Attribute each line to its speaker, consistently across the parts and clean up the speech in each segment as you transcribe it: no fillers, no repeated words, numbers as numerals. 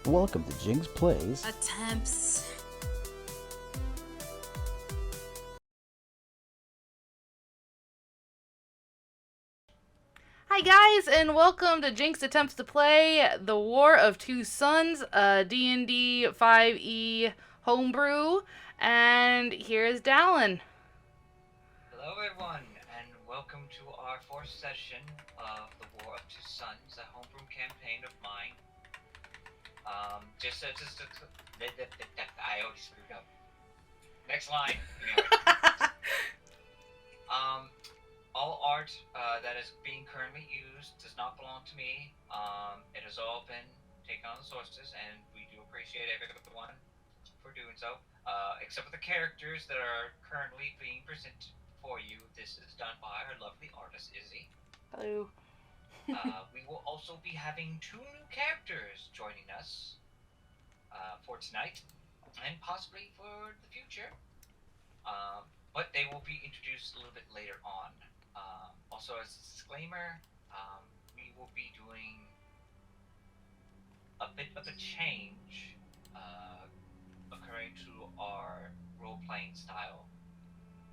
Speaker 1: Welcome to Jyinxx Plays
Speaker 2: Attempts. Hi guys, and welcome to Jyinxx Attempts to Play The War of Two Suns, D&D 5e homebrew, and here's Dallin.
Speaker 3: Hello everyone, and welcome to our fourth session of The War of Two Suns, a homebrew campaign of mine. I already screwed up. Next line. All art that is being currently used does not belong to me. It has all been taken on the sources, and we do appreciate everyone for doing so. Except for the characters that are currently being presented for you. This is done by our lovely artist, Izzy.
Speaker 2: Hello.
Speaker 3: We will also be having two new characters joining us for tonight, and possibly for the future. But they will be introduced a little bit later on. Also, as a disclaimer, we will be doing a bit of a change occurring to our role-playing style,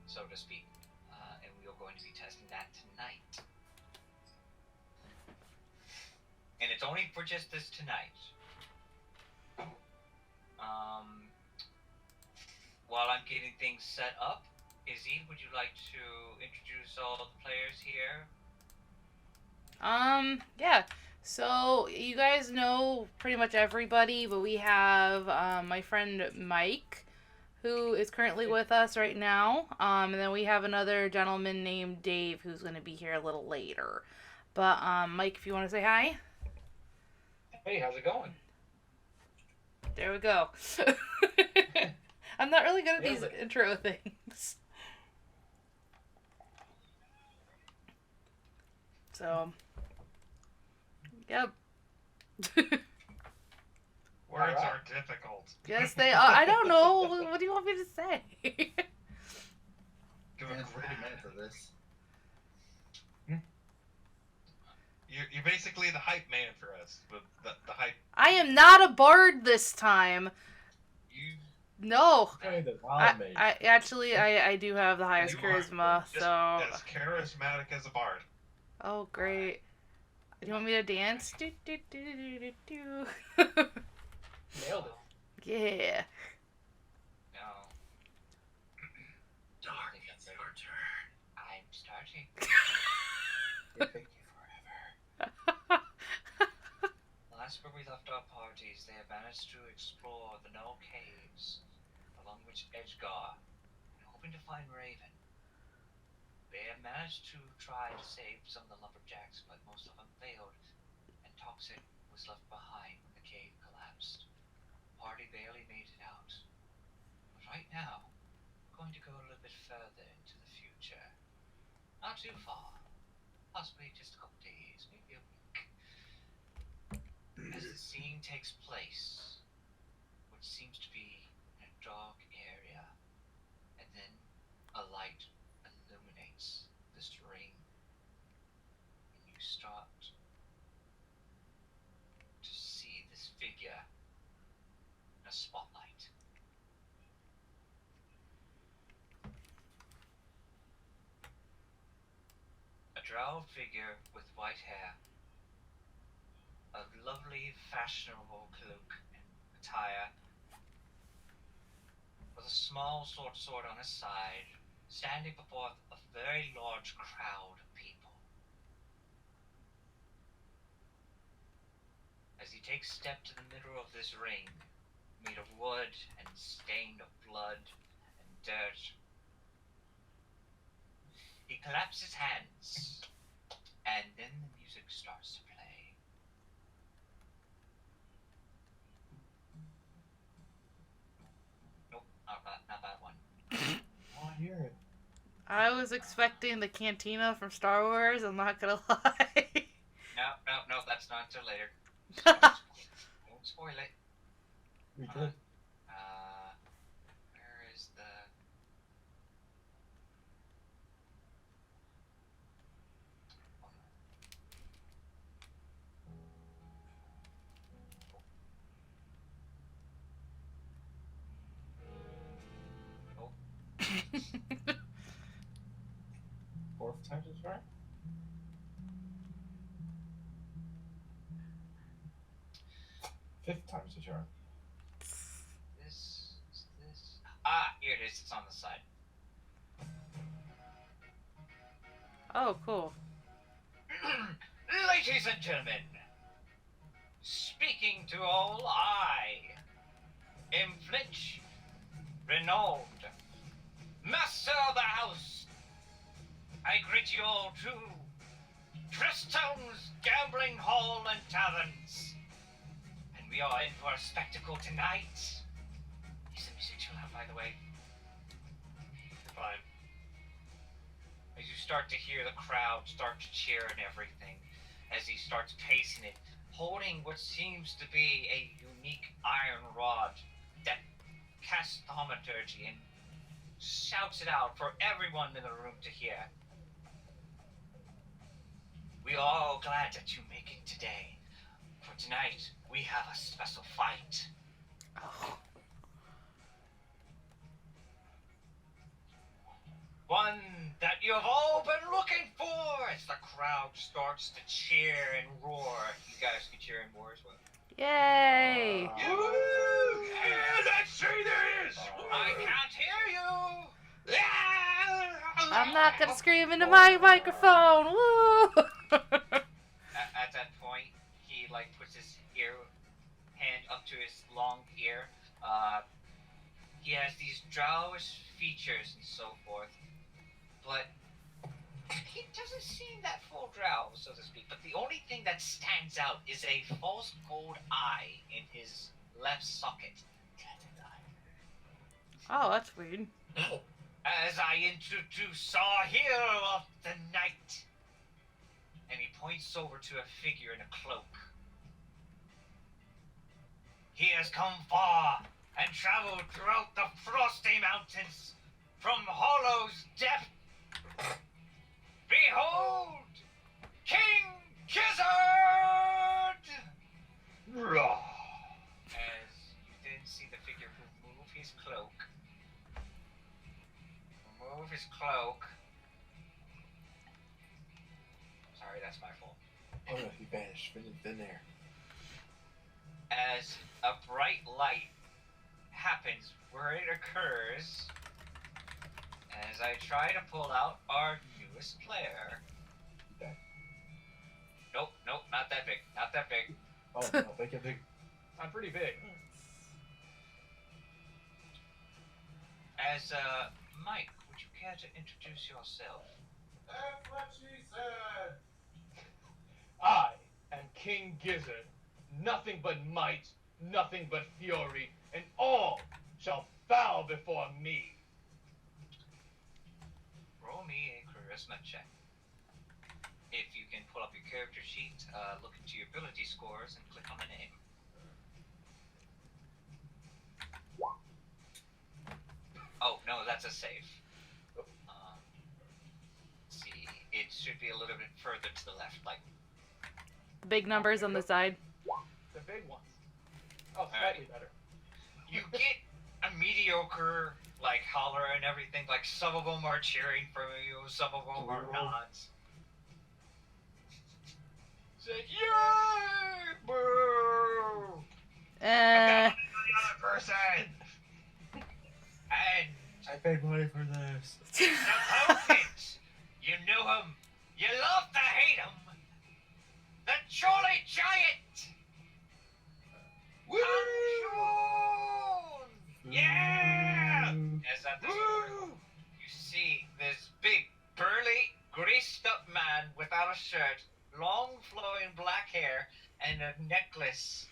Speaker 3: so to speak, and we are going to be testing that tonight. And it's only for just this tonight. While I'm getting things set up, Izzy, would you like to introduce all the players here?
Speaker 2: Yeah. So, you guys know pretty much everybody, but we have my friend Mike, who is currently with us right now. And then we have another gentleman named Dave, who's going to be here a little later. But, Mike, if you want to say hi.
Speaker 4: Hey, how's it going?
Speaker 2: There we go. I'm not really good at these intro things. So, yep.
Speaker 4: Words are difficult.
Speaker 2: Yes, they are. I don't know. What do you want me to say?
Speaker 4: Give a great man for this. You're basically the hype man for us. The hype.
Speaker 2: I am not a bard this time.
Speaker 4: You.
Speaker 2: No.
Speaker 4: I
Speaker 2: actually I do have the highest charisma, so.
Speaker 4: As charismatic as a bard.
Speaker 2: Oh, great. Do you want me to dance? Do, do, do, do, do, do.
Speaker 4: Nailed it.
Speaker 2: Yeah.
Speaker 3: No.
Speaker 4: Dark, it's your turn.
Speaker 3: I'm starting.
Speaker 4: It'll take you forever.
Speaker 3: Last where we left our parties, they have managed to explore the Null Caves, along which Edgegar, and hoping to find Raven. They have managed to try to save some of the lumberjacks, but most of them failed, and Toxic was left behind when the cave collapsed. The party barely made it out. But right now, we're going to go a little bit further into the future. Not too far. Possibly just a couple days, maybe a week. As the scene takes place, which seems to be in a dark area, and then a light illuminates this ring, and you start to see this figure in a spotlight. A drow figure with white hair, a lovely fashionable cloak and attire, with a small sword on his side, standing before a very large crowd of people. As he takes step to the middle of this ring, made of wood and stained of blood and dirt, he claps his hands, and then the music starts to play. Nope, not that one.
Speaker 4: Oh, I hear it.
Speaker 2: I was expecting the cantina from Star Wars, I'm not gonna lie.
Speaker 3: No, that's not until later. Don't spoil it.
Speaker 4: We did.
Speaker 3: Where is the...
Speaker 1: times a turn? Fifth times a turn.
Speaker 3: This. Ah, here it is. It's on the side.
Speaker 2: Oh, cool.
Speaker 3: Ladies and gentlemen, speaking to all, I am Flinch, renowned, master of the house. I greet you all to Tristown's Gambling Hall and Taverns. And we are in for a spectacle tonight. Is the music too loud, by the way? Fine. As you start to hear the crowd start to cheer and everything, as he starts pacing it, holding what seems to be a unique iron rod that casts thaumaturgy and shouts it out for everyone in the room to hear. We are all glad that you make it today. For tonight, we have a special fight.
Speaker 2: Oh.
Speaker 3: One that you have all been looking for as the crowd starts to cheer and roar. You guys can cheer and roar as well.
Speaker 2: Yay!
Speaker 4: Woo! Yeah, let's see this!
Speaker 3: I can't hear you!
Speaker 2: I'm not gonna scream into my microphone. Woo!
Speaker 3: At that point, he puts his hand up to his long ear. He has these drowish features and so forth, but he doesn't seem that full drow, so to speak. But the only thing that stands out is a false gold eye in his left socket.
Speaker 2: Oh, that's weird.
Speaker 3: As I introduce our hero of the night. And he points over to a figure in a cloak. He has come far and traveled throughout the frosty mountains from Hollow's depth. Behold, King Gizzard! As you then see the figure remove his cloak. Remove his cloak. Sorry, that's my fault.
Speaker 1: Oh no, he vanished from thin air.
Speaker 3: As a bright light happens where it occurs, as I try to pull out our newest player.
Speaker 1: Okay.
Speaker 3: Nope, not that big, not that big.
Speaker 1: Oh, no, make it big.
Speaker 5: I'm pretty big.
Speaker 3: As, Mike, would you care to introduce yourself?
Speaker 5: That's what she said. I am King Gizzard. Nothing but might, nothing but fury, and all shall bow before me.
Speaker 3: Roll me a charisma check. If you can pull up your character sheet, look into your ability scores, and click on the name. Oh, no, that's a save. Let's see, it should be a little bit further to the left,
Speaker 2: Big numbers on the side.
Speaker 5: The big ones. Oh, slightly better.
Speaker 3: You get a mediocre, holler and everything, some of them are cheering for you, some of them are not. It's like, yay, boo!
Speaker 2: Eh.
Speaker 3: The other person! And
Speaker 1: I paid money for this.
Speaker 3: the opponent, you know him, you love to hate him, the Jolly Giant!
Speaker 4: Woo!
Speaker 3: Conjun! Yeah! As at this point, you see this big, burly, greased-up man without a shirt, long flowing black hair, and a necklace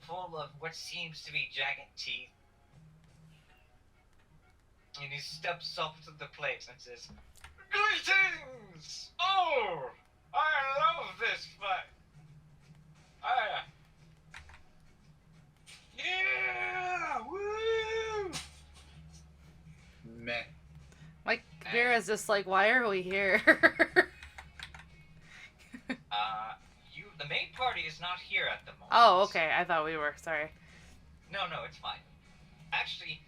Speaker 3: full of what seems to be jagged teeth. And he steps up to the plate and says, "Greetings! Oh, I love this fight. Yeah! Woo!"
Speaker 1: Meh.
Speaker 2: My Vera's just like, why are we here?
Speaker 3: The main party is not here at the moment.
Speaker 2: Oh, okay. I thought we were. Sorry.
Speaker 3: No, it's fine. Actually,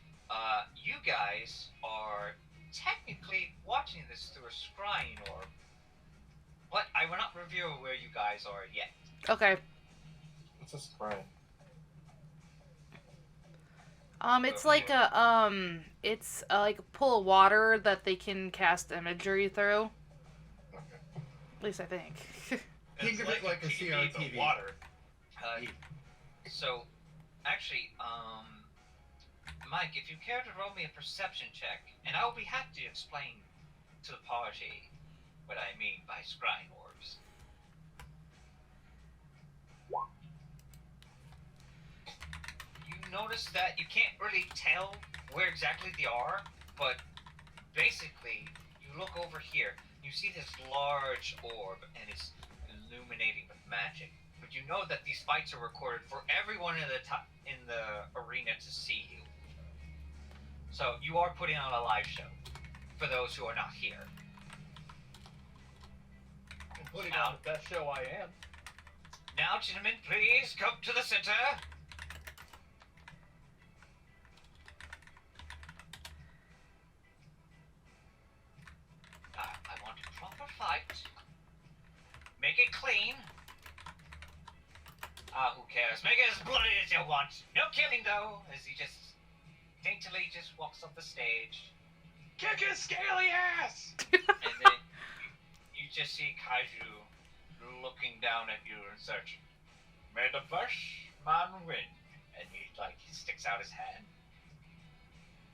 Speaker 3: you guys are technically watching this through a scrying orb, but I will not reveal where you guys are yet.
Speaker 2: Okay.
Speaker 1: What's a scrying?
Speaker 2: It's like it's like a pool of water that they can cast imagery through.
Speaker 1: Okay.
Speaker 2: At least I think.
Speaker 1: Think of it like a
Speaker 4: TV, but
Speaker 1: CRTV.
Speaker 4: water.
Speaker 3: So, actually, Mike, if you care to roll me a perception check, and I will be happy to explain to the party what I mean by scrying orbs. You notice that you can't really tell where exactly they are, but basically, you look over here, you see this large orb, and it's illuminating with magic. But you know that these fights are recorded for everyone in the arena to see you. So you are putting on a live show for those who are not here.
Speaker 5: I'm putting on the best show I am.
Speaker 3: Now, gentlemen, please come to the center. I want a proper fight. Make it clean. Who cares? Make it as bloody as you want. No killing, though, as he just daintily just walks up the stage.
Speaker 4: Kick his scaly ass!
Speaker 3: And then you just see Kaiju looking down at you and search. May the best man win. And he sticks out his hand.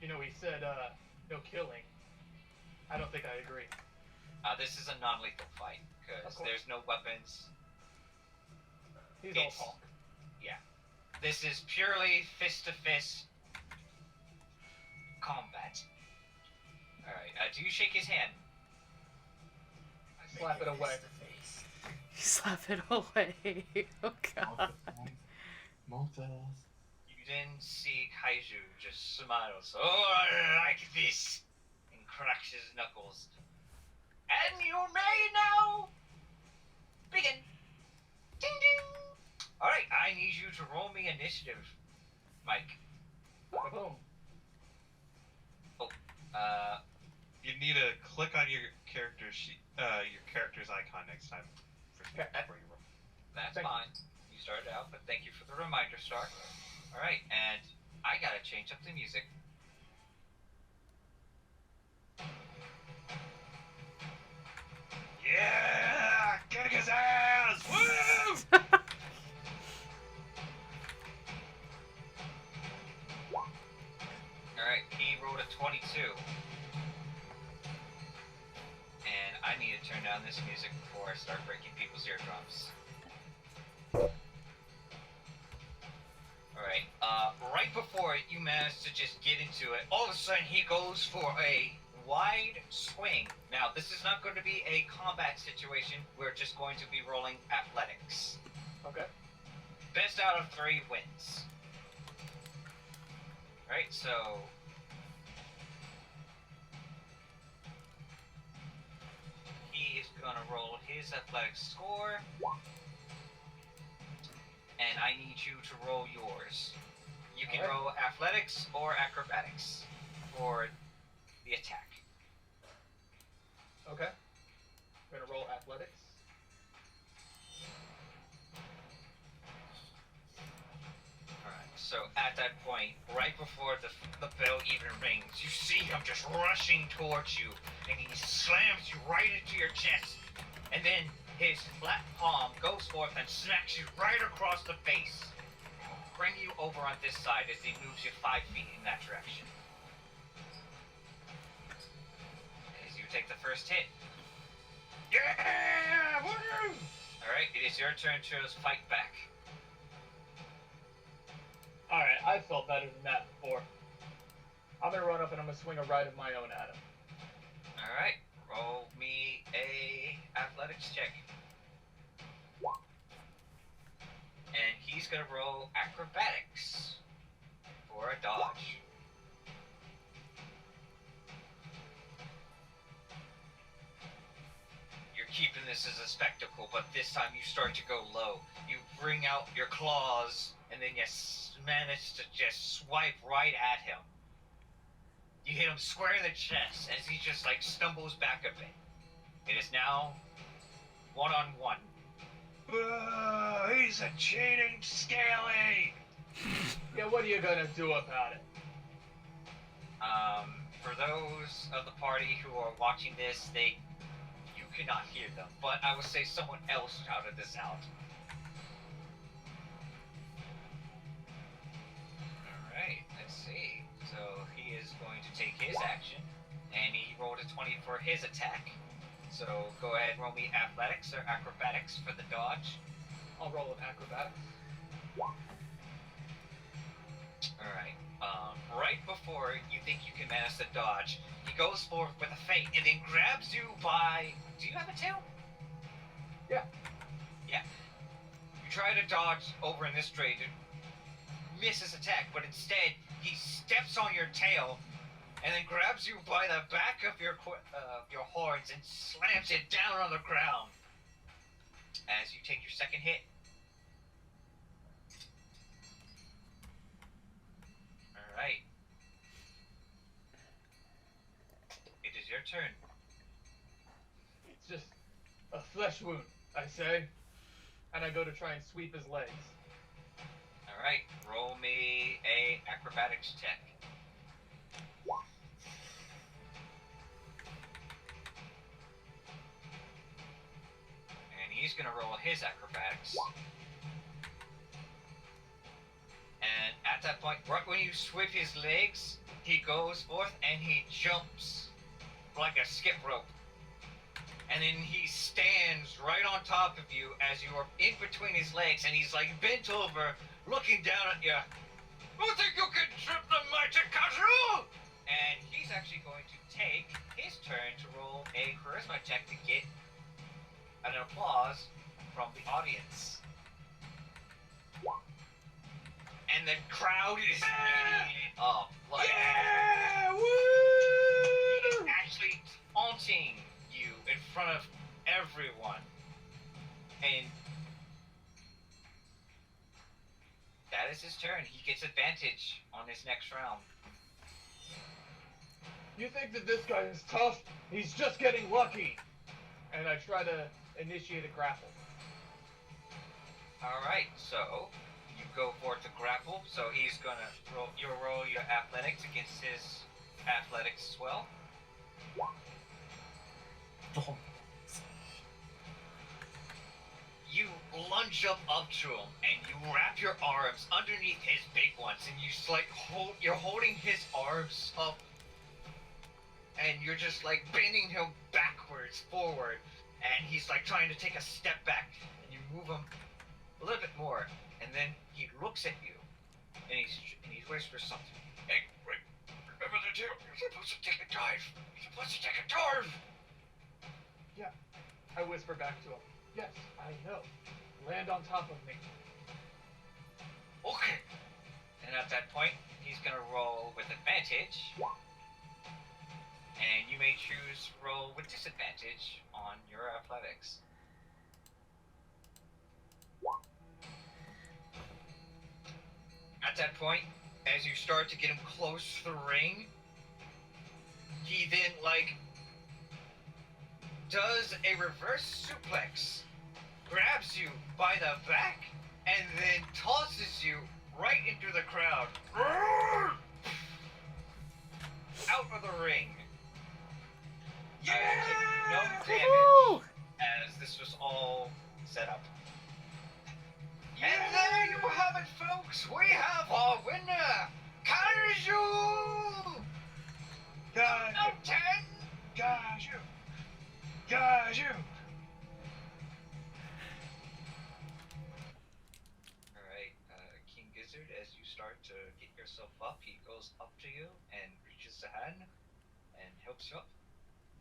Speaker 5: You know, he said, no killing. I don't think I agree.
Speaker 3: This is a non-lethal fight, because
Speaker 5: Of course.
Speaker 3: there's no weapons.
Speaker 5: He's all
Speaker 3: It's-
Speaker 5: talk.
Speaker 3: This is purely fist-to-fist combat. Alright, do you shake his hand?
Speaker 5: I slap it away.
Speaker 2: Slap it away. Oh god.
Speaker 1: Motels.
Speaker 3: You then see Kaiju just smiles. Oh, I like this! And cracks his knuckles. And you may now begin. Ding ding! Alright, I need you to roll me initiative, Mike.
Speaker 5: Boom.
Speaker 4: You need to click on your character sheet, your character's icon next time.
Speaker 5: Okay.
Speaker 4: Before you roll.
Speaker 3: That's
Speaker 5: Thank you.
Speaker 3: fine. You started out, but thank you for the reminder, Star. Alright, and I gotta change up the music.
Speaker 4: Yeah! Kick his ass! Woo!
Speaker 3: Alright, he rolled a 22. And I need to turn down this music before I start breaking people's eardrums. Alright, right before you manage to just get into it, all of a sudden he goes for a wide swing. Now, this is not going to be a combat situation. We're just going to be rolling athletics.
Speaker 5: Okay.
Speaker 3: Best out of 3 wins. Right, so he is gonna roll his athletics score, and I need you to roll yours. You can
Speaker 5: Alright.
Speaker 3: roll athletics or acrobatics for the attack.
Speaker 5: Okay. We're gonna roll athletics.
Speaker 3: Alright, so at that point, right before the bell even rings, you see him just rushing towards you, and he slams you right into your chest, and then his flat palm goes forth and smacks you right across the face, bring you over on this side as he moves you 5 feet in that direction. As you take the first hit.
Speaker 4: Yeah! Woo!
Speaker 3: Alright, it is your turn to fight back.
Speaker 5: Alright, I felt better than that before. I'm gonna run up and I'm gonna swing a right of my own at him.
Speaker 3: Alright, roll me a athletics check. And he's gonna roll acrobatics for a dodge. You're keeping this as a spectacle, but this time you start to go low. You bring out your claws, and then you manage to just swipe right at him. You hit him square in the chest as he just like stumbles back a bit. It is now 1-on-1.
Speaker 4: He's a cheating scaly!
Speaker 5: Yeah, what are you gonna do about it?
Speaker 3: For those of the party who are watching this, you cannot hear them, but I would say someone else shouted this out. Alright, let's see. So he is going to take his action, and he rolled a 20 for his attack. So go ahead, roll me athletics or acrobatics for the dodge.
Speaker 5: I'll roll an acrobatics.
Speaker 3: Alright, right before you think you can manage the dodge, he goes forth with a feint and then grabs you by... Do you have a tail?
Speaker 5: Yeah.
Speaker 3: Yeah. You try to dodge over in this trade to miss his attack, but instead he steps on your tail and then grabs you by the back of your horns and slams it down on the ground as you take your second hit. Alright. It is your turn.
Speaker 5: It's just a flesh wound, I say. And I go to try and sweep his legs.
Speaker 3: Alright, roll me a acrobatics check. And he's gonna roll his acrobatics. And at that point, right when you sweep his legs, he goes forth and he jumps like a skip rope. And then he stands right on top of you as you are in between his legs, and he's like bent over, looking down at you. You think you can trip the mighty Kazu? And he's actually going to take his turn to roll a charisma check to get an applause from the audience. And the crowd is eating up. Like,
Speaker 5: Yeah! Woo!
Speaker 3: he's actually taunting you in front of everyone. And that is his turn. He gets advantage on his next round.
Speaker 5: You think that this guy is tough? He's just getting lucky. And I try to initiate a grapple.
Speaker 3: Alright, so you go for it to grapple. So he's gonna roll your athletics against his athletics as well.
Speaker 1: Oh.
Speaker 3: You lunge up to him and you wrap your arms underneath his big ones, and you're holding his arms up, and you're just like bending him backwards, forward, and he's like trying to take a step back, and you move him a little bit more, and then he looks at you, and he whispers something. Hey, wait, remember the deal? You're supposed to take a dive. You're supposed to take a dive.
Speaker 5: Yeah. I whisper back to him. Yes, I know. Land on top of me.
Speaker 3: Okay. And at that point, he's gonna roll with advantage. And you may choose roll with disadvantage on your athletics. At that point, as you start to get him close to the ring, he then does a reverse suplex, grabs you by the back, and then tosses you right into the crowd. Out of the ring. Yeah! No damage, as this was all set up. Yeah! And there you have it, folks! We have our winner! Kaiju!
Speaker 4: Kaiju!
Speaker 3: 10!
Speaker 4: Kaiju! Kaiju!
Speaker 3: Alright, King Gizzard, as you start to get yourself up, he goes up to you and reaches a hand and helps you up.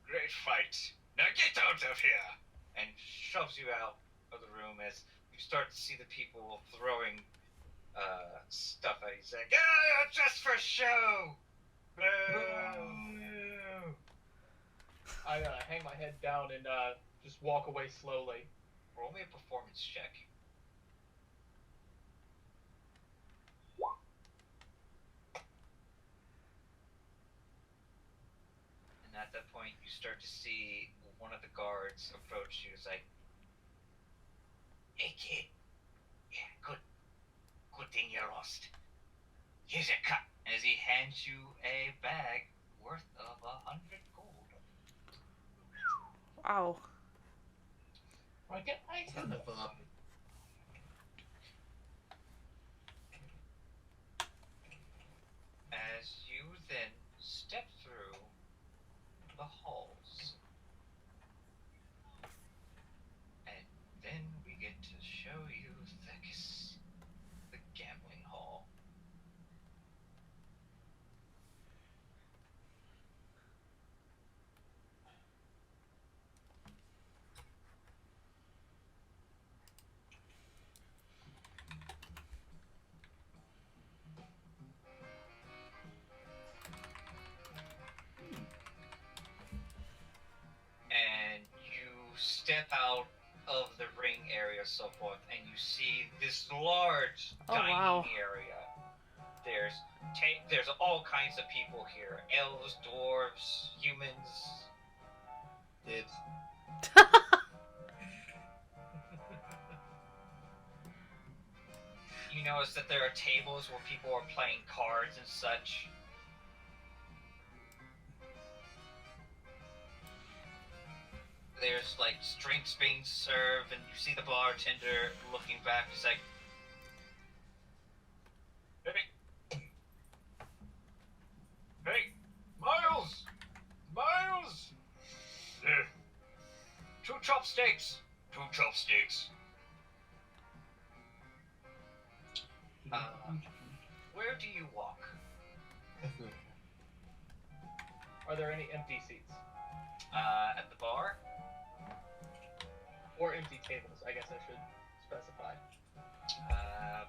Speaker 3: Great fight! Now get out of here! And shoves you out of the room as you start to see the people throwing stuff at you. He's like, "Ah, just for show!" Boo!
Speaker 5: I hang my head down and just walk away slowly.
Speaker 3: Roll me a performance check. And at that point, you start to see one of the guards approach you. It's like, "Hey kid, yeah, good thing you're lost. Here's your cut." As he hands you a bag worth of 100 gold.
Speaker 2: Wow.
Speaker 5: I get
Speaker 1: Son of a.
Speaker 3: As you then step through the halls, and then we get to show you the gambling hall. And you step out of the ring area, so forth, and you see this large
Speaker 2: Oh,
Speaker 3: dining
Speaker 2: wow.
Speaker 3: area. There's all kinds of people here: elves, dwarves, humans.
Speaker 1: Dibs.
Speaker 3: You notice that there are tables where people are playing cards and such. There's like drinks being served, and you see the bartender looking back. He's like, "Hey, Miles! Miles! Yeah. 2 chopsticks! 2 chopsticks." Where do you walk?
Speaker 5: Are there any empty seats?
Speaker 3: At the bar?
Speaker 5: Or empty tables, I guess I should specify.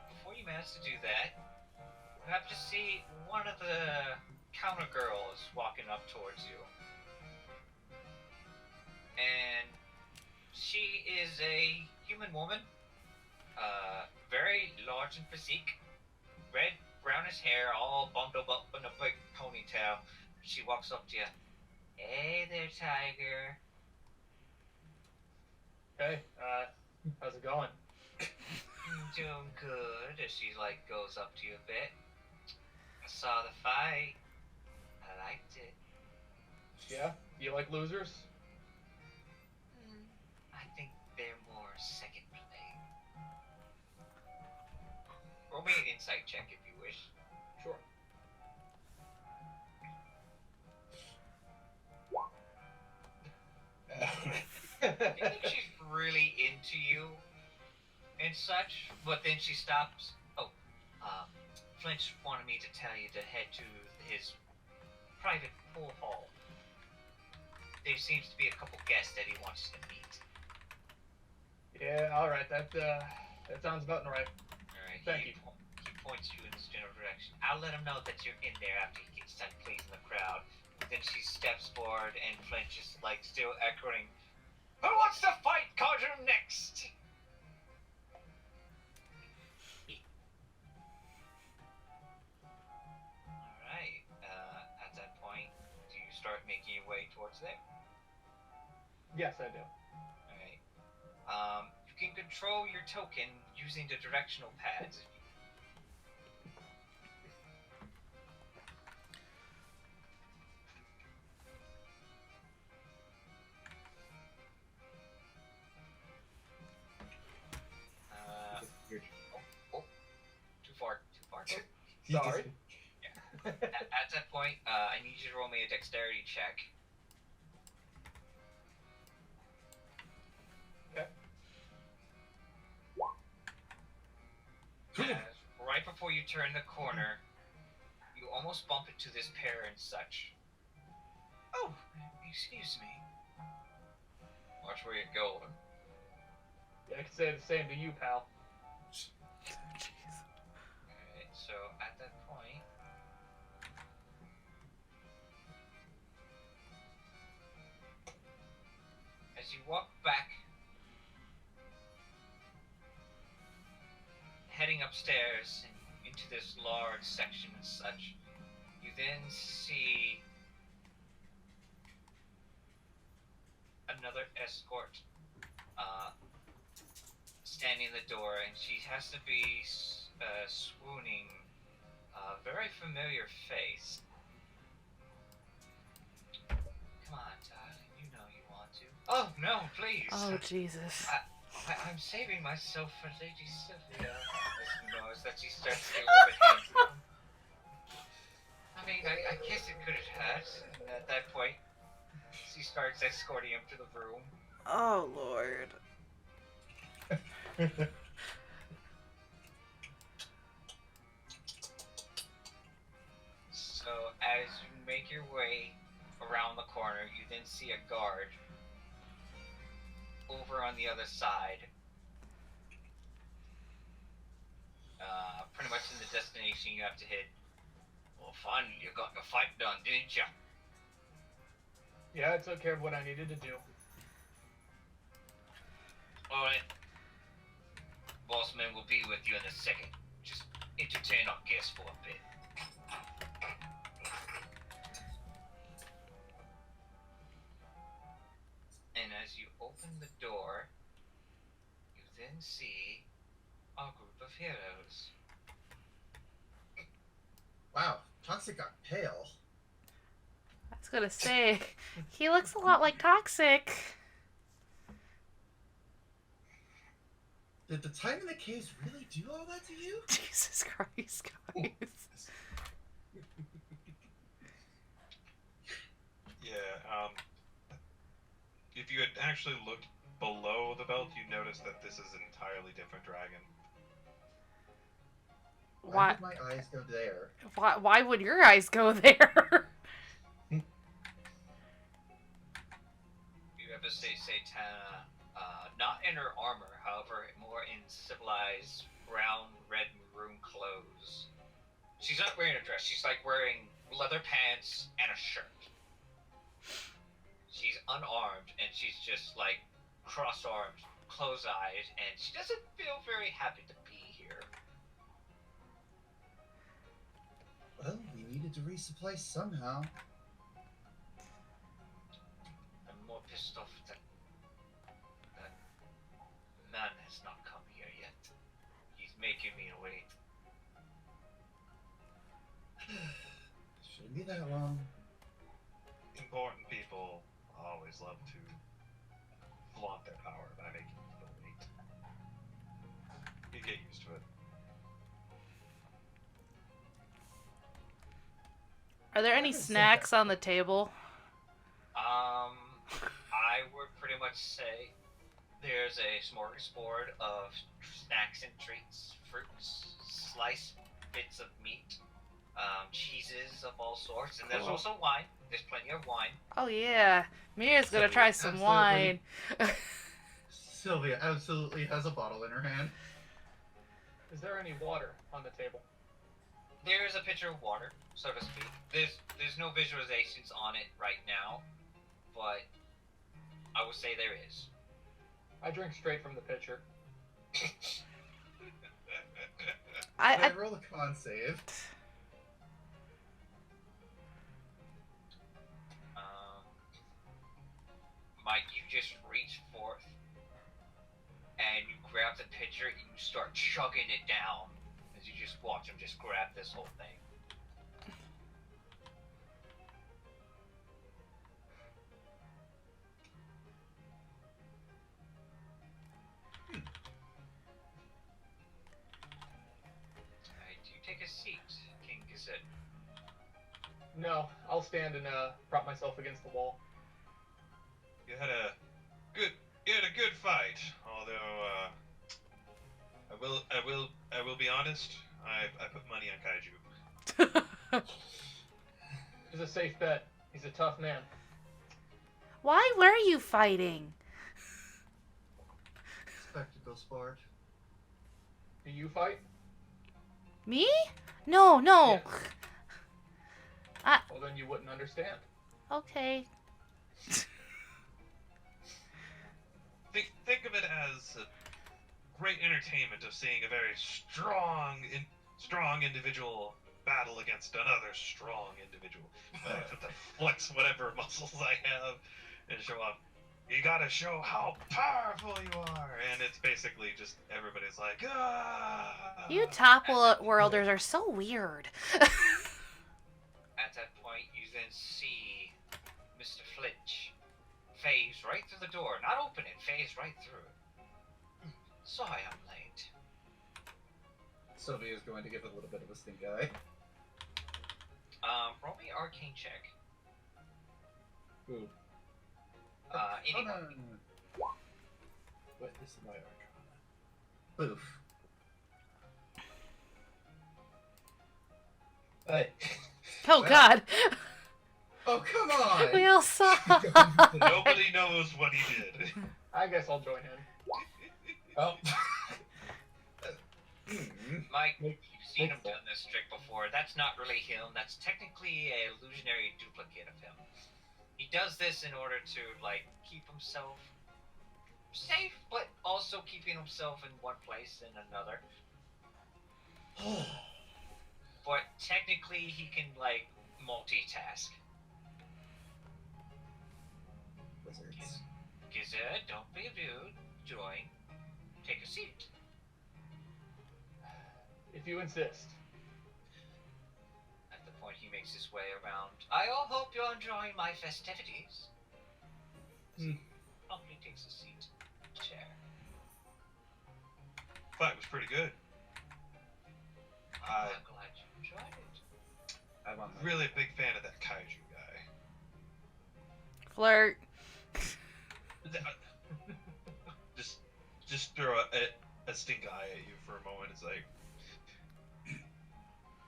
Speaker 3: Before you manage to do that, you happen to see one of the counter girls walking up towards you. And she is a human woman, very large in physique, red, brownish hair, all bundled up in a big ponytail. She walks up to you. "Hey there, Tiger."
Speaker 5: Hey, how's it going?
Speaker 3: "Doing good." As she like goes up to you a bit. "I saw the fight. I liked it."
Speaker 5: Yeah? You like losers?
Speaker 3: I think they're more second play. Roll me an insight check if you wish.
Speaker 5: Sure.
Speaker 3: I think she's really into you and such, but then she stops. "Oh, Flinch wanted me to tell you to head to his private pool hall. There seems to be a couple guests that he wants to meet."
Speaker 5: Yeah, alright, that sounds about right.
Speaker 3: Alright,
Speaker 5: Thank
Speaker 3: he
Speaker 5: you.
Speaker 3: He points you in this general direction. "I'll let him know that you're in there after he gets done pleasing the crowd." Then she steps forward, and Flinch is like still echoing, "Who wants to fight Codger next?" Alright, at that point, do you start making your way towards there?
Speaker 5: Yes, I do.
Speaker 3: Alright. You can control your token using the directional pads. Too far.
Speaker 5: Sorry.
Speaker 3: At that point, I need you to roll me a dexterity check.
Speaker 5: Okay.
Speaker 3: Right before you turn the corner, you almost bump into this pair and such. "Oh, excuse me." Watch where you're going.
Speaker 5: Yeah, I can say the same to you, pal.
Speaker 3: Alright, so at that point, as you walk back, heading upstairs and into this large section and such, you then see another escort standing in the door, and she has to be swooning a very familiar face. Come on, darling, you know you want to. Oh, no, please.
Speaker 2: Oh, Jesus.
Speaker 3: I'm saving myself for Lady Sylvia. As she knows that she starts to get a little bit handsome. I mean, I guess it could have hurt. And at that point, she starts escorting him to the room.
Speaker 2: Oh, Lord.
Speaker 3: So, as you make your way around the corner, you then see a guard over on the other side. Pretty much in the destination you have to hit. Well, finally, you got your fight done, didn't you?
Speaker 5: Yeah, I took care of what I needed to do.
Speaker 3: Alright. Bossman will be with you in a second. Just entertain our guests for a bit. And as you open the door, you then see our group of heroes.
Speaker 1: Wow, Toxic got pale.
Speaker 2: I was gonna say, he looks a lot like Toxic.
Speaker 1: Did the time in the caves really do all that to you?
Speaker 2: Jesus Christ, guys.
Speaker 4: Yeah, if you had actually looked below the belt, you'd notice that this is an entirely different dragon.
Speaker 1: Why did my eyes go there?
Speaker 2: Why would your eyes go there?
Speaker 3: You ever say Satana, not in her armor, however, more in civilized brown, red, maroon clothes. She's not wearing a dress, she's like wearing leather pants and a shirt. She's unarmed, and she's just like cross-armed, closed-eyed, and she doesn't feel very happy to be here.
Speaker 1: Well, we needed to resupply somehow.
Speaker 3: I'm more pissed off that that man has not come here yet. He's making me wait.
Speaker 1: Shouldn't be that long.
Speaker 4: Important people always love to flaunt their power by making people wait. You get used to it.
Speaker 2: Are there any snacks on the table?
Speaker 3: I would pretty much say there's a smorgasbord of snacks and treats, fruits, sliced bits of meat, cheeses of all sorts, and there's
Speaker 2: Cool.
Speaker 3: also wine. There's plenty of wine.
Speaker 2: Oh yeah, Mia's gonna try some wine.
Speaker 1: Sylvia absolutely has a bottle in her hand.
Speaker 5: Is there any water on the table?
Speaker 3: There's a pitcher of water, so to speak. There's no visualizations on it right now, but I would say there is.
Speaker 5: I drink straight from the pitcher.
Speaker 2: I
Speaker 1: Roll a con save.
Speaker 3: Mike, you just reach forth and you grab the pitcher and you start chugging it down as you just watch him just grab this whole thing. Alright, you take a seat, King Gazette.
Speaker 5: No, I'll stand and prop myself against the wall.
Speaker 4: You had a good fight. Although I will be honest. I put money on Kaiju.
Speaker 5: It's a safe bet. He's a tough man.
Speaker 2: Why were you fighting?
Speaker 1: Spectacle sport.
Speaker 5: Do you fight?
Speaker 2: Me? No.
Speaker 5: Well, then you wouldn't understand.
Speaker 2: Okay.
Speaker 4: Think of it as a great entertainment of seeing a very strong individual battle against another strong individual. I have to flex whatever muscles I have and show off. You gotta show how powerful you are, and it's basically just everybody's like, ah.
Speaker 2: You top worlders are so weird.
Speaker 3: At that point, you then see Mr. Flinch phase right through the door. Not open it, phase right through it. Sorry I'm late.
Speaker 1: Sylvia's going to give a little bit of a stink eye.
Speaker 3: Roll me arcane check.
Speaker 1: Ooh.
Speaker 3: Anyone.
Speaker 1: What is my arcana? Boof. Hey.
Speaker 2: Oh,
Speaker 1: Well,
Speaker 2: God.
Speaker 1: Oh, come on!
Speaker 2: We all saw.
Speaker 4: Nobody knows what he did.
Speaker 5: I guess I'll join him.
Speaker 1: Oh.
Speaker 3: Mike,
Speaker 1: Make-
Speaker 3: you've seen him
Speaker 1: make
Speaker 3: done this trick before. That's not really him. That's technically a illusionary duplicate of him. He does this in order to, like, keep himself safe, but also keeping himself in one place and another. But technically, he can, like, multitask.
Speaker 1: Wizards.
Speaker 3: Gizzard, don't be rude. Join. Take a seat.
Speaker 5: If you insist.
Speaker 3: At the point he makes his way around. I all hope you're enjoying my festivities. Promptly takes a seat. Chair.
Speaker 4: Fight was pretty good.
Speaker 3: I'm glad you enjoyed it.
Speaker 1: I want my
Speaker 4: Really a big fan of that kaiju guy.
Speaker 2: Flirt.
Speaker 4: Just throw a stink eye at you for a moment. It's like,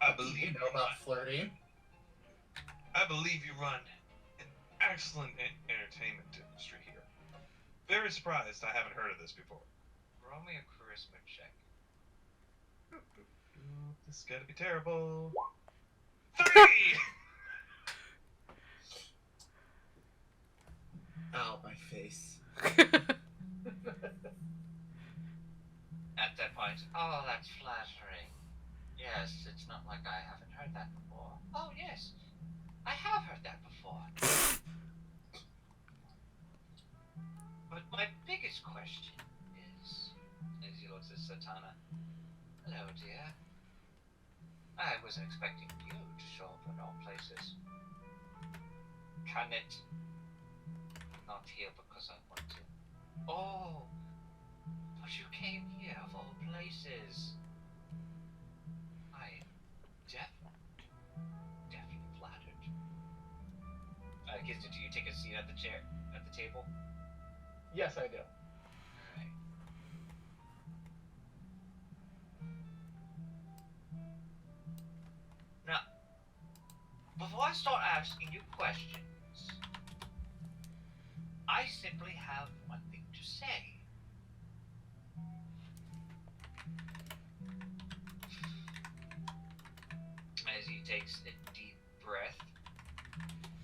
Speaker 4: I believe
Speaker 1: You know about flirting.
Speaker 4: you run an excellent entertainment industry here. Very surprised I haven't heard of this before.
Speaker 3: Roll me a charisma check.
Speaker 4: This is gonna be terrible. 3!
Speaker 1: Ow, my face.
Speaker 3: At that point, oh, that's flattering. Yes, it's not like I haven't heard that before. Oh, yes, I have heard that before. But my biggest question is, as he looks at Satana, hello, dear. I wasn't expecting you to show up in all places. Can it? I'm not here because I want to. Oh, but you came here of all places. I am definitely flattered. Gizda, do you take a seat at the chair, at the table?
Speaker 5: Yes, I do.
Speaker 3: Alright. Now, before I start asking you questions, I simply have one thing to say. As he takes a deep breath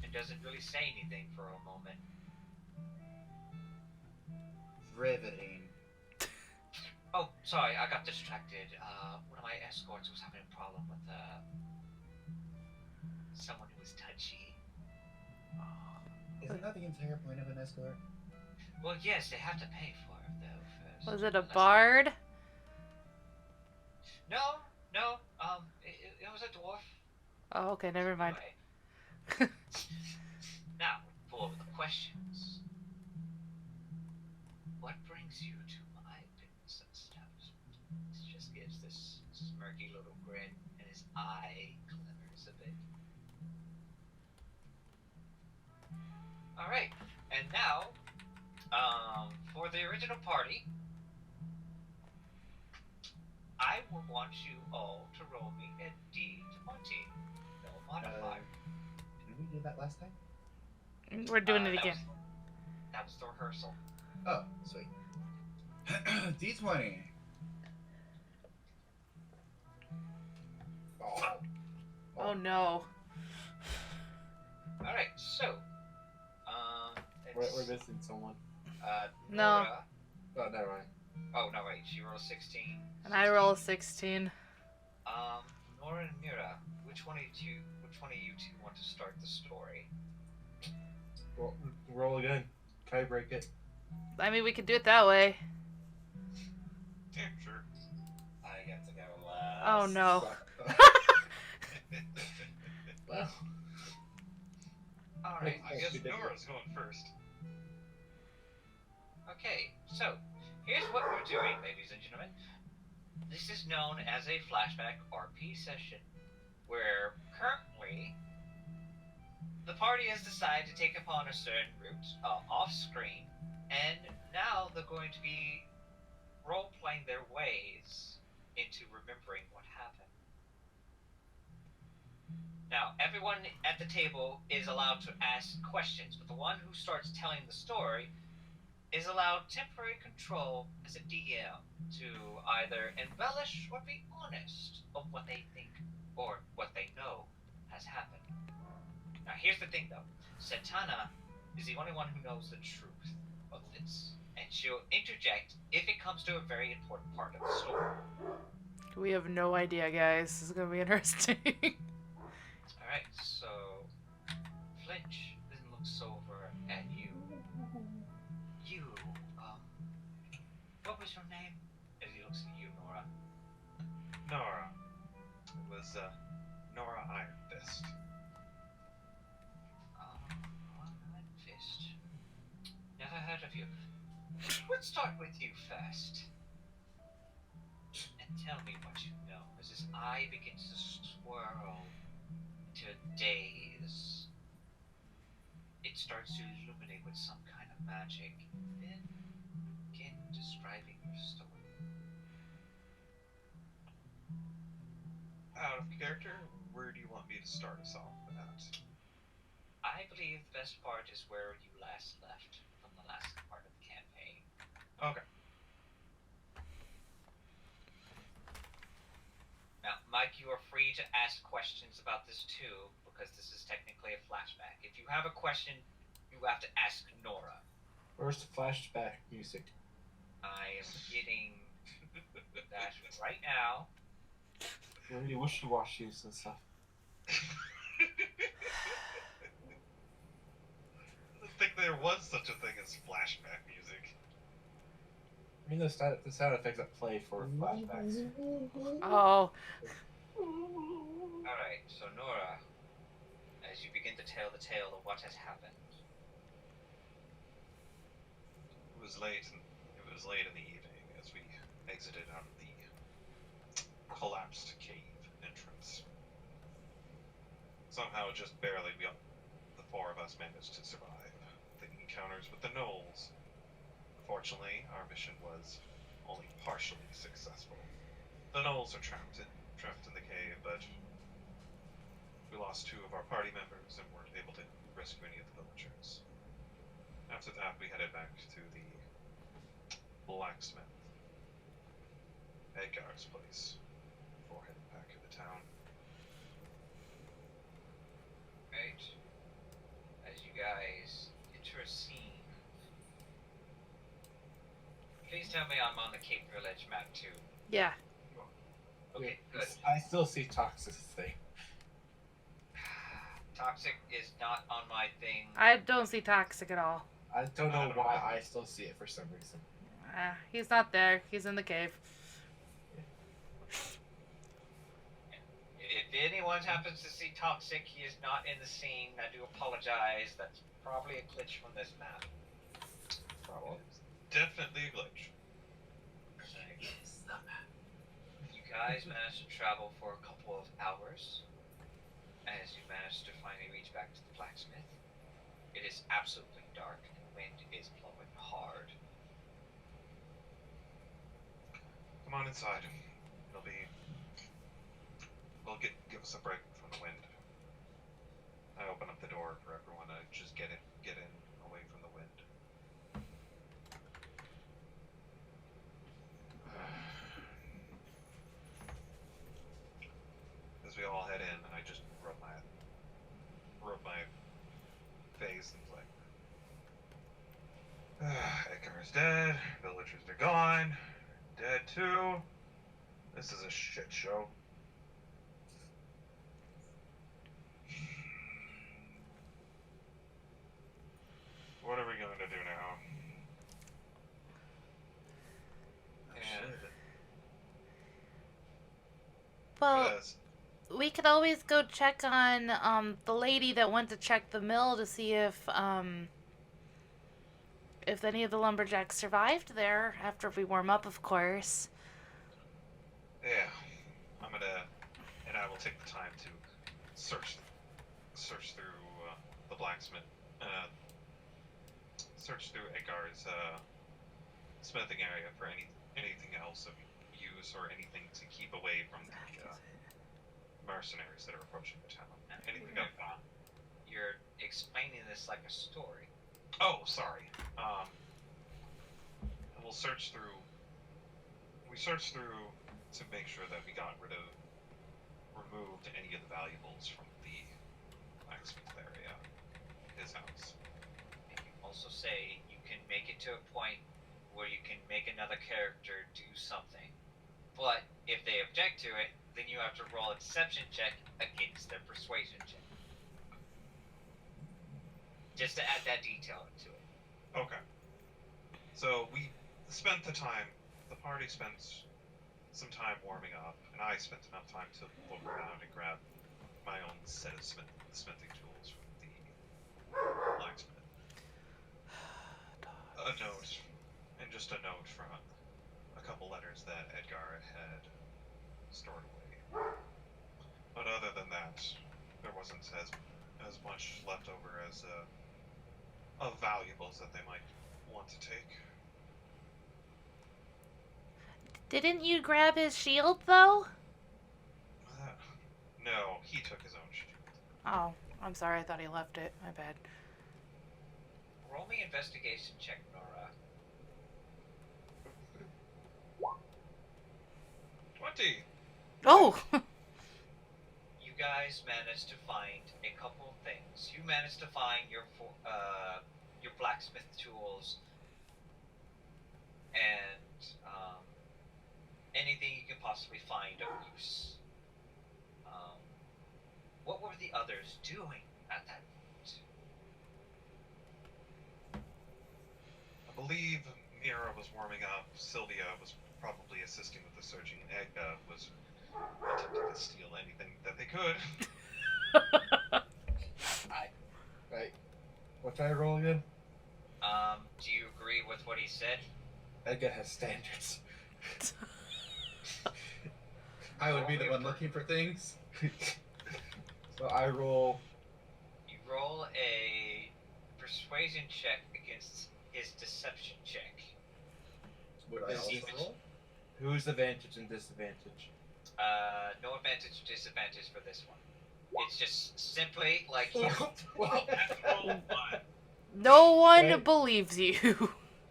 Speaker 3: and doesn't really say anything for a moment.
Speaker 1: Riveting.
Speaker 3: Oh, sorry, I got distracted. One of my escorts was having a problem with someone who was touchy.
Speaker 1: Isn't that the entire point of an escort?
Speaker 3: Well, yes, they have to pay for it though first.
Speaker 2: Was it a
Speaker 3: Unless-
Speaker 2: bard?
Speaker 3: No, it was a dwarf.
Speaker 2: Oh, okay, never mind.
Speaker 3: Anyway. Now, for the questions. What brings you to my business establishment? He just gives this smirky little grin, and his eye glimmers a bit. Alright, and now, for the original party, I will want you all to roll me a D20. No modifier.
Speaker 1: Didn't we do that last time?
Speaker 2: We're doing it
Speaker 3: That
Speaker 2: again.
Speaker 3: That was the rehearsal.
Speaker 1: Oh, sweet. D20. Oh.
Speaker 2: Oh no.
Speaker 3: Alright, so, it's,
Speaker 6: We're missing someone.
Speaker 2: No.
Speaker 3: Nora.
Speaker 6: Oh, never mind.
Speaker 3: Oh, no, wait, she rolled 16.
Speaker 2: And I roll a 16.
Speaker 3: Nora and Mira, which one of you two want to start the story?
Speaker 6: Roll again.
Speaker 1: Try break it.
Speaker 2: I mean, we could do it that way.
Speaker 4: Yeah, sure.
Speaker 6: I get to go last.
Speaker 2: Oh no.
Speaker 1: Well,
Speaker 3: Alright.
Speaker 4: I guess Nora's going first.
Speaker 3: Okay, so here's what we're doing, ladies and gentlemen. This is known as a flashback RP session, where currently the party has decided to take upon a certain route off screen, and now they're going to be role playing their ways into remembering what happened. Now, everyone at the table is allowed to ask questions, but the one who starts telling the story is allowed temporary control as a DM to either embellish or be honest of what they think or what they know has happened. Now, here's the thing though. Satana is the only one who knows the truth of this, and she'll interject if it comes to a very important part of the story.
Speaker 2: We have no idea, guys. This is gonna be interesting.
Speaker 3: Alright, so Flinch then looks over at you. You, what was your name? As he looks at you, Nora.
Speaker 4: Nora. It was, Nora Iron Fist.
Speaker 3: Iron Fist. Never heard of you. Let's start with you first. And tell me what you know, as his eye begins to swirl into a daze. It starts to illuminate with some kind of magic. Then begin describing your story.
Speaker 4: Out of character, where do you want me to start us off at?
Speaker 3: I believe the best part is where you last left from the last part of the campaign.
Speaker 4: Okay.
Speaker 3: Now, Mike, you are free to ask questions about this too, because this is technically a flashback. If you have a question, you have to ask Nora.
Speaker 1: where's the flashback music?
Speaker 3: I am getting that right now.
Speaker 1: Really wishy-washies and stuff.
Speaker 4: I didn't think there was such a thing as flashback music.
Speaker 1: I mean, the sound effects that play for flashbacks.
Speaker 2: Oh.
Speaker 3: Alright, so Nora, as you begin to tell the tale of what has happened.
Speaker 4: It was late in the evening as we exited out of the collapsed cave entrance. Somehow, just barely, the four of us managed to survive the encounters with the gnolls. Unfortunately, our mission was only partially successful. The gnolls are trapped in the cave, but we lost two of our party members and weren't able to rescue any of the villagers. After that, we headed back to the blacksmith, Edgar's place, before heading back to the town.
Speaker 3: Right. As you guys enter a scene. Please tell me I'm on the Cape Village map too.
Speaker 2: Yeah.
Speaker 3: Okay, good.
Speaker 1: I still see toxicity.
Speaker 3: Toxic is not on my thing.
Speaker 2: I don't see Toxic at all.
Speaker 1: I don't know why I still see it for some reason.
Speaker 2: He's not there. He's in the cave.
Speaker 3: If anyone happens to see Toxic, he is not in the scene. I do apologize. That's probably a glitch from this map.
Speaker 1: Probably.
Speaker 4: Definitely a glitch.
Speaker 3: You guys managed to travel for a couple of hours as you managed to finally reach back to the blacksmith. It is absolutely dark and the wind is blowing hard.
Speaker 4: Come on inside. Give us a break from the wind. I open up the door for everyone to just get in away from the wind. As we all head in, I just rub my face and like, Edgar's dead. Villagers are gone. Dead too. This is a shit show. What are we going to do now?
Speaker 2: Well,
Speaker 4: Yes.
Speaker 2: we could always go check on the lady that went to check the mill to see if any of the lumberjacks survived there after we warm up, of course.
Speaker 4: Yeah. I'm gonna, and I will take the time to search through the blacksmith, uh, search through Edgar's smithing area for anything else of use or anything to keep away from the mercenaries that are approaching the town. Anything else?
Speaker 3: You're explaining this like a story.
Speaker 4: Oh, sorry. We'll search through. We searched through to make sure that we removed any of the valuables from the blacksmith area, his house.
Speaker 3: And you also say you can make it to a point where you can make another character do something. But if they object to it, then you have to roll a deception check against their persuasion check. Just to add that detail into it.
Speaker 4: Okay. So the party spent some time warming up, and I spent enough time to look around and grab my own set of smithing tools from the blacksmith. A note, and just a note from a couple letters that Edgar had stored away. But other than that, there wasn't as much left over as of valuables that they might want to take.
Speaker 2: Didn't you grab his shield, though?
Speaker 4: No, he took his own shield.
Speaker 2: Oh, I'm sorry. I thought he left it. My bad.
Speaker 3: Roll me investigation check, Nora.
Speaker 4: 20!
Speaker 2: Oh!
Speaker 3: You guys managed to find a couple of things. You managed to find your blacksmith tools and anything you can possibly find of use. What were the others doing at that point?
Speaker 4: I believe Mira was warming up, Sylvia was probably assisting with the searching, and Egna was attempting to steal anything that they could.
Speaker 1: Right. What did I roll again?
Speaker 3: Do you agree with what he said?
Speaker 1: Edgar has standards.
Speaker 6: I would be the one looking for things.
Speaker 1: So I roll.
Speaker 3: You roll a persuasion check against his deception check.
Speaker 6: Would I
Speaker 1: Is
Speaker 6: also
Speaker 1: he-
Speaker 6: roll?
Speaker 1: Who's advantage and disadvantage?
Speaker 3: No advantage or disadvantage for this one. It's just simply like
Speaker 1: Well,
Speaker 2: No one
Speaker 1: Right.
Speaker 2: believes you.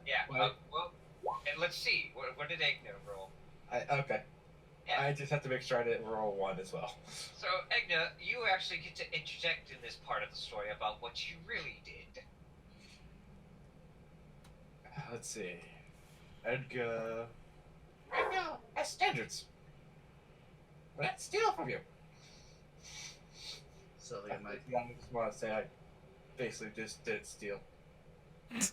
Speaker 3: yeah.
Speaker 1: Well-
Speaker 3: Well, and let's see. What did Egna roll?
Speaker 1: okay.
Speaker 3: Yeah.
Speaker 1: I just have to make sure I didn't roll one as well.
Speaker 3: So Egna, you actually get to interject in this part of the story about what you really did.
Speaker 1: Let's see. Edgar has standards. Let's steal from you.
Speaker 6: Sylvia might.
Speaker 1: I just want to say I basically just did steal.
Speaker 3: As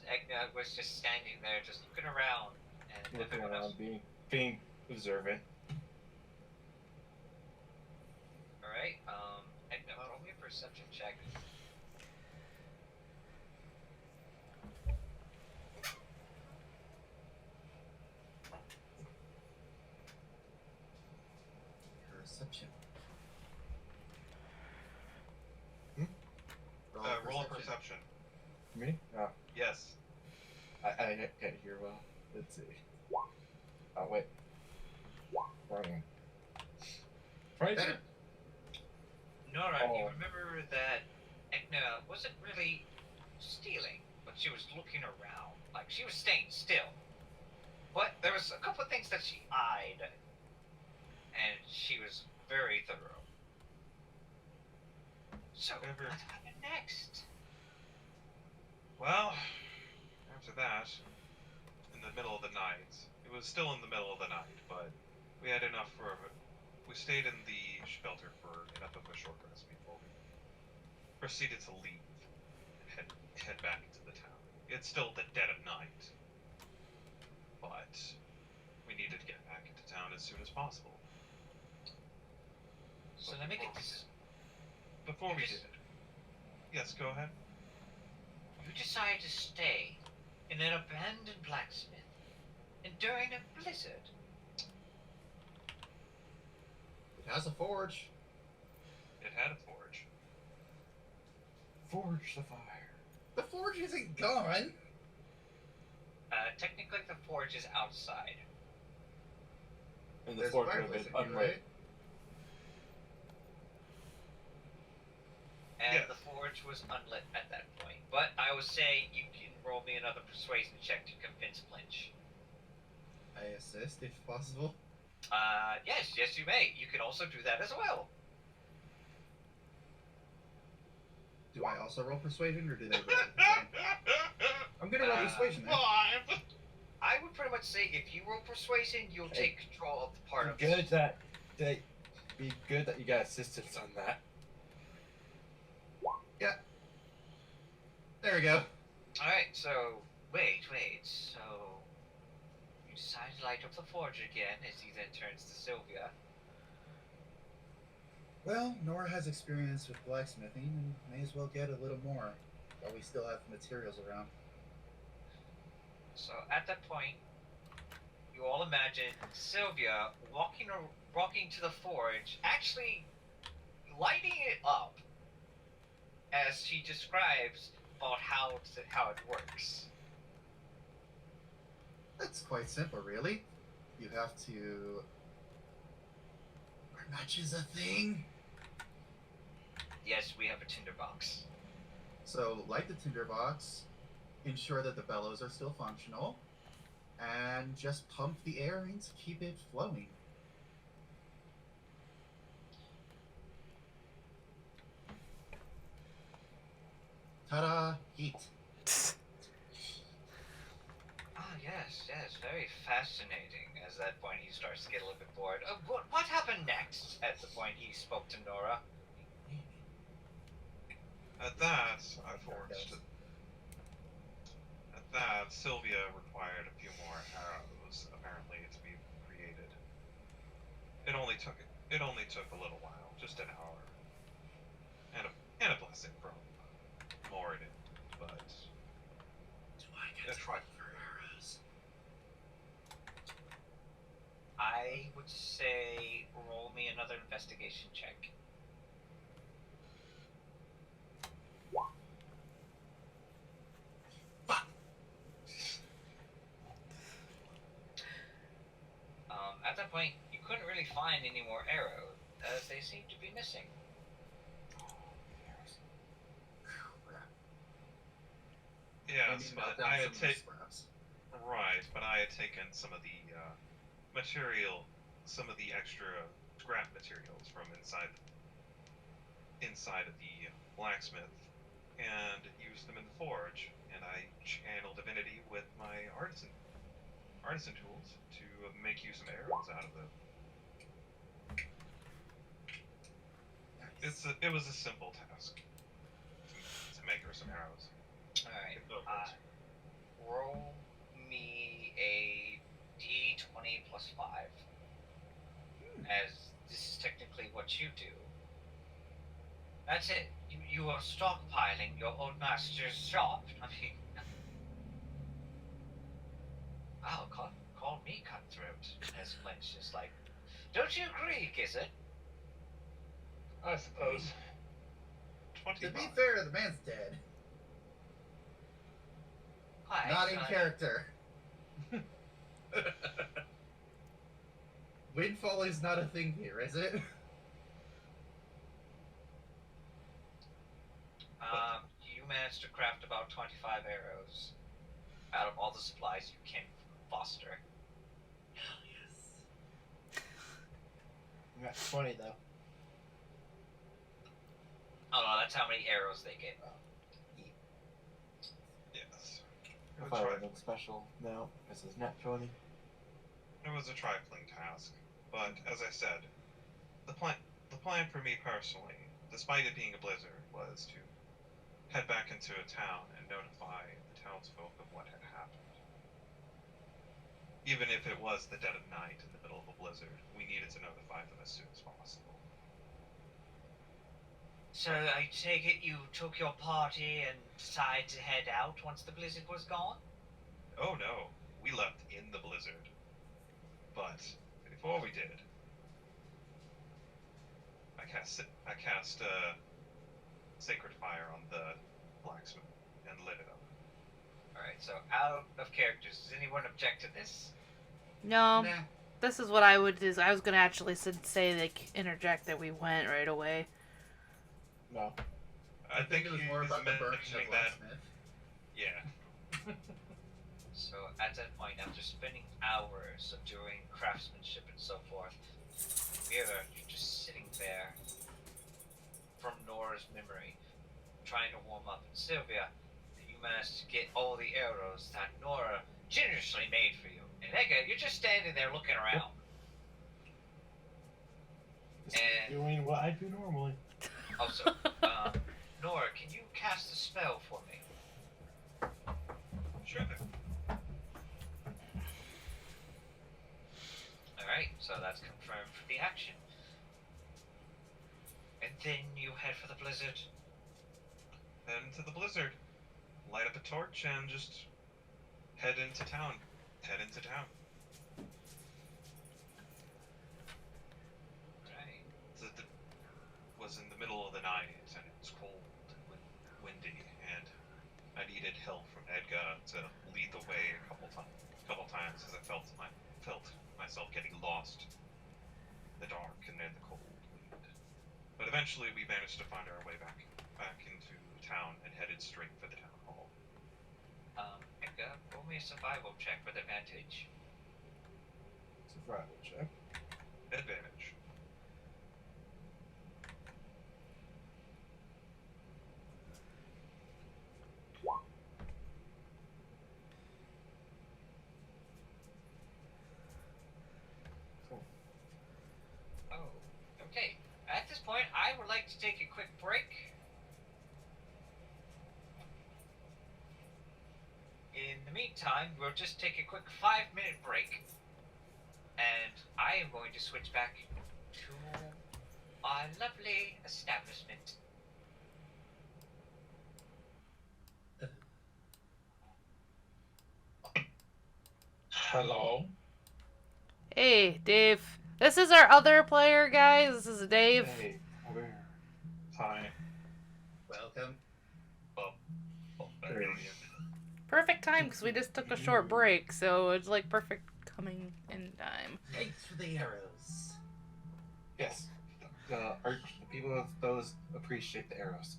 Speaker 3: Egna was just standing there, just looking around, and
Speaker 1: Looking
Speaker 3: everyone else.
Speaker 1: around, being observant.
Speaker 3: All right. Egna, roll me a perception check.
Speaker 6: Perception.
Speaker 4: Roll a perception.
Speaker 1: Me? Oh,
Speaker 4: Yes.
Speaker 1: I can't hear well. Let's see. Oh wait. Wrong one. 22.
Speaker 3: Nora, you
Speaker 1: Oh.
Speaker 3: remember that Egna wasn't really stealing, but she was looking around. Like, she was staying still. But there was a couple of things that she eyed, and she was very thorough. So,
Speaker 4: Ever-
Speaker 3: what happened next?
Speaker 4: Well, after that, in the middle of the night, it was still in the middle of the night, but we had enough we stayed in the shelter for enough of a short rest before we proceeded to leave and head back into the town. It's still the dead of night, but we We needed to get back into town as soon as possible.
Speaker 3: So let me get this.
Speaker 4: Before we did it. Yes, go ahead.
Speaker 3: You decided to stay in an abandoned blacksmith and during a blizzard.
Speaker 6: It has a forge.
Speaker 4: It had a forge.
Speaker 1: Forge the fire.
Speaker 6: The forge isn't gone.
Speaker 3: Technically, the forge is outside.
Speaker 1: And the
Speaker 6: There's a
Speaker 1: forge would have
Speaker 6: fireplace
Speaker 1: been
Speaker 6: in here,
Speaker 1: unlit.
Speaker 6: right?
Speaker 3: And
Speaker 4: Yes.
Speaker 3: the forge was unlit at that point. But I was saying you can roll me another persuasion check to convince Lynch.
Speaker 6: I assist if possible.
Speaker 3: Yes, you may. You can also do that as well.
Speaker 6: Do I also roll persuasion, or do they roll the same? I'm gonna roll persuasion then.
Speaker 4: 5!
Speaker 3: I would pretty much say if you roll persuasion, you'll take control of the part of
Speaker 1: Be good that you got assistance on that.
Speaker 6: There we go.
Speaker 3: Alright, so wait. So you decide to light up the forge again as he then turns to Sylvia.
Speaker 6: Well, Nora has experience with blacksmithing and may as well get a little more while we still have materials around.
Speaker 3: So at that point, you all imagine Sylvia walking to the forge, actually lighting it up as she describes about how it works.
Speaker 6: That's quite simple, really. You have to... Are matches a thing?
Speaker 3: Yes, we have a tinderbox.
Speaker 6: So, light the tinderbox, ensure that the bellows are still functional, and just pump the air in to keep it flowing. Ta-da! Heat.
Speaker 3: Ah, yes, very fascinating. As at that point he starts to get a little bit bored. What happened next? At the point he spoke to Nora.
Speaker 4: At that, I forged. At that, Sylvia required a few more arrows, apparently, to be created. It only took a little while, just an hour, and a blessing from Moradin, but
Speaker 6: Do I get
Speaker 4: That's
Speaker 6: to
Speaker 4: right.
Speaker 6: roll for arrows?
Speaker 3: I would say roll me another investigation check. At that point, you couldn't really find any more arrows, as they seemed to be missing.
Speaker 4: yes,
Speaker 6: Maybe
Speaker 4: but
Speaker 6: melt down
Speaker 4: I had
Speaker 6: some of the
Speaker 4: taken
Speaker 6: scraps.
Speaker 4: but I had taken some of the some of the extra scrap materials from inside of the blacksmith, and used them in the forge. And I channel divinity with my artisan tools to make you some arrows out of them.
Speaker 6: Nice.
Speaker 4: It was a simple task to make her some arrows.
Speaker 3: Alright,
Speaker 4: Go for it.
Speaker 3: roll me a d20 plus 5. As this is technically what you do. That's it. You are stockpiling your old master's shop. I mean... Wow, call me cutthroat. As Lynch is like... Don't you agree, Gizzard?
Speaker 5: I suppose.
Speaker 6: To
Speaker 4: 25.
Speaker 6: be fair, the man's dead.
Speaker 3: Hi,
Speaker 6: Not in
Speaker 3: son.
Speaker 6: character. Windfall is not a thing here, is it?
Speaker 3: You managed to craft about 25 arrows out of all the supplies you can foster.
Speaker 6: Hell yes.
Speaker 1: You got 20 though.
Speaker 3: Oh no, that's how many arrows they gave.
Speaker 4: Yes.
Speaker 1: If I would have been special, no, this is not 20.
Speaker 4: It was a trifling task, but as I said, the plan for me personally, despite it being a blizzard, was to head back into a town and notify the townsfolk of what had happened. Even if it was the dead of night in the middle of a blizzard, we needed to notify them as soon as possible.
Speaker 3: So I take it you took your party and decided to head out once the blizzard was gone?
Speaker 4: Oh no, we left in the blizzard. But before we did, I cast sacred fire on the blacksmith and lit it up.
Speaker 3: Alright, so out of characters, does anyone object to this?
Speaker 2: No,
Speaker 6: Nah.
Speaker 2: this is what I would do. I was gonna actually say, like, interject that we went right away.
Speaker 1: No.
Speaker 6: I think it was more
Speaker 4: he's
Speaker 6: about the burning of
Speaker 4: mentioning that.
Speaker 6: blacksmith.
Speaker 4: Yeah.
Speaker 3: So at that point, after spending hours of doing craftsmanship and so forth, you're just sitting there from Nora's memory, trying to warm up. And Sylvia, you managed to get all the arrows that Nora generously made for you. And Edgar, you're just standing there looking around.
Speaker 1: Just doing what I do normally.
Speaker 3: Also, Nora, can you cast a spell for me?
Speaker 4: Sure thing.
Speaker 3: Alright, so that's confirmed for the action. And then you head for the blizzard.
Speaker 4: Head into the blizzard. Light up a torch and just head into town. Head into town.
Speaker 3: Right.
Speaker 4: It was in the middle of the night and it was cold and windy, and I needed help from Edgar to lead the way a couple times as I felt myself getting lost in the dark and in the cold wind. But eventually we managed to find our way back into town and headed straight for the town hall.
Speaker 3: Edgar, roll me a survival check with advantage.
Speaker 1: Survival check.
Speaker 4: Advantage.
Speaker 3: Oh, okay. At this point, I would like to take a quick break. In the meantime, we'll just take a quick 5-minute break. And I am going to switch back to our lovely establishment.
Speaker 1: Hello.
Speaker 2: Hey, Dave. This is our other player, guys. This is Dave.
Speaker 1: Hey, where? Hi.
Speaker 6: Welcome.
Speaker 1: Great.
Speaker 2: Perfect time because we just took a short break, so it's like perfect coming in time.
Speaker 6: Thanks for the arrows.
Speaker 1: Yes. The people of those appreciate the arrows.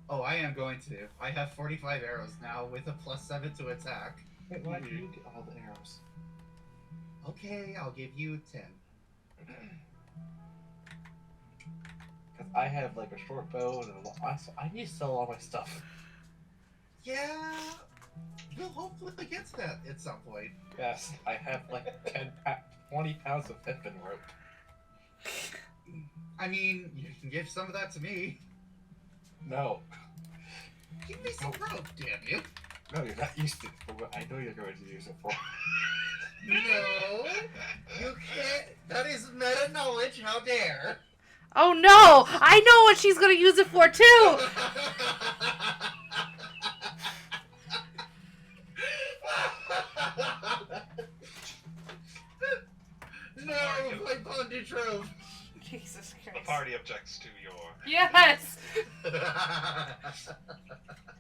Speaker 6: Oh, I am going to. I have 45 arrows now with a +7 to attack.
Speaker 1: Wait, why do you get all the arrows?
Speaker 6: Okay, I'll give you 10.
Speaker 1: Because I have like a short bow and I need to sell all my stuff.
Speaker 6: Yeah, we'll hopefully get to that at some point.
Speaker 1: Yes, I have like 20 pounds of hempen rope.
Speaker 6: I mean, you can give some of that to me.
Speaker 1: No.
Speaker 6: Give me some rope, damn you.
Speaker 1: No, you're not used to it for what I know you're going to use it for.
Speaker 6: No, you can't. That is meta knowledge. How dare?
Speaker 2: Oh no! I know what she's gonna use it for too!
Speaker 6: No, my bondage rope.
Speaker 2: Jesus
Speaker 4: The
Speaker 2: Christ.
Speaker 4: party objects to your.
Speaker 2: Yes!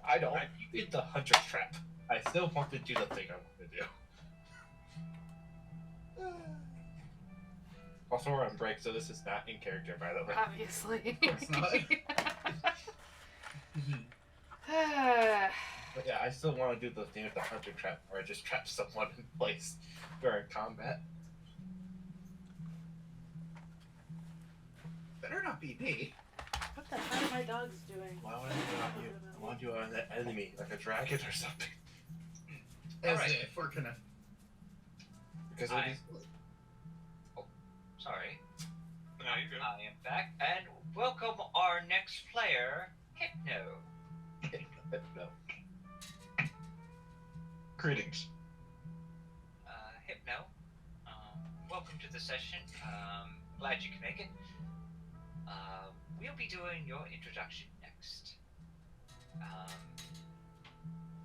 Speaker 1: I don't. You did the hunter's trap. I still want to do the thing I want to do. Also, we're on break, so this is not in character, by the way.
Speaker 2: Obviously.
Speaker 6: Of course not.
Speaker 1: But yeah, I still want to do the thing with the hunter trap, where I just trap someone in place during combat.
Speaker 6: Better not be me.
Speaker 2: What the hell are my dogs doing?
Speaker 1: Why would I do it on you? I want to do it on the enemy, like a dragon or something.
Speaker 6: As
Speaker 3: Alright.
Speaker 6: if we're gonna.
Speaker 1: Because
Speaker 3: I- Sorry.
Speaker 4: No, you're good.
Speaker 3: I am back, and welcome our next player, Hypno.
Speaker 1: no.
Speaker 4: Greetings.
Speaker 3: Hypno, welcome to the session. Glad you can make it. We'll be doing your introduction next.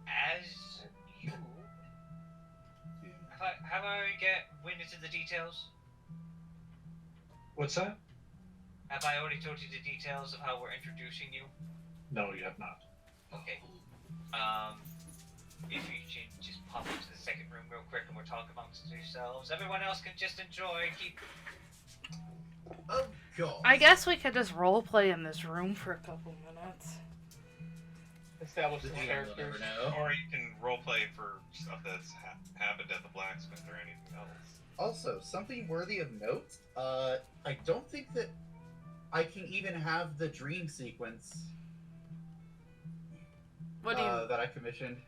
Speaker 3: As you have I went into the details?
Speaker 1: What's that?
Speaker 3: Have I already told you the details of how we're introducing you?
Speaker 1: No, you have not.
Speaker 3: Okay. If you can just pop into the second room real quick and we'll talk amongst yourselves. Everyone else can just enjoy.
Speaker 6: Oh god.
Speaker 2: I guess we could just roleplay in this room for a couple minutes.
Speaker 5: Establish
Speaker 6: The
Speaker 5: some
Speaker 6: DM will never
Speaker 5: characters.
Speaker 6: know.
Speaker 4: Or you can roleplay for stuff that's happened at the blacksmith or anything else.
Speaker 6: Also, something worthy of note, I don't think that I can even have the dream sequence
Speaker 2: What do you?
Speaker 6: that I commissioned.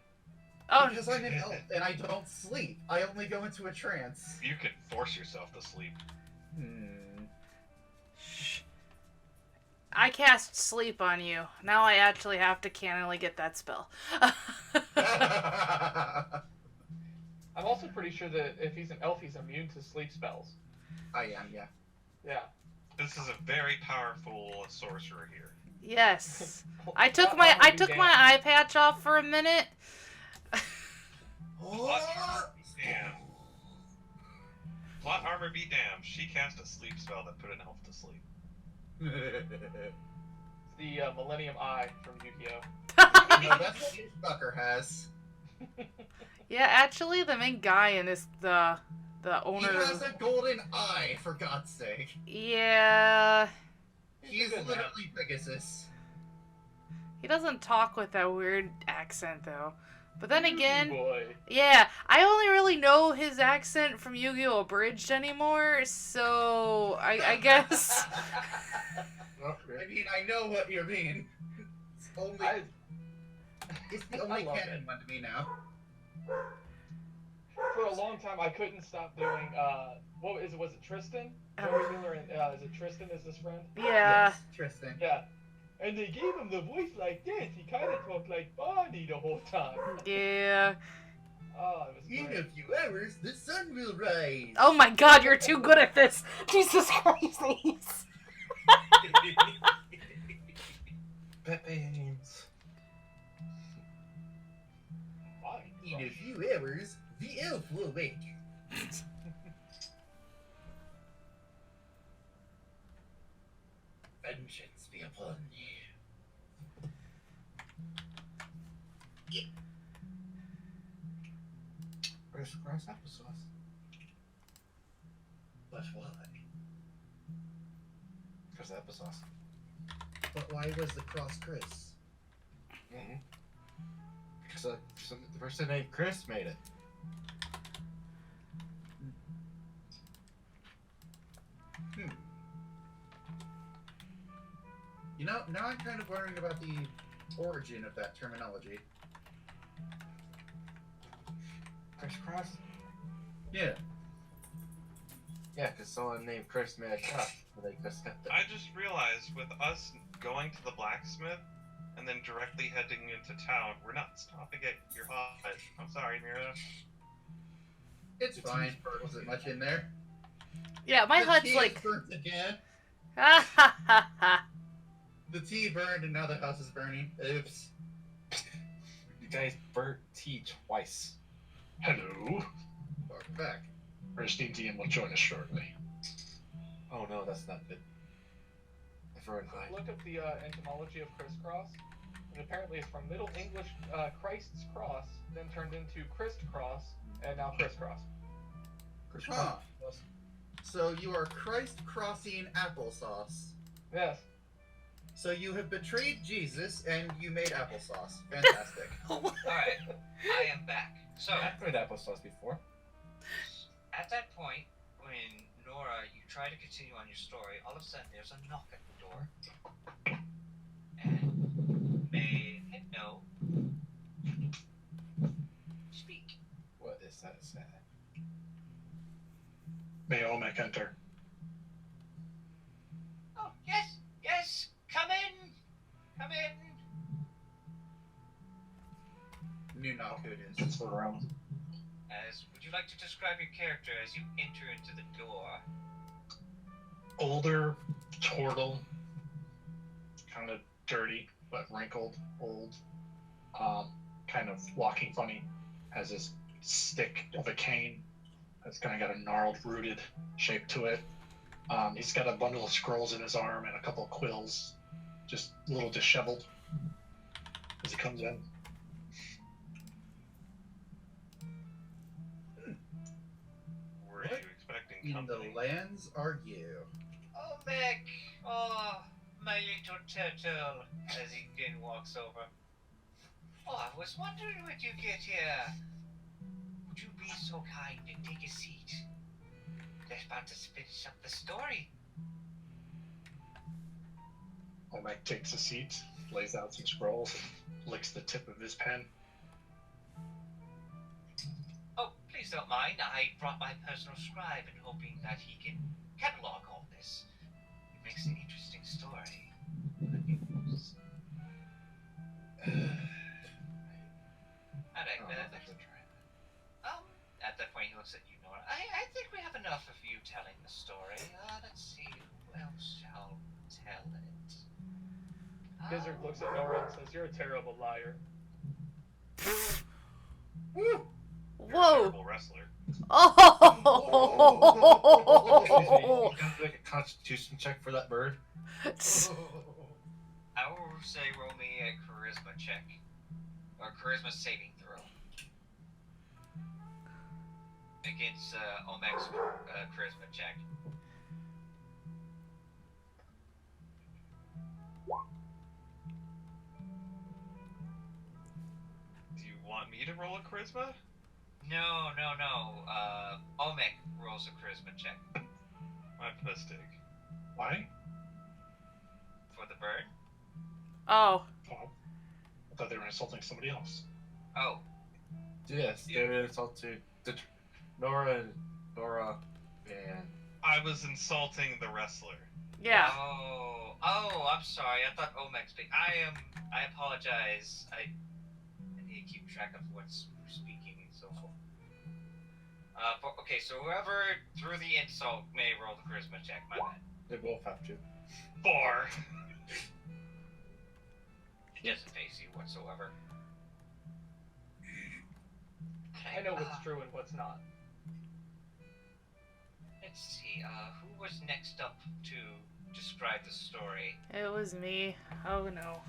Speaker 2: Oh,
Speaker 6: Because I'm an elf and I don't sleep. I only go into a trance.
Speaker 4: You can force yourself to sleep.
Speaker 2: shh. I cast sleep on you. Now I actually have to canonically get that spell.
Speaker 5: I'm also pretty sure that if he's an elf, he's immune to sleep spells.
Speaker 6: I am, yeah.
Speaker 5: Yeah.
Speaker 4: This is a very powerful sorcerer here.
Speaker 2: Yes. I took my eye patch off for a minute.
Speaker 4: Damn. Plot armor be damned. She cast a sleep spell that put an elf to sleep.
Speaker 5: The Millennium Eye from Yu-Gi-Oh.
Speaker 6: No, that's what Fucker has.
Speaker 2: Yeah, actually, the main guy in this, the owner.
Speaker 6: He has a golden eye, for God's sake.
Speaker 2: Yeah.
Speaker 6: He's
Speaker 5: good man.
Speaker 6: literally Pegasus.
Speaker 2: He doesn't talk with that weird accent, though. But then again,
Speaker 5: Boy.
Speaker 2: yeah, I only really know his accent from Yu-Gi-Oh! Abridged anymore, so I guess.
Speaker 6: I mean, I know what you mean. It's only. It's the only
Speaker 5: love
Speaker 6: canon
Speaker 5: it.
Speaker 6: one to me now.
Speaker 5: For a long time, I couldn't stop doing. What is it? Was it Tristan? Joey Miller and is it Tristan? Is his friend?
Speaker 2: Yeah.
Speaker 6: Yes, Tristan.
Speaker 5: Yeah. And they gave him the voice like this. He kind of talked like Barney the whole time.
Speaker 2: Yeah.
Speaker 5: Oh, it was
Speaker 6: In
Speaker 5: great.
Speaker 6: a few hours, the sun will rise.
Speaker 2: Oh my god, you're too good at this! Jesus Christ!
Speaker 1: Banes.
Speaker 5: My
Speaker 6: In a
Speaker 5: gosh.
Speaker 6: few hours, the elf will wake. Vengeance be upon you.
Speaker 1: Where's Christ applesauce?
Speaker 6: But why?
Speaker 1: Because applesauce.
Speaker 6: But why was the cross Chris?
Speaker 1: Because the person named Chris made it.
Speaker 6: You know, now I'm kind of wondering about the origin of that terminology.
Speaker 1: Chris Cross?
Speaker 6: Yeah.
Speaker 1: Yeah, because someone named Chris made a shot. So they just kept it.
Speaker 4: I just realized with us going to the blacksmith and then directly heading into town, we're not stopping at your hut. I'm sorry, Mira.
Speaker 6: It's fine. Wasn't much in there.
Speaker 2: Yeah, my
Speaker 6: The
Speaker 2: hut's
Speaker 6: tea is
Speaker 2: like.
Speaker 6: burnt again.
Speaker 2: Ha ha ha ha.
Speaker 6: The tea burned and now the house is burning. Oops.
Speaker 1: You guys burnt tea twice.
Speaker 7: Hello.
Speaker 6: Welcome back.
Speaker 7: Pristine TM will join us shortly.
Speaker 1: Oh no, that's not good. Everyone hide.
Speaker 5: Look up the etymology of crisscross. And apparently it's from Middle English Christ's cross, then turned into Christ cross, and now crisscross.
Speaker 6: Huh. So you are Christ crossing applesauce.
Speaker 5: Yes.
Speaker 6: So you have betrayed Jesus and you made applesauce. Fantastic.
Speaker 3: Alright, I am back. So,
Speaker 1: I've made applesauce before.
Speaker 3: at that point, when Nora, you try to continue on your story, all of a sudden there's a knock at the door. And may it know. Speak.
Speaker 1: What is that say?
Speaker 7: May Olmec enter.
Speaker 3: Oh, yes, yes, come in, come in.
Speaker 6: New knock who it is.
Speaker 7: It's the room.
Speaker 3: As would you like to describe your character as you enter into the door?
Speaker 7: Older, turtle, kind of dirty, but wrinkled, old. Kind of walking funny. Has this stick of a cane that's kind of got a gnarled, rooted shape to it. He's got a bundle of scrolls in his arm and a couple of quills, just a little disheveled as he comes in.
Speaker 4: Were you expecting
Speaker 6: In
Speaker 4: company?
Speaker 6: the lands are you?
Speaker 3: Oh, Mac! Oh, my little turtle! As he again walks over. Oh, I was wondering when you get here. Would you be so kind and take a seat? They're about to finish up the story.
Speaker 7: Omek takes a seat, lays out some scrolls, and licks the tip of his pen.
Speaker 3: Oh, please don't mind. I brought my personal scribe and hoping that he can catalog all this. It makes an interesting story. Alright, at that point he looks at you, Nora. I think we have enough of you telling the story. Let's see, who else shall tell it?
Speaker 5: Gizzard looks at Nora and says, "You're a terrible liar."
Speaker 4: You're a
Speaker 2: Whoa.
Speaker 4: terrible wrestler.
Speaker 2: Oh.
Speaker 1: You gotta make a constitution check for that bird.
Speaker 3: I will say roll me a charisma check. Or charisma saving throw. Against Omeg's charisma check.
Speaker 4: Do you want me to roll a charisma?
Speaker 3: No. Omek rolls a charisma check.
Speaker 4: My mistake.
Speaker 7: Why?
Speaker 3: For the bird?
Speaker 2: Oh.
Speaker 7: Oh, I thought they were insulting somebody else.
Speaker 3: Oh.
Speaker 1: Yes, they're insulting Nora and
Speaker 4: I was insulting the wrestler.
Speaker 2: Yeah.
Speaker 3: Oh, I'm sorry. I thought Omek speak. I apologize. I need to keep track of who's speaking and so forth. Okay, so whoever threw the insult may roll the charisma check. My bad.
Speaker 1: They both have to.
Speaker 4: 4.
Speaker 3: It doesn't face you whatsoever.
Speaker 5: I know what's true and what's not.
Speaker 3: Let's see. Who was next up to describe the story?
Speaker 2: It was me. Oh no.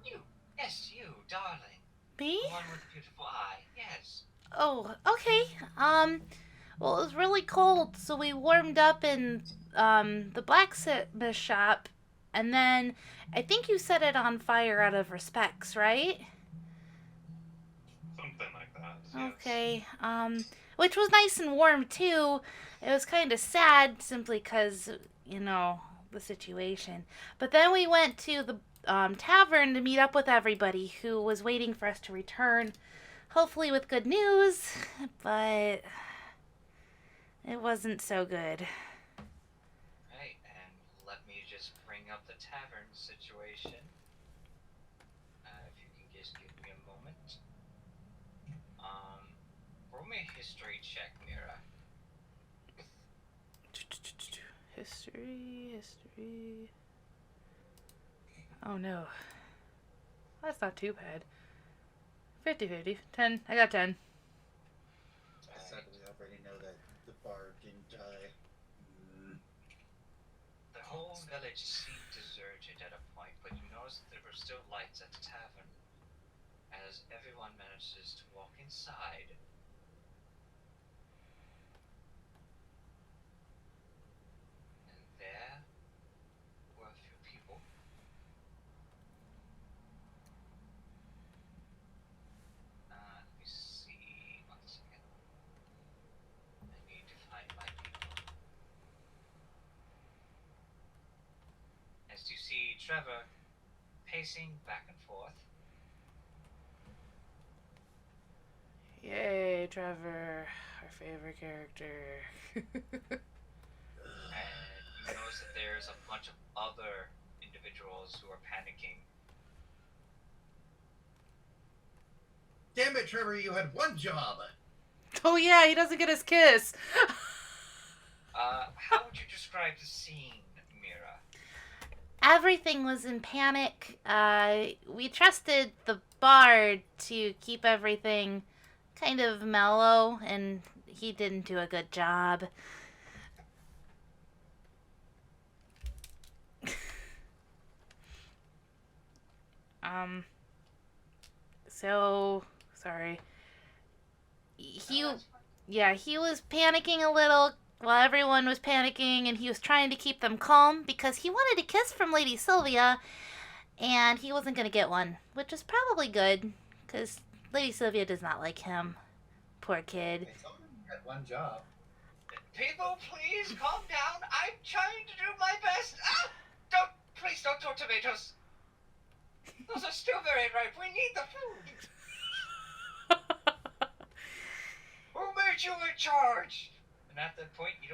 Speaker 3: You. Yes, you, darling.
Speaker 2: Me?
Speaker 3: The one with the beautiful eye. Yes.
Speaker 2: Oh, okay. Well, it was really cold, so we warmed up in the blacksmith shop, and then I think you set it on fire out of respects, right?
Speaker 4: Something like that. Yes.
Speaker 2: Okay. Which was nice and warm too. It was kind of sad simply because, you know, the situation. But then we went to the tavern to meet up with everybody who was waiting for us to return, hopefully with good news, but it wasn't so good.
Speaker 3: Right, and let me just bring up the tavern situation. If you can just give me a moment. Roll me a history check, Mira.
Speaker 2: History. Oh no. That's not too bad. 50-50. 10. I got 10.
Speaker 6: Sadly, I already know that the bard didn't die.
Speaker 3: The whole village seemed deserted at a point, but you noticed that there were still lights at the tavern. As everyone manages to walk inside. And there were a few people. Let me see. 1 second. I need to find my people. As you see Trevor pacing back and forth.
Speaker 2: Yay, Trevor. Our favorite character.
Speaker 3: And you notice that there's a bunch of other individuals who are panicking.
Speaker 6: Damn it, Trevor, you had one job.
Speaker 2: Oh yeah, he doesn't get his kiss.
Speaker 3: How would you describe the scene, Mira?
Speaker 2: Everything was in panic. We trusted the bard to keep everything kind of mellow, and he didn't do a good job. So sorry. He was panicking a little while everyone was panicking, and he was trying to keep them calm because he wanted a kiss from Lady Sylvia, and he wasn't going to get one, which is probably good because Lady Sylvia does not like him. Poor kid.
Speaker 6: I told him you had one job.
Speaker 3: People, please calm down. I'm trying to do my best. Please don't throw tomatoes. Those are still very ripe. We need the food. Who made you in charge? And at that point, you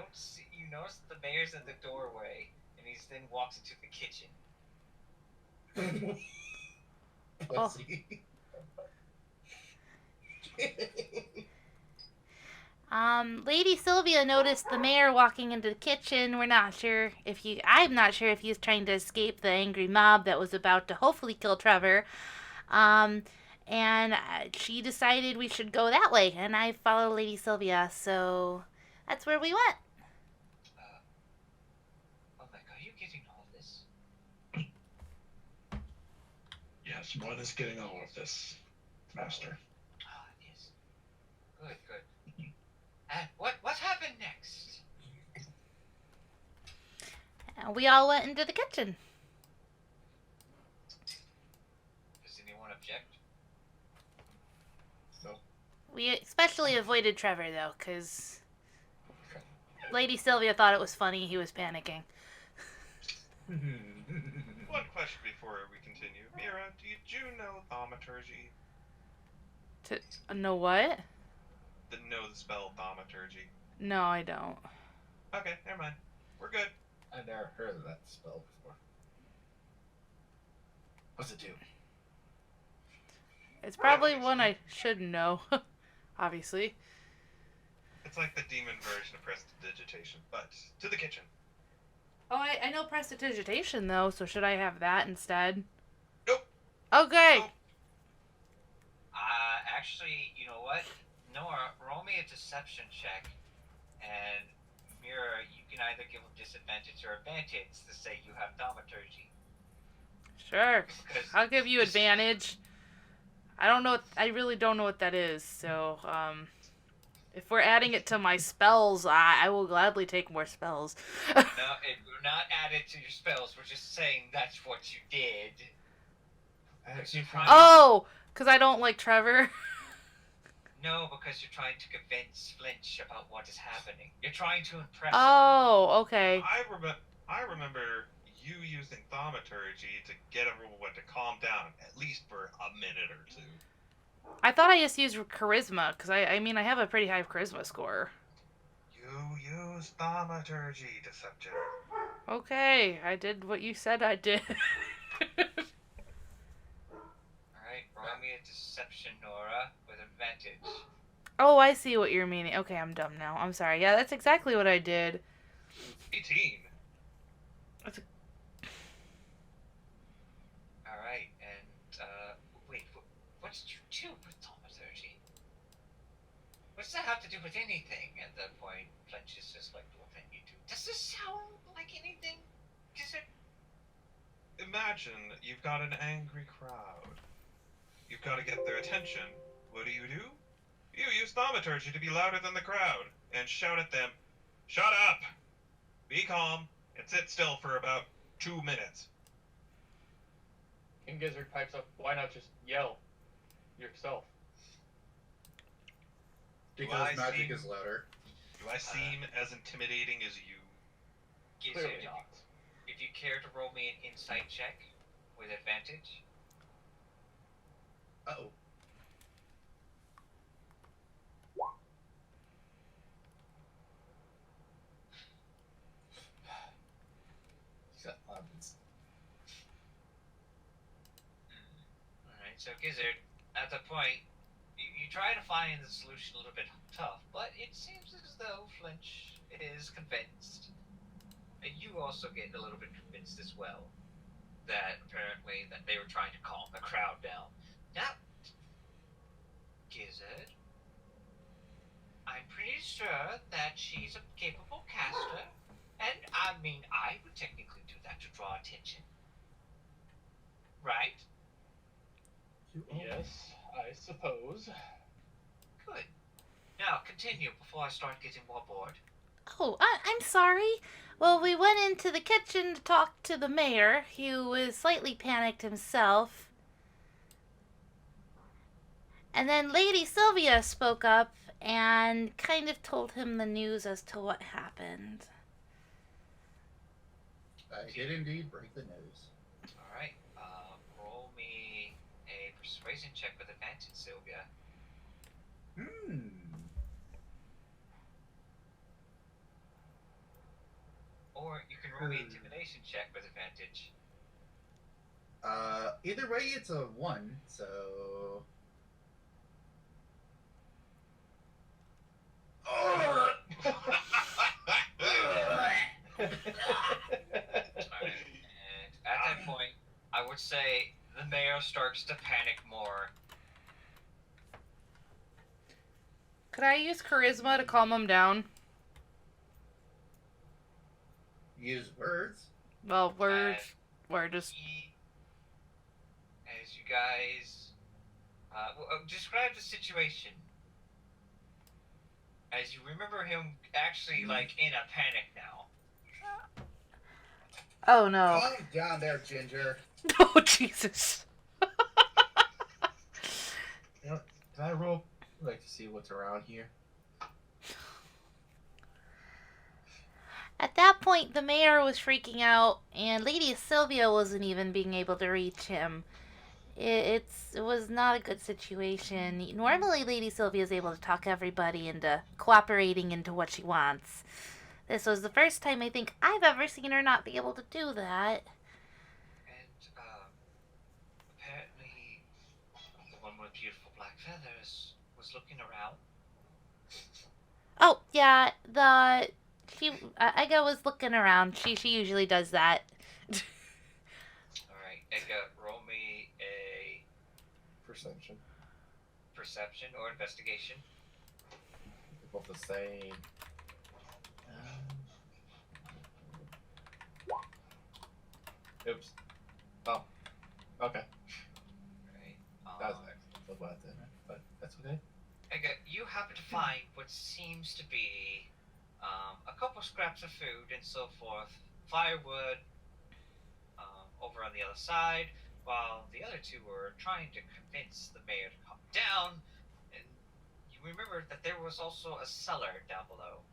Speaker 3: notice the mayor's in the doorway, and he then walks into the kitchen.
Speaker 6: Let's see.
Speaker 2: Lady Sylvia noticed the mayor walking into the kitchen. I'm not sure if he was trying to escape the angry mob that was about to hopefully kill Trevor. And she decided we should go that way, and I followed Lady Sylvia, so that's where we went.
Speaker 3: Mike, are you getting all of this?
Speaker 7: Yes, one is getting all of this, Master.
Speaker 3: Yes. Good. And what happened next?
Speaker 2: We all went into the kitchen.
Speaker 3: Does anyone object?
Speaker 7: No.
Speaker 2: We especially avoided Trevor, though, because Lady Sylvia thought it was funny he was panicking.
Speaker 4: One question before we continue. Mira, did you know thaumaturgy?
Speaker 2: Know what?
Speaker 4: Know the spell thaumaturgy?
Speaker 2: No, I don't.
Speaker 4: Okay, never mind. We're good.
Speaker 1: I've never heard of that spell before. What's it do?
Speaker 2: It's probably one I should know, obviously.
Speaker 4: It's like the demon version of prestidigitation, but to the kitchen.
Speaker 2: Oh, I know prestidigitation, though, so should I have that instead?
Speaker 4: Nope.
Speaker 2: Okay.
Speaker 4: Nope.
Speaker 3: Actually, you know what? Nora, roll me a deception check, and Mira, you can either give them disadvantage or advantage to say you have thaumaturgy.
Speaker 2: Sure.
Speaker 3: Because
Speaker 2: I'll give you advantage. I really don't know what that is, so, if we're adding it to my spells, I will gladly take more spells.
Speaker 3: No, we're not added to your spells. We're just saying that's what you did.
Speaker 2: Oh! Because I don't like Trevor.
Speaker 3: No, because you're trying to convince Flinch about what is happening. You're trying to impress him.
Speaker 2: Oh, okay.
Speaker 4: I remember you using thaumaturgy to get everyone to calm down, at least for a minute or two.
Speaker 2: I thought I just used charisma, because I mean, I have a pretty high charisma score.
Speaker 4: You use thaumaturgy, deception.
Speaker 2: Okay, I did what you said I did.
Speaker 3: Alright, roll me a deception, Nora, with advantage.
Speaker 2: Oh, I see what you're meaning. Okay, I'm dumb now. I'm sorry. Yeah, that's exactly what I did.
Speaker 4: 18.
Speaker 3: Alright, and, wait, what did you do with thaumaturgy? What's that have to do with anything at that point? Flinch is just like, what can you do? Does this sound like anything? Is it?
Speaker 4: Imagine you've got an angry crowd. You've got to get their attention. What do? You use thaumaturgy to be louder than the crowd and shout at them, "Shut up! Be calm and sit still for about 2 minutes."
Speaker 5: King Gizzard pipes up, why not just yell yourself?
Speaker 6: Because
Speaker 4: I
Speaker 6: magic
Speaker 4: seem-
Speaker 6: is louder.
Speaker 4: Do I seem as intimidating as you?
Speaker 3: Gizzard,
Speaker 5: Clearly not.
Speaker 3: if you care to roll me an insight check with advantage.
Speaker 6: Uh-oh.
Speaker 1: He's got lemons.
Speaker 3: Alright, so Gizzard, at the point, You try to find the solution a little bit tough, but it seems as though Flinch is convinced. And you also get a little bit convinced as well that apparently that they were trying to calm the crowd down. Now, Gizzard, I'm pretty sure that she's a capable caster, and I mean, I would technically do that to draw attention. Right?
Speaker 5: Yes, I suppose.
Speaker 3: Good. Now, continue before I start getting more bored.
Speaker 2: Oh, I'm sorry. Well, we went into the kitchen to talk to the mayor. He was slightly panicked himself. And then Lady Sylvia spoke up and kind of told him the news as to what happened.
Speaker 6: I did indeed break the news.
Speaker 3: Alright, roll me a persuasion check with advantage, Sylvia. Or you can roll me intimidation check with advantage.
Speaker 6: Either way, it's a 1, so...
Speaker 3: Alright, and at that point, I would say the mayor starts to panic more.
Speaker 2: Could I use charisma to calm him down?
Speaker 6: Use words.
Speaker 2: Well, we're just...
Speaker 3: As you guys... describe the situation. As you remember him actually, like, in a panic now.
Speaker 2: Oh, no.
Speaker 6: Calm down there, Ginger.
Speaker 2: Oh, Jesus.
Speaker 1: You know, can I roll? I'd like to see what's around here.
Speaker 2: At that point, the mayor was freaking out, and Lady Sylvia wasn't even being able to reach him. It was not a good situation. Normally, Lady Sylvia is able to talk everybody into cooperating into what she wants. This was the first time I think I've ever seen her not be able to do that.
Speaker 3: And, apparently, the one with beautiful black feathers was looking around.
Speaker 2: Oh, yeah, Ega was looking around. She usually does that.
Speaker 3: Alright, Ega, roll me a perception or investigation.
Speaker 1: They're both the same. Oops. Oh. Okay.
Speaker 3: Right.
Speaker 1: That was actually a bad thing, but that's okay.
Speaker 3: Ega, you happen to find what seems to be a couple scraps of food and so forth, firewood over on the other side, while the other two were trying to convince the mayor to calm down. And you remember that there was also a cellar down below.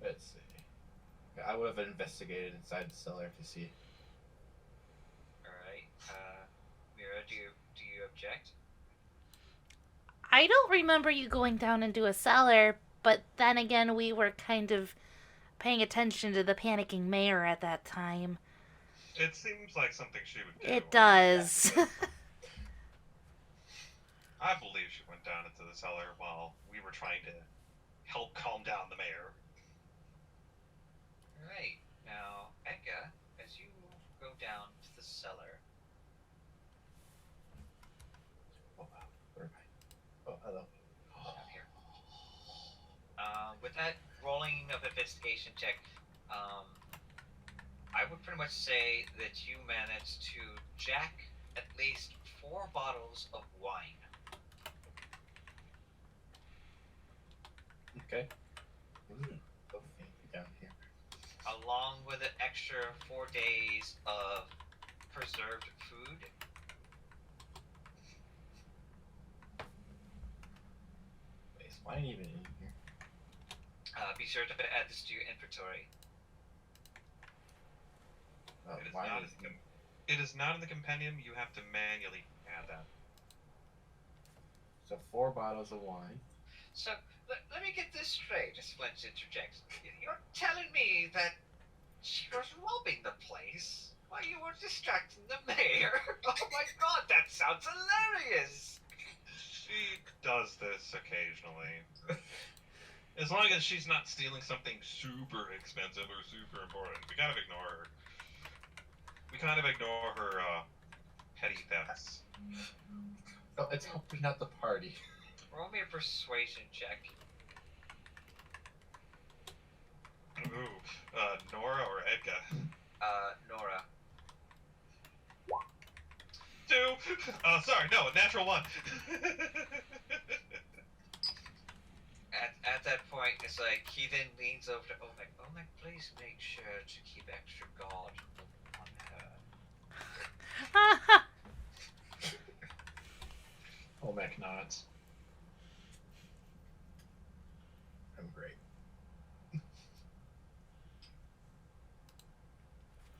Speaker 1: Let's see. I would have investigated inside the cellar to see.
Speaker 3: Alright, Mira, do you object?
Speaker 2: I don't remember you going down into a cellar, but then again, we were kind of paying attention to the panicking mayor at that time.
Speaker 4: It seems like something she would do.
Speaker 2: It does.
Speaker 4: I believe she went down into the cellar while we were trying to help calm down the mayor.
Speaker 3: Alright, now, Eka, as you go down to the cellar.
Speaker 1: Oh, wow. Where am I? Oh, hello.
Speaker 3: Down here. With that rolling of investigation check, I would pretty much say that you managed to jack at least 4 bottles of wine.
Speaker 1: Okay. Oh, down here.
Speaker 3: Along with an extra 4 days of preserved food.
Speaker 1: Wait, is wine even in here?
Speaker 3: Be sure to add this to your inventory.
Speaker 1: Wine is...
Speaker 4: It is not in the compendium. You have to manually add that.
Speaker 1: So 4 bottles of wine.
Speaker 3: So, let me get this straight, as Flinch interjects. You're telling me that she was robbing the place Why you were distracting the mayor? Oh my god, that sounds hilarious!
Speaker 4: She does this occasionally. As long as she's not stealing something super expensive or super important, we kind of ignore her. We kind of ignore her petty thefts.
Speaker 1: Oh, it's helping out the party.
Speaker 3: Roll me a persuasion check.
Speaker 4: Ooh, Nora or Edga?
Speaker 3: Nora.
Speaker 4: 2! Sorry, no, natural 1.
Speaker 3: At that point, it's like, he then leans over to Omek. Omek, please make sure to keep extra guard on her.
Speaker 7: Olmec nods.
Speaker 1: I'm great.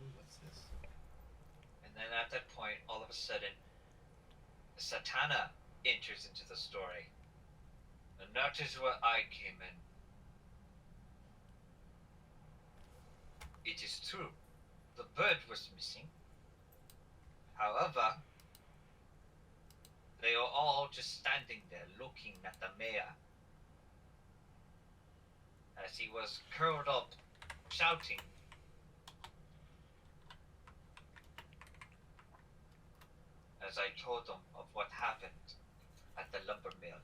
Speaker 1: Ooh, what's this?
Speaker 3: And then at that point, all of a sudden, Satana enters into the story. And that is where I came in. It is true, the bird was missing. However, they are all just standing there looking at the mayor. As he was curled up, shouting. As I told them of what happened at the lumber mill.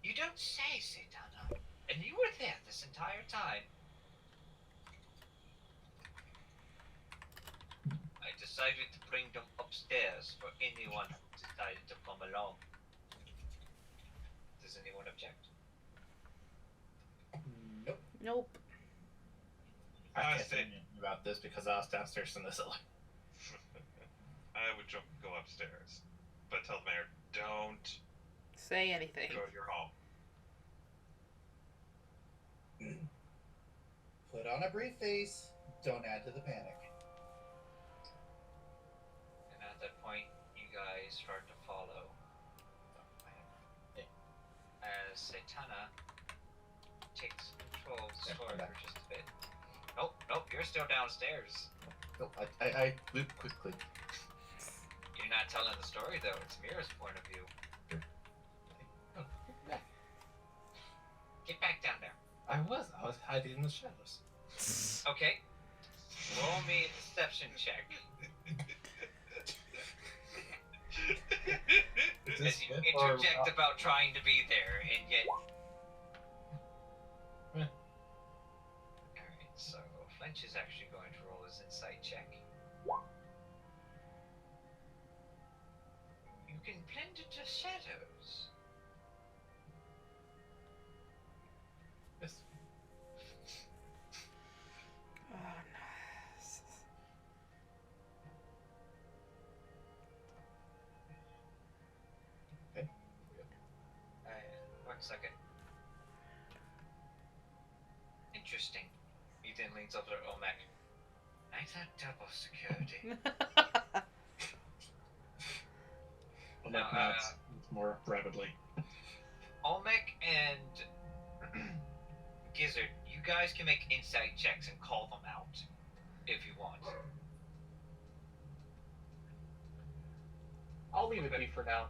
Speaker 3: You don't say, Satana. And you were there this entire time. I decided to bring them upstairs for anyone who decided to come along. Does anyone object?
Speaker 1: Nope.
Speaker 2: Nope.
Speaker 1: I
Speaker 4: I
Speaker 1: can't say
Speaker 4: say-
Speaker 1: anything about this because I was downstairs in this cellar.
Speaker 4: I would go upstairs, but tell the mayor, don't
Speaker 2: Say anything.
Speaker 4: go to your home.
Speaker 6: Put on a brief face. Don't add to the panic.
Speaker 3: And at that point, you guys start to follow. As Satana takes control of the
Speaker 1: Yeah,
Speaker 3: story
Speaker 1: I'm back.
Speaker 3: for just a bit. Nope, you're still downstairs.
Speaker 1: Oh, I loop quickly.
Speaker 3: You're not telling the story though, it's Mira's point of view.
Speaker 1: Oh,
Speaker 3: Get back down there.
Speaker 1: I was hiding in the shadows.
Speaker 3: Okay. Roll me a deception check.
Speaker 1: Is
Speaker 3: As
Speaker 1: this
Speaker 3: you
Speaker 1: good or-
Speaker 3: interject about trying to be there, and yet.
Speaker 1: Eh.
Speaker 3: Alright, so Flinch is actually going to roll his insight check. You can blend into shadows.
Speaker 1: Yes.
Speaker 2: Oh, no.
Speaker 3: One second. Interesting. He then leans over to Olmec. I thought double security.
Speaker 7: Olmec
Speaker 3: Now,
Speaker 7: nods more rapidly.
Speaker 3: Olmec and Gizzard, you guys can make insight checks and call them out if you want.
Speaker 5: I'll leave it be for now.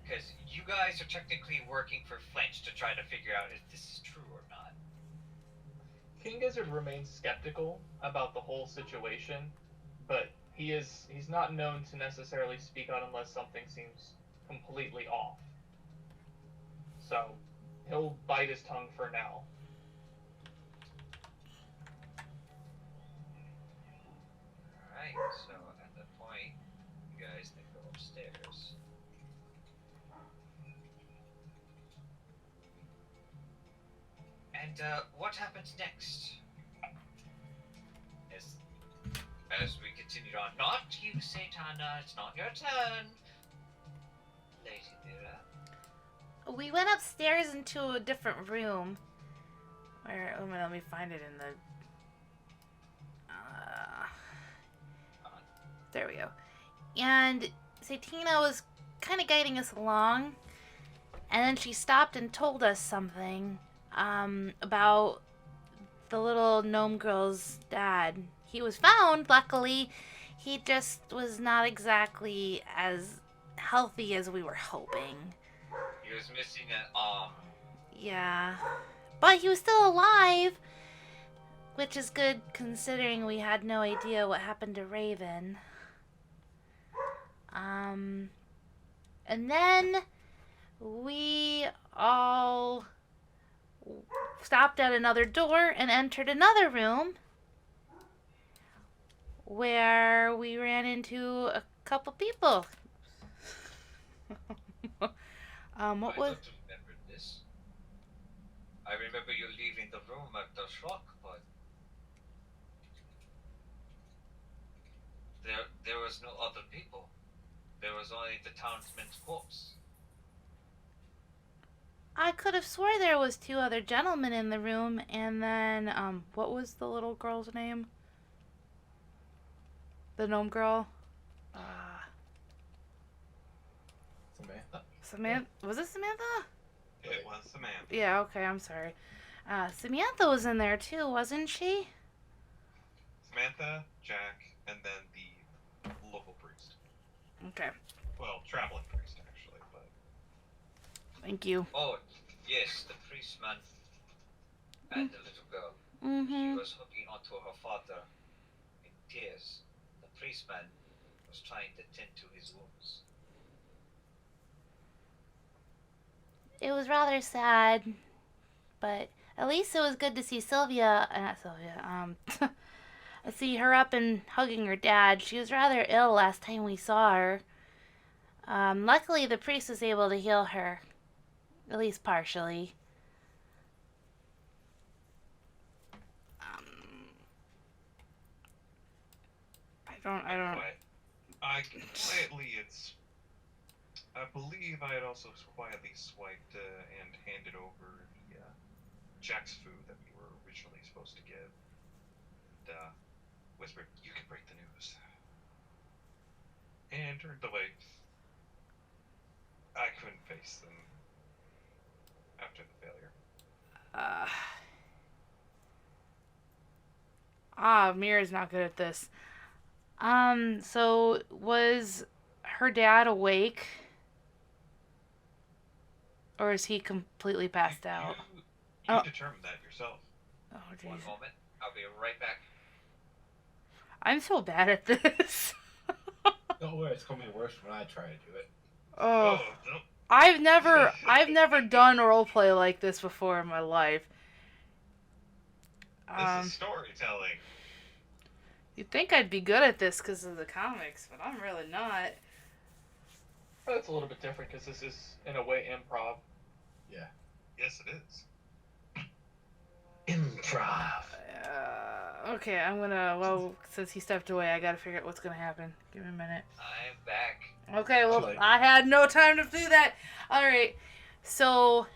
Speaker 3: Because you guys are technically working for Flinch to try to figure out if this is true or not.
Speaker 5: King Gizzard remains skeptical about the whole situation, but he's not known to necessarily speak out unless something seems completely off. So he'll bite his tongue for now.
Speaker 3: Alright, so at that point, you guys then go upstairs. And what happens next? As we continued on, not you, Satana, it's not your turn. Lady Mira.
Speaker 2: We went upstairs into a different room. Where? Let me find it in the. There we go. And Satina was kind of guiding us along, and then she stopped and told us something about the little gnome girl's dad. he was found, luckily, he just was not exactly as healthy as we were hoping.
Speaker 3: He was missing an arm.
Speaker 2: Yeah. But he was still alive, which is good considering we had no idea what happened to Raven. And then we all stopped at another door and entered another room where we ran into a couple people. What
Speaker 3: I
Speaker 2: was...
Speaker 3: don't remember this. I remember you leaving the room after shock, but there was no other people. There was only the townsman's corpse.
Speaker 2: I could have swore there was 2 other gentlemen in the room, and then, what was the little girl's name? The gnome girl?
Speaker 1: Samantha.
Speaker 2: Samantha? Was it Samantha?
Speaker 4: It was Samantha.
Speaker 2: Yeah, okay, I'm sorry. Samantha was in there too, wasn't she?
Speaker 4: Samantha, Jack, and then the local priest.
Speaker 2: Okay,
Speaker 4: Well, traveling priest, actually, but...
Speaker 2: thank you.
Speaker 3: Oh, yes, the priestman and the little girl. She
Speaker 2: Mm-hmm.
Speaker 3: was hooking onto her father in tears. The priestman was trying to tend to his wounds.
Speaker 2: It was rather sad, but at least it was good to see not Sylvia, see her up and hugging her dad. She was rather ill last time we saw her. Luckily the priest was able to heal her, at least partially. I don't.
Speaker 4: I believe I had also quietly swiped and handed over the Jack's food that we were originally supposed to give. And whispered, "You can break the news." And turned away. I couldn't face them after the failure.
Speaker 2: Mira's not good at this. So was her dad awake? Or is he completely passed out?
Speaker 4: You determined that yourself.
Speaker 2: Oh,
Speaker 3: One
Speaker 2: jeez.
Speaker 3: moment, I'll be right back.
Speaker 2: I'm so bad at this.
Speaker 1: Don't worry, it's gonna be worse when I try to do it.
Speaker 2: Oh,
Speaker 4: No.
Speaker 2: I've never done roleplay like this before in my life.
Speaker 4: This is storytelling.
Speaker 2: You'd think I'd be good at this because of the comics, but I'm really not.
Speaker 5: Well, it's a little bit different because this is, in a way, improv.
Speaker 4: Yes, it is.
Speaker 7: Improv.
Speaker 2: Okay, well, since he stepped away, I gotta figure out what's gonna happen. Give me a minute.
Speaker 3: I'm back.
Speaker 2: Okay, well,
Speaker 1: Too late.
Speaker 2: I had no time to do that. Alright, so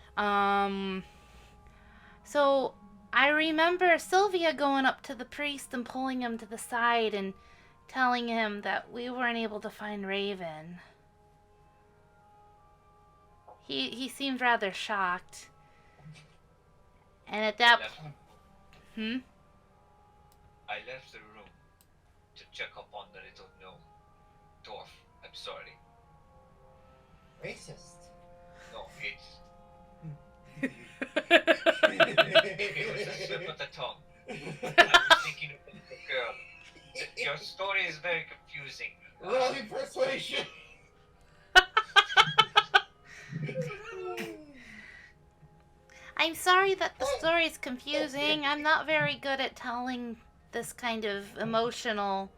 Speaker 2: I remember Sylvia going up to the priest and pulling him to the side and telling him that we weren't able to find Raven. He seemed rather shocked. And at that
Speaker 3: I left the room to check up on the little gnome. Dwarf, I'm sorry.
Speaker 6: Racist.
Speaker 3: No, it was a slip of the tongue. I was thinking of the little girl. Your story is very confusing.
Speaker 6: Rolling persuasion.
Speaker 2: I'm sorry that the story is confusing. I'm not very good at telling this kind of emotional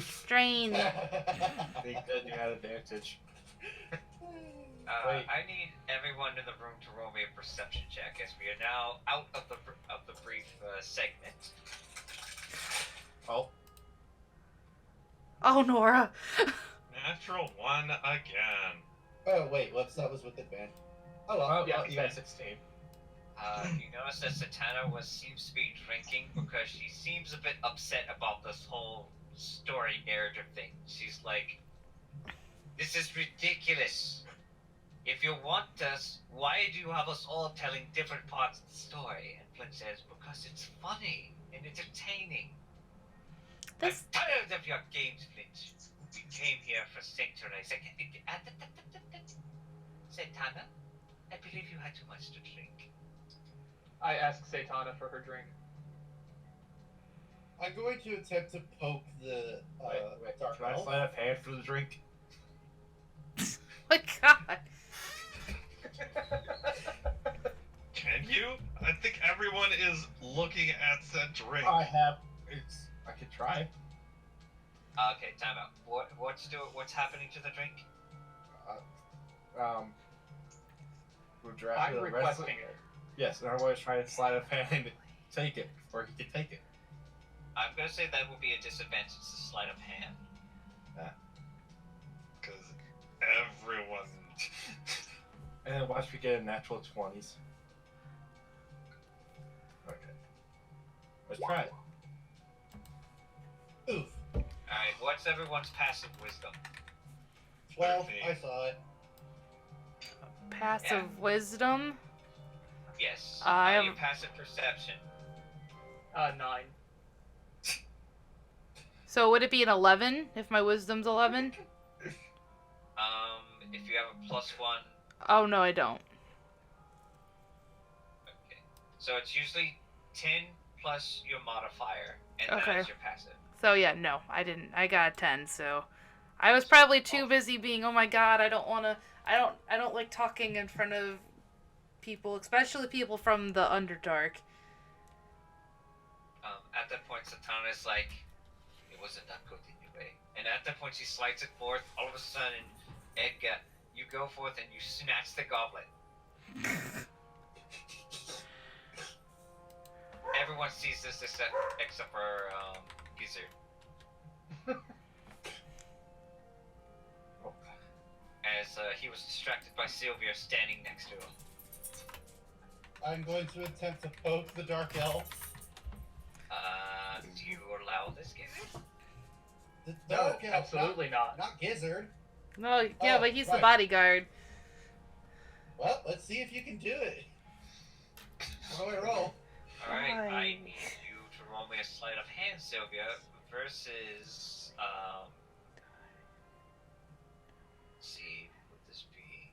Speaker 2: strain.
Speaker 1: Think that you had advantage. Wait.
Speaker 3: I need everyone in the room to roll me a perception check as we are now out of the brief segment.
Speaker 6: Oh.
Speaker 2: Oh, Nora.
Speaker 4: Natural 1 again.
Speaker 6: Oh wait, whoops, that was with advantage. Oh well.
Speaker 1: Oh,
Speaker 5: Yeah,
Speaker 1: you got 16.
Speaker 3: You notice that Satana seems to be drinking because she seems a bit upset about this whole story narrative thing. She's like, "This is ridiculous. If you want us, why do you have us all telling different parts of the story?" And Flint says, "Because it's funny and entertaining."
Speaker 2: This.
Speaker 3: I'm tired of your games, Flint. We came here for sanctuary. Satana, I believe you had too much to drink.
Speaker 5: I ask Satana for her drink.
Speaker 1: I'm going to attempt to poke the dark
Speaker 8: Can I
Speaker 1: elf.
Speaker 8: slide up hand for the drink?
Speaker 2: My God.
Speaker 4: Can you? I think everyone is looking at said drink.
Speaker 8: I could try.
Speaker 3: Okay, time out. What's happening to the drink?
Speaker 8: We're drafting
Speaker 5: I'm
Speaker 8: the rest of
Speaker 5: requesting it.
Speaker 8: Yes, and I'm going to try to slide up hand and take it, or he can take it.
Speaker 3: I'm gonna say that will be a disadvantage to sleight of hand.
Speaker 4: Because everyone.
Speaker 8: And then watch me get a natural 20s. Okay. Let's try it.
Speaker 1: Oof.
Speaker 3: Alright, what's everyone's passive wisdom?
Speaker 1: 12.
Speaker 4: 13.
Speaker 1: I saw it.
Speaker 2: Passive wisdom.
Speaker 3: Yes.
Speaker 2: I
Speaker 3: Your
Speaker 2: have-
Speaker 3: passive perception.
Speaker 5: 9.
Speaker 2: So would it be an 11 if my wisdom's 11?
Speaker 3: If you have a +1.
Speaker 2: Oh no, I don't.
Speaker 3: Okay. So it's usually 10 plus your modifier, and
Speaker 2: Okay.
Speaker 3: that's your passive.
Speaker 2: So yeah, no, I didn't. I got a 10. So I was probably too busy being, oh my God, I don't like talking in front of people, especially people from the Underdark.
Speaker 3: At that point, Satana's like, it wasn't that good anyway. And at that point, she slides it forth. All of a sudden, Edgar, you go forth and you snatch the goblet. Everyone sees this except for Gizzard. As he was distracted by Sylvia standing next to him.
Speaker 1: I'm going to attempt to poke the dark elf.
Speaker 3: Do you allow this, Gizzard?
Speaker 1: The
Speaker 5: No,
Speaker 1: dark elf,
Speaker 5: absolutely not.
Speaker 1: not Gizzard.
Speaker 2: No, yeah,
Speaker 1: Oh,
Speaker 2: but he's the
Speaker 1: right.
Speaker 2: bodyguard.
Speaker 1: Well, let's see if you can do it. How do I roll?
Speaker 3: Alright, I
Speaker 2: Fine.
Speaker 3: need you to roll me a sleight of hand, Sylvia, versus, let's see, what would this be?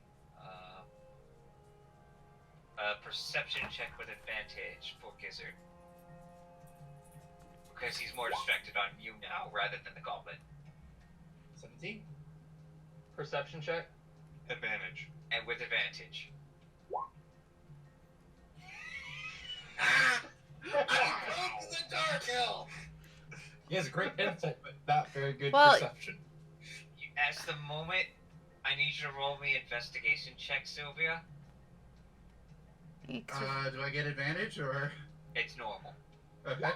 Speaker 3: A perception check with advantage for Gizzard. Because he's more distracted on you now rather than the goblin.
Speaker 1: 17.
Speaker 5: Perception check.
Speaker 4: Advantage.
Speaker 3: And with advantage.
Speaker 1: Poke the dark elf!
Speaker 8: He has a great insight, but not very good
Speaker 2: Well-
Speaker 8: perception.
Speaker 3: As the moment, I need you to roll me investigation check, Sylvia.
Speaker 6: Do I get advantage or?
Speaker 3: It's normal.
Speaker 6: Okay.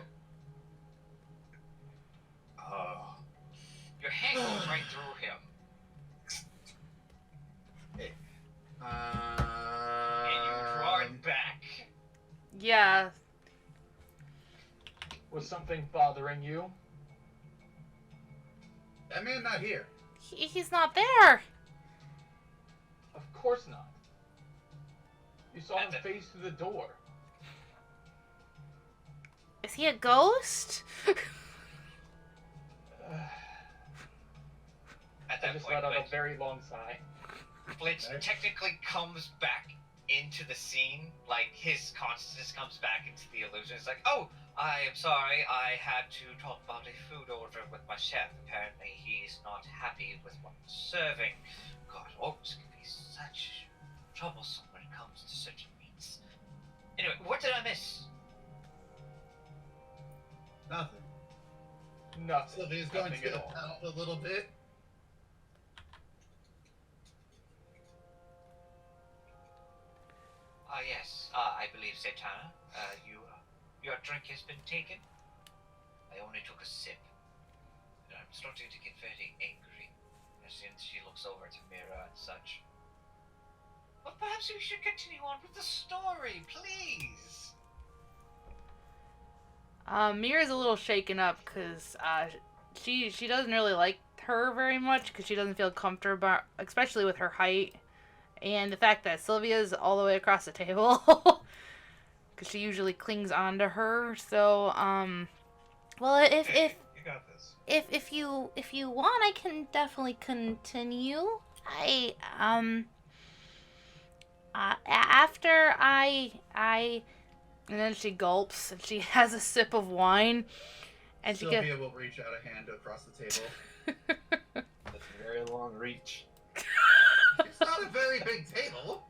Speaker 3: Your hand goes right through him. And you draw it back.
Speaker 2: Yeah.
Speaker 5: Was something bothering you?
Speaker 6: That man not here.
Speaker 2: He's not there.
Speaker 5: Of course not. You saw him
Speaker 3: At the-
Speaker 5: phase through the door.
Speaker 2: Is he a ghost?
Speaker 3: At
Speaker 5: I
Speaker 3: that
Speaker 5: just
Speaker 3: point,
Speaker 5: let out a
Speaker 3: Flint,
Speaker 5: very long sigh.
Speaker 3: Flint
Speaker 6: Okay.
Speaker 3: technically comes back into the scene. Like, his consciousness comes back into the illusion. It's like, oh, I am sorry. I had to talk about a food order with my chef. Apparently, he's not happy with what I'm serving. God, orcs can be such troublesome when it comes to certain meats. Anyway, what did I miss?
Speaker 6: Nothing.
Speaker 5: Nothing.
Speaker 1: Sylvia's going
Speaker 5: Nothing
Speaker 1: to
Speaker 5: at all.
Speaker 1: pout a little bit.
Speaker 3: Yes. I believe, Satana, your drink has been taken. I only took a sip. And I'm starting to get very angry as she looks over to Mira and such. But perhaps we should continue on with the story, please.
Speaker 2: Mira's a little shaken up because she doesn't really like her very much because she doesn't feel comfortable, especially with her height and the fact that Sylvia's all the way across the table because she usually clings on to her. So well, if
Speaker 4: You got this.
Speaker 2: If you want, I can definitely continue. After and then she gulps and she has a sip of wine, and she
Speaker 6: Sylvia will reach out a hand across the table.
Speaker 8: That's a very long reach.
Speaker 6: It's not a very big table.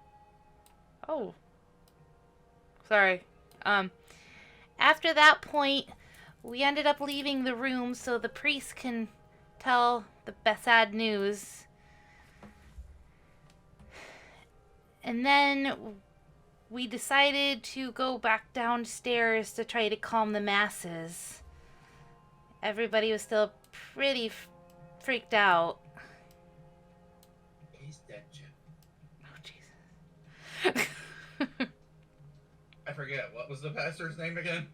Speaker 2: Oh, sorry. After that point, we ended up leaving the room so the priest can tell the sad news. And then we decided to go back downstairs to try to calm the masses. Everybody was still pretty freaked out.
Speaker 6: He's dead, Jim.
Speaker 2: Oh, Jesus.
Speaker 6: I forget, what was the pastor's name again?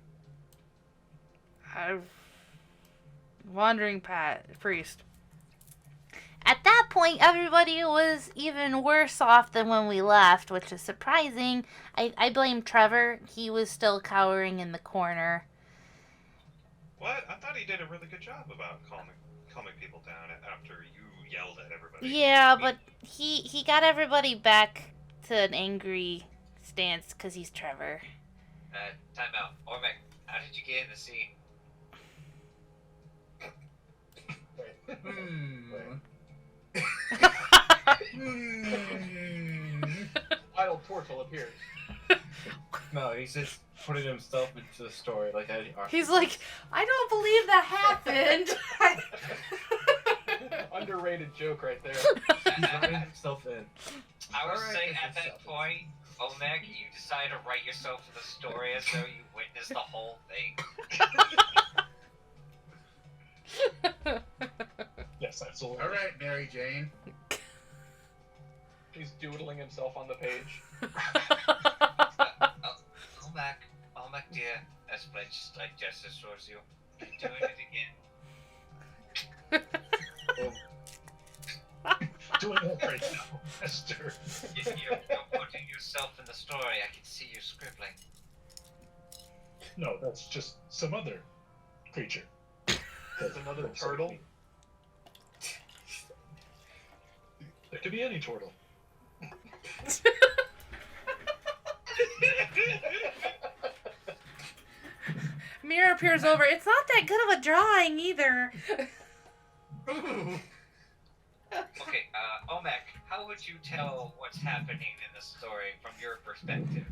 Speaker 2: Wandering priest. At that point, everybody was even worse off than when we left, which is surprising. I blame Trevor. He was still cowering in the corner.
Speaker 4: What? I thought he did a really good job about calming people down after you yelled at everybody.
Speaker 2: Yeah, but he got everybody back to an angry stance because he's Trevor.
Speaker 3: Time out. Ormec, how did you get in the scene?
Speaker 5: Idle portal appears.
Speaker 8: No, he's just putting himself into the story. Like
Speaker 2: He's like, I don't believe that happened.
Speaker 5: Underrated joke right there.
Speaker 8: he's writing himself in.
Speaker 3: I would
Speaker 6: Alright,
Speaker 3: say
Speaker 6: it's
Speaker 3: at that
Speaker 6: yourself.
Speaker 3: point, Omeg, you decide to write yourself in the story as though you witnessed the whole thing.
Speaker 7: Yes, absolutely.
Speaker 6: Alright, Mary Jane.
Speaker 5: He's doodling himself on the page.
Speaker 3: Omeg, dear, as Blanche like gestures towards you, you're doing it again.
Speaker 7: Doing it right now, Esther.
Speaker 3: You're putting yourself in the story. I can see you scribbling.
Speaker 7: No, that's just some other creature.
Speaker 5: There's another turtle.
Speaker 7: There could be any turtle.
Speaker 2: Mirror appears over. It's not that good of a drawing either.
Speaker 3: Okay, Omeg, how would you tell what's happening in the story from your perspective?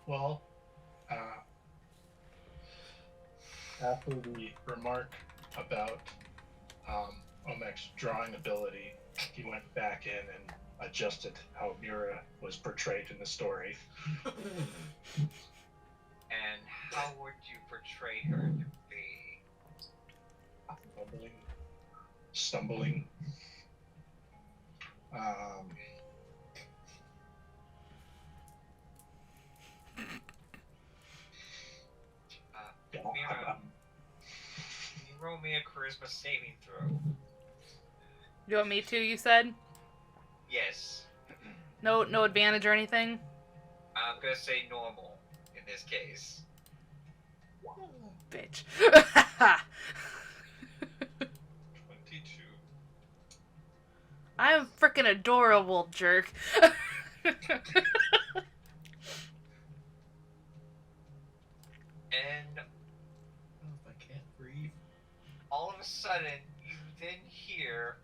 Speaker 7: Well, after the remark about Omek's drawing ability, he went back in and adjusted how Mira was portrayed in the story.
Speaker 3: And how would you portray her to be?
Speaker 7: Stumbling.
Speaker 3: Mira, can you roll me a charisma saving throw?
Speaker 2: You want me to, you said?
Speaker 3: Yes.
Speaker 2: No advantage or anything?
Speaker 3: I'm gonna say normal in this case.
Speaker 2: Bitch.
Speaker 4: 22.
Speaker 2: I'm freaking adorable, jerk.
Speaker 3: And
Speaker 6: I can't breathe.
Speaker 3: all of a sudden, you then hear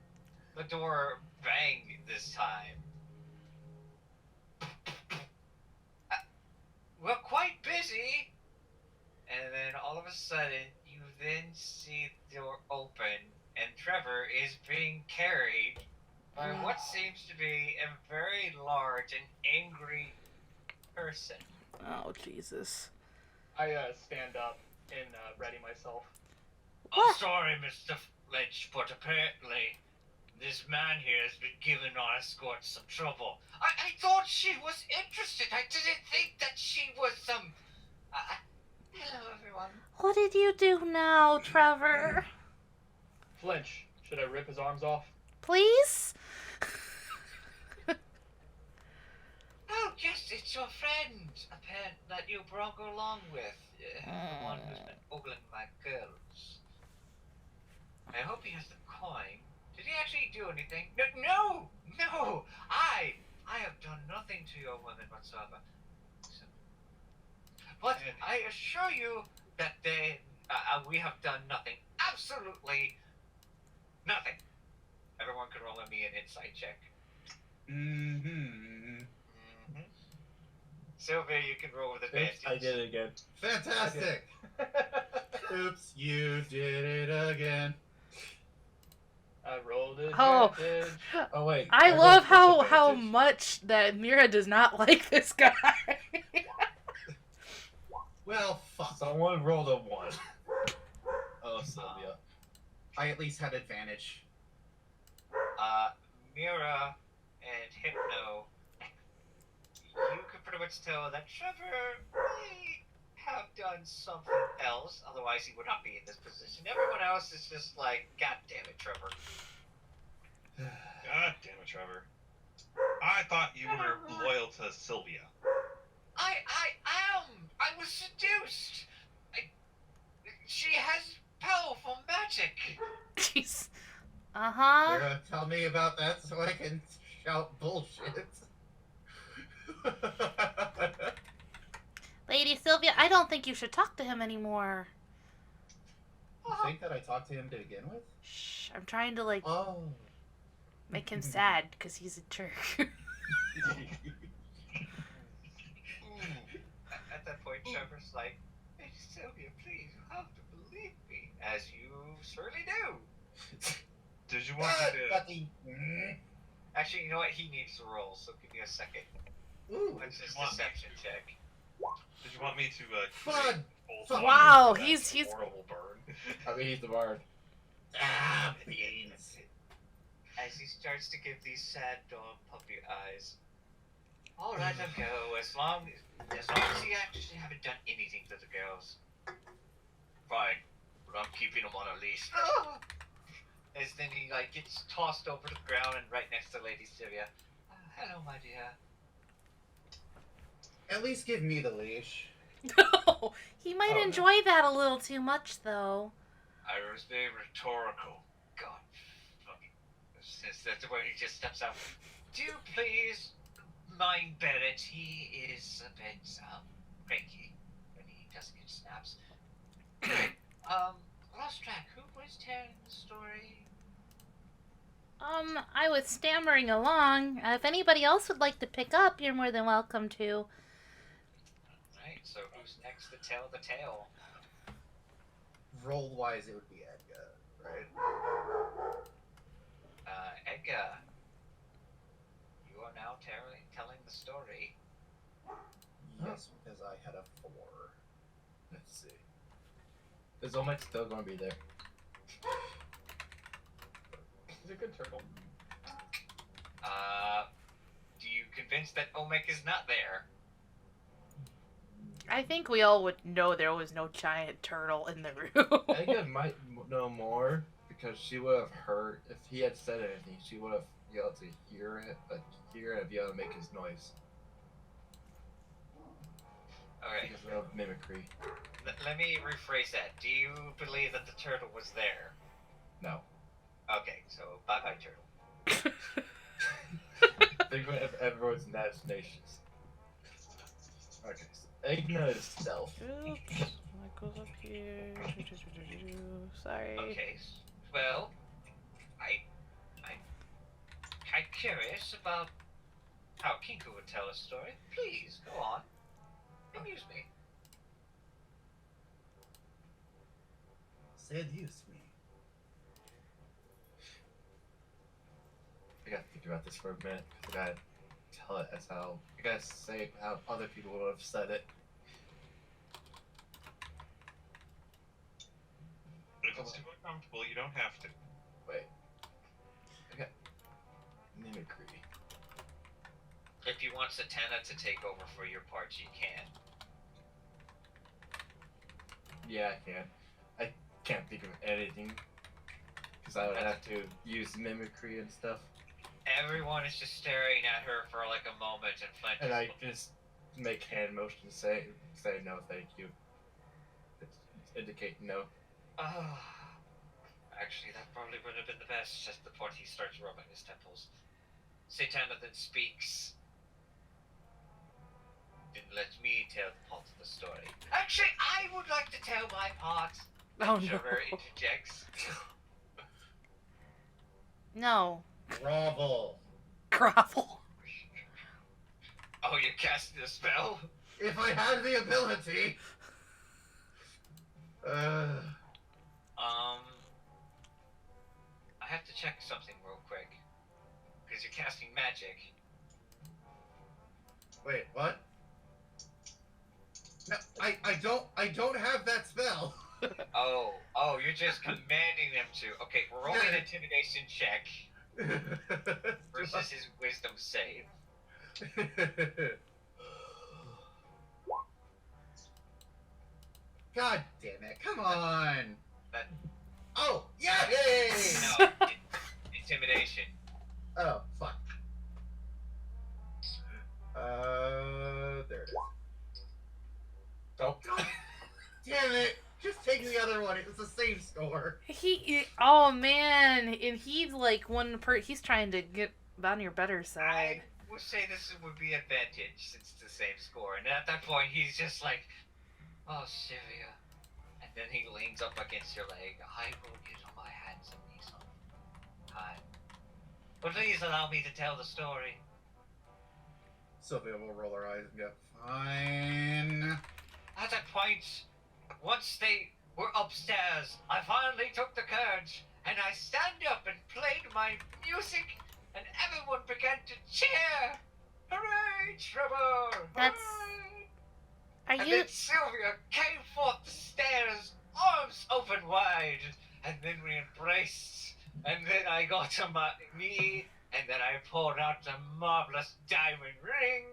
Speaker 3: the door bang this time. We're quite busy! And then all of a sudden, you then see the door open, and Trevor is being carried by what seems to be a very large and angry person.
Speaker 2: Oh, Jesus.
Speaker 5: I stand up and ready myself.
Speaker 3: I'm sorry, Mr. Lynch, but apparently this man here has been giving our escort some trouble. I thought she was interested. I didn't think that she was some... hello, everyone.
Speaker 2: What did you do now, Trevor?
Speaker 5: Flinch. Should I rip his arms off?
Speaker 2: Please?
Speaker 3: Oh, yes, it's your friend, apparent that you brought along with. The one who's been ogling my girls. I hope he has the coin. Did he actually do anything? No! I have done nothing to your women whatsoever. So, but I assure you that we have done nothing. Absolutely nothing. Everyone can roll me an insight check. Sylvia, you can roll with advantage.
Speaker 8: Oops, I did it again.
Speaker 6: Fantastic! Oops, you did it again.
Speaker 5: I rolled it.
Speaker 2: Oh.
Speaker 8: Oh wait.
Speaker 2: I
Speaker 8: rolled
Speaker 2: love how
Speaker 8: disadvantage.
Speaker 2: much that Mira does not like this guy.
Speaker 6: Well, fuck.
Speaker 8: Someone rolled a 1. Oh, Sylvia.
Speaker 6: I at least had advantage.
Speaker 3: Mira and Hypno, you can pretty much tell that Trevor may have done something else, otherwise he would not be in this position. Everyone else is just like, God damn it, Trevor.
Speaker 4: God damn it, Trevor. I thought you were loyal to Sylvia.
Speaker 3: I am! I was seduced! She has powerful magic!
Speaker 2: Jeez. Uh-huh.
Speaker 6: Mira, tell me about that so I can shout bullshit.
Speaker 2: Lady Sylvia, I don't think you should talk to him anymore.
Speaker 6: You think that I talked to him to begin with?
Speaker 2: Shh, I'm trying to, like,
Speaker 6: Oh.
Speaker 2: make him sad because he's a jerk.
Speaker 3: At that point, Trevor's like, hey, Sylvia, please, you have to believe me. As you surely do.
Speaker 4: Did you want me to...
Speaker 3: Actually, you know what? He needs to roll, so give me a second.
Speaker 6: Ooh,
Speaker 3: What's his
Speaker 4: Come on.
Speaker 3: deception check?
Speaker 4: Did you want me to,
Speaker 6: Fun!
Speaker 4: full
Speaker 2: Wow,
Speaker 4: that
Speaker 2: he's-
Speaker 4: horrible burn?
Speaker 8: I mean, he's the bard.
Speaker 6: ah, beans.
Speaker 3: As he starts to give these sad dog puppy eyes. All right, I'll go. As long as he actually haven't done anything to the girls. Fine, but I'm keeping him on a leash. As then he like gets tossed over to the ground and right next to Lady Sylvia. Hello, my dear.
Speaker 6: At least give me the leash.
Speaker 2: He might
Speaker 3: Oh, no.
Speaker 2: enjoy that a little too much, though.
Speaker 3: I was very rhetorical. God, fucking. Since that's where he just steps out. Do please mind Barrett. He is a bit cranky when he doesn't get snaps. Lost track. Who was telling the story?
Speaker 2: I was stammering along. If anybody else would like to pick up, you're more than welcome to.
Speaker 3: Right. So who's next to tell the tale?
Speaker 6: Roll-wise, it would be Edgar, right?
Speaker 3: Edgar. You are now telling the story.
Speaker 6: Yes, because I had a 4.
Speaker 8: Let's see. Is Olmec still going to be there?
Speaker 5: He's a good turtle.
Speaker 3: Do you convince that Olmec is not there?
Speaker 2: I think we all would know there was no giant turtle in the room.
Speaker 8: Edgar might know more because she would have heard, if he had said anything, she would have yelled to hear it, and be able to make his noise.
Speaker 3: Alright.
Speaker 8: Because of mimicry.
Speaker 3: Let me rephrase that. Do you believe that the turtle was there?
Speaker 8: No.
Speaker 3: Okay, so bye-bye, turtle.
Speaker 8: Think of everyone's imaginations. Okay, so Egna is stealth.
Speaker 2: Oops. That goes up here. Sorry.
Speaker 3: Okay, well, I'm kind of curious about how Kinku would tell a story. Please, go on. Amuse me.
Speaker 6: Seduce me.
Speaker 8: I gotta think about this for a minute. I gotta tell it as how. I gotta say how other people would have said it.
Speaker 4: If it's too uncomfortable, you don't have to.
Speaker 8: Wait. Okay. Mimicry.
Speaker 3: If you want Satana to take over for your part, you can.
Speaker 8: Yeah, I can. I can't think of anything. because I would have to use mimicry and stuff.
Speaker 3: Everyone is just staring at her for like a moment, and Flint
Speaker 8: And
Speaker 3: is
Speaker 8: I just make hand motions, say no, thank you. It's indicate no.
Speaker 3: Oh, actually, that probably would have been the best. Just the point he starts rubbing his temples. Satana then speaks. Then let me tell the part of the story. Actually, I would like to tell my part.
Speaker 2: Oh,
Speaker 3: And
Speaker 2: no.
Speaker 3: Trevor interjects.
Speaker 2: No.
Speaker 6: Grovel.
Speaker 2: Grovel.
Speaker 3: Oh, you're casting a spell?
Speaker 6: If I had the ability.
Speaker 3: I have to check something real quick. Because you're casting magic.
Speaker 6: Wait, what? No, I don't have that spell.
Speaker 3: Oh, you're just commanding them to. Okay, roll an intimidation check versus his wisdom save.
Speaker 6: God damn it! Come on.
Speaker 3: That,
Speaker 6: Oh, yay!
Speaker 3: no, intimidation.
Speaker 6: Oh, fuck. There it is.
Speaker 8: Oh,
Speaker 6: God damn it! Just take the other one. It's the same score.
Speaker 2: Oh man, and he's like he's trying to get on your better side.
Speaker 3: I would say this would be advantage since it's the same score. And at that point, he's just like, oh, Syria. And then he leans up against your leg. I will get on my hands and knees on time. But please allow me to tell the story.
Speaker 6: Sylvia will roll her eyes and go, fine.
Speaker 3: At that point, once they were upstairs, I finally took the courage, and I stand up and played my music, and everyone began to cheer. Hooray, Trevor!
Speaker 2: That's-
Speaker 3: Hooray!
Speaker 2: Are
Speaker 3: And
Speaker 2: you?
Speaker 3: then Sylvia came forth the stairs, arms open wide, and then we embraced, and then I got to my knee, and then I pulled out the marvelous diamond ring.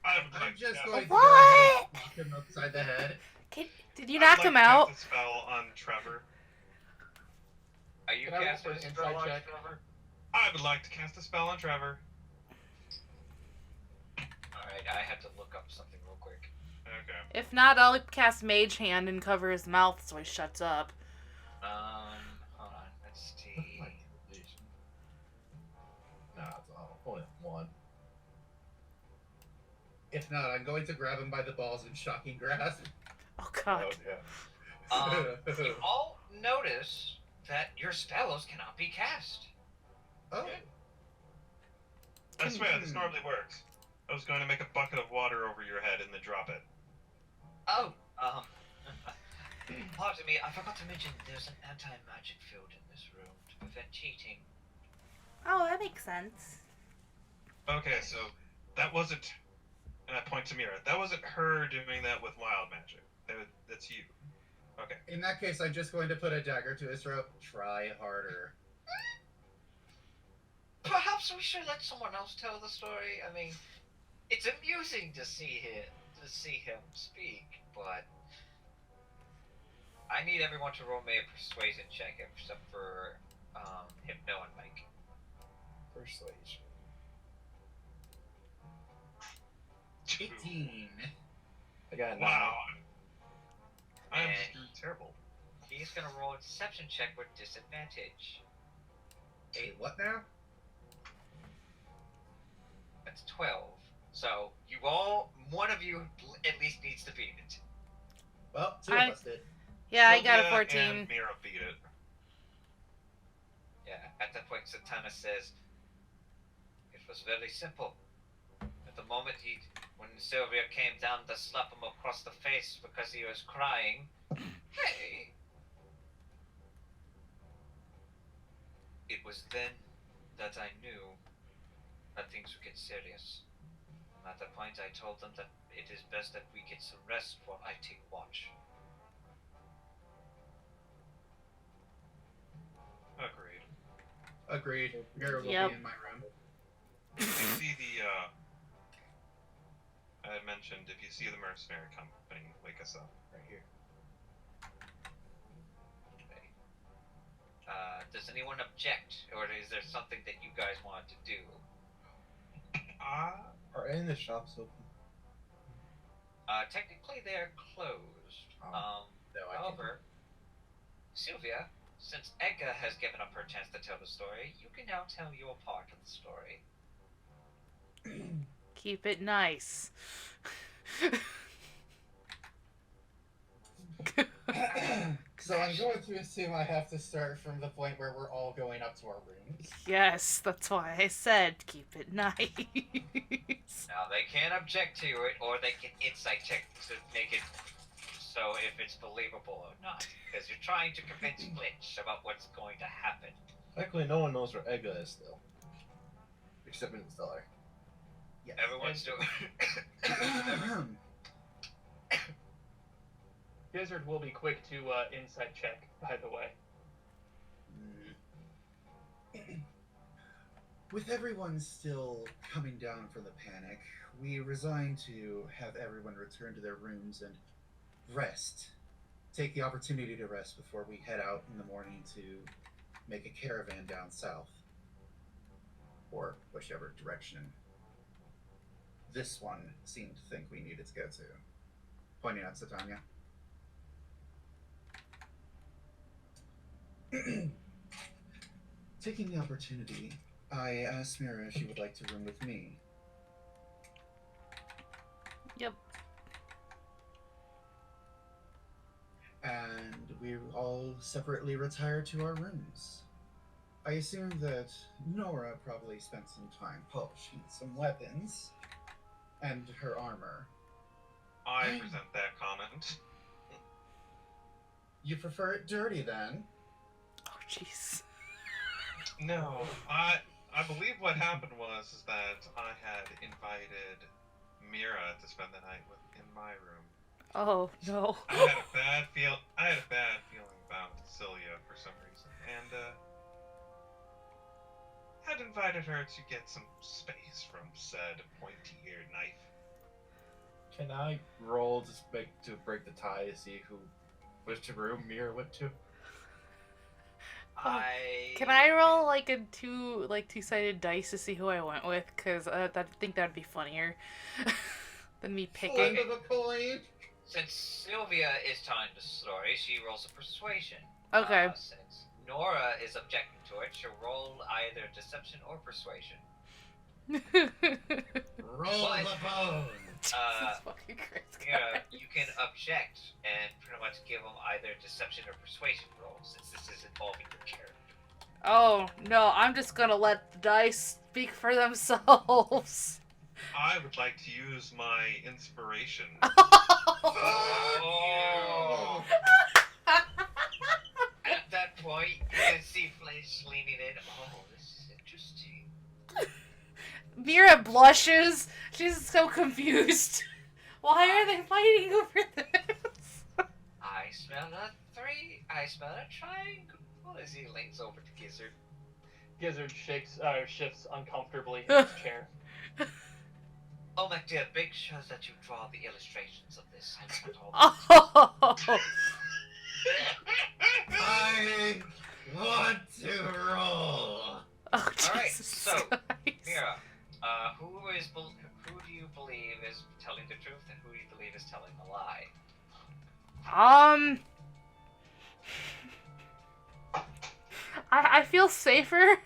Speaker 6: I'm just going to go
Speaker 2: What?
Speaker 6: ahead and knock him upside the head.
Speaker 2: Did you knock him out?
Speaker 4: Cast a spell on Trevor.
Speaker 3: Are you
Speaker 5: Can I roll
Speaker 3: casting
Speaker 5: for
Speaker 3: a
Speaker 5: an
Speaker 3: spell
Speaker 5: insight
Speaker 3: on
Speaker 5: check?
Speaker 3: Trevor?
Speaker 4: I would like to cast a spell on Trevor.
Speaker 3: Alright, I have to look up something real quick.
Speaker 4: Okay.
Speaker 2: If not, I'll cast Mage Hand and cover his mouth so he shuts up.
Speaker 3: Hold on, let's see.
Speaker 8: my intimidation. No, it's only one.
Speaker 6: If not, I'm going to grab him by the balls and shocking grasp.
Speaker 2: Oh god.
Speaker 8: Oh yeah.
Speaker 3: You all notice that your spells cannot be cast.
Speaker 6: Oh.
Speaker 4: I swear, this normally works. I was going to make a bucket of water over your head and then drop it.
Speaker 3: Oh, pardon me, I forgot to mention there's an anti-magic field in this room to prevent cheating.
Speaker 2: Oh, that makes sense.
Speaker 4: Okay, so that wasn't, and I point to Mira, that wasn't her doing that with wild magic. That's you. Okay.
Speaker 6: In that case, I'm just going to put a dagger to his throat. Try harder.
Speaker 3: Perhaps we should let someone else tell the story. I mean, it's amusing to see him speak, but I need everyone to roll me a persuasion check, except for Hypno and Mike.
Speaker 8: Persuasion.
Speaker 6: 18.
Speaker 8: I got
Speaker 4: Wow. I'm
Speaker 3: And
Speaker 4: just terrible.
Speaker 3: he's gonna roll a deception check with disadvantage.
Speaker 6: Wait, what now?
Speaker 3: That's 12. So one of you at least needs to beat it.
Speaker 6: Well, two
Speaker 2: I-
Speaker 6: of us did.
Speaker 2: Yeah, I got a
Speaker 4: Sylvia
Speaker 2: 14.
Speaker 4: And Mira beat it.
Speaker 3: Yeah, at that point Satana says, it was very simple. At the moment when Sylvia came down to slap him across the face because he was crying, hey! It was then that I knew that things would get serious. And at that point I told them that it is best that we get some rest while I take watch.
Speaker 4: Agreed.
Speaker 6: Agreed. Mira will
Speaker 2: Yep.
Speaker 6: be in my room.
Speaker 4: If you see the, I had mentioned, if you see the mercenary company, wake us up right here.
Speaker 3: Does anyone object, or is there something that you guys want to do?
Speaker 8: Are any of the shops open?
Speaker 3: Technically, they're closed.
Speaker 8: Oh. No, I can't.
Speaker 3: However, Sylvia, since Edga has given up her chance to tell the story, you can now tell your part of the story.
Speaker 2: Keep it nice.
Speaker 6: So I'm going to assume I have to start from the point where we're all going up to our rooms.
Speaker 2: Yes, that's why I said keep it nice.
Speaker 3: Now, they can object to it, or they can insight check to make it so if it's believable or not. Because you're trying to convince Glitch about what's going to happen.
Speaker 8: Luckily, no one knows where Ega is still. Except in the cellar.
Speaker 6: Yes.
Speaker 3: Everyone's doing.
Speaker 5: Gizzard will be quick to insight check, by the way.
Speaker 6: With everyone still coming down from the panic, we resigned to have everyone return to their rooms and rest. Take the opportunity to rest before we head out in the morning to make a caravan down south. Or whichever direction this one seemed to think we needed to go to. Pointing at Satanya. Taking the opportunity, I asked Mira if she would like to room with me.
Speaker 2: Yep.
Speaker 6: And we all separately retired to our rooms. I assume that Nora probably spent some time polishing some weapons and her armor.
Speaker 4: I resent that comment.
Speaker 6: You prefer it dirty then?
Speaker 2: Oh, jeez.
Speaker 4: No, I believe what happened was that I had invited Mira to spend the night in my room.
Speaker 2: Oh, no.
Speaker 4: I had a bad feeling about Celia for some reason, and had invited her to get some space from said pointy-eared knife.
Speaker 8: Can I roll to break the tie to see which room Mira went to?
Speaker 2: Can I roll like a two-sided dice to see who I went with? Cause I think that'd be funnier than me picking.
Speaker 6: Flip of a coin.
Speaker 3: Since Sylvia is telling the story, she rolls a persuasion.
Speaker 2: Okay.
Speaker 3: Since Nora is objecting to it, she'll roll either deception or persuasion.
Speaker 6: Roll the bone.
Speaker 2: Jesus fucking Christ,
Speaker 3: Yeah,
Speaker 2: guys.
Speaker 3: you can object and pretty much give them either deception or persuasion rolls, since this is involving your character.
Speaker 2: Oh no, I'm just gonna let the dice speak for themselves.
Speaker 4: I would like to use my inspiration.
Speaker 3: Oh! At that point, you can see Flash leaning in. Oh, this is interesting.
Speaker 2: Mira blushes. She's so confused. Why are they fighting over this?
Speaker 3: I smell a 3. I smell a triangle. As he leans over to Gizzard.
Speaker 5: Gizzard shifts uncomfortably in his chair.
Speaker 3: Oh my dear, make sure that you draw the illustrations of this. I want all
Speaker 2: Oh.
Speaker 6: I want to roll.
Speaker 2: Oh,
Speaker 3: Alright,
Speaker 2: Jesus
Speaker 3: so,
Speaker 2: Christ.
Speaker 3: Mira, who do you believe is telling the truth and who do you believe is telling a lie?
Speaker 2: I feel safer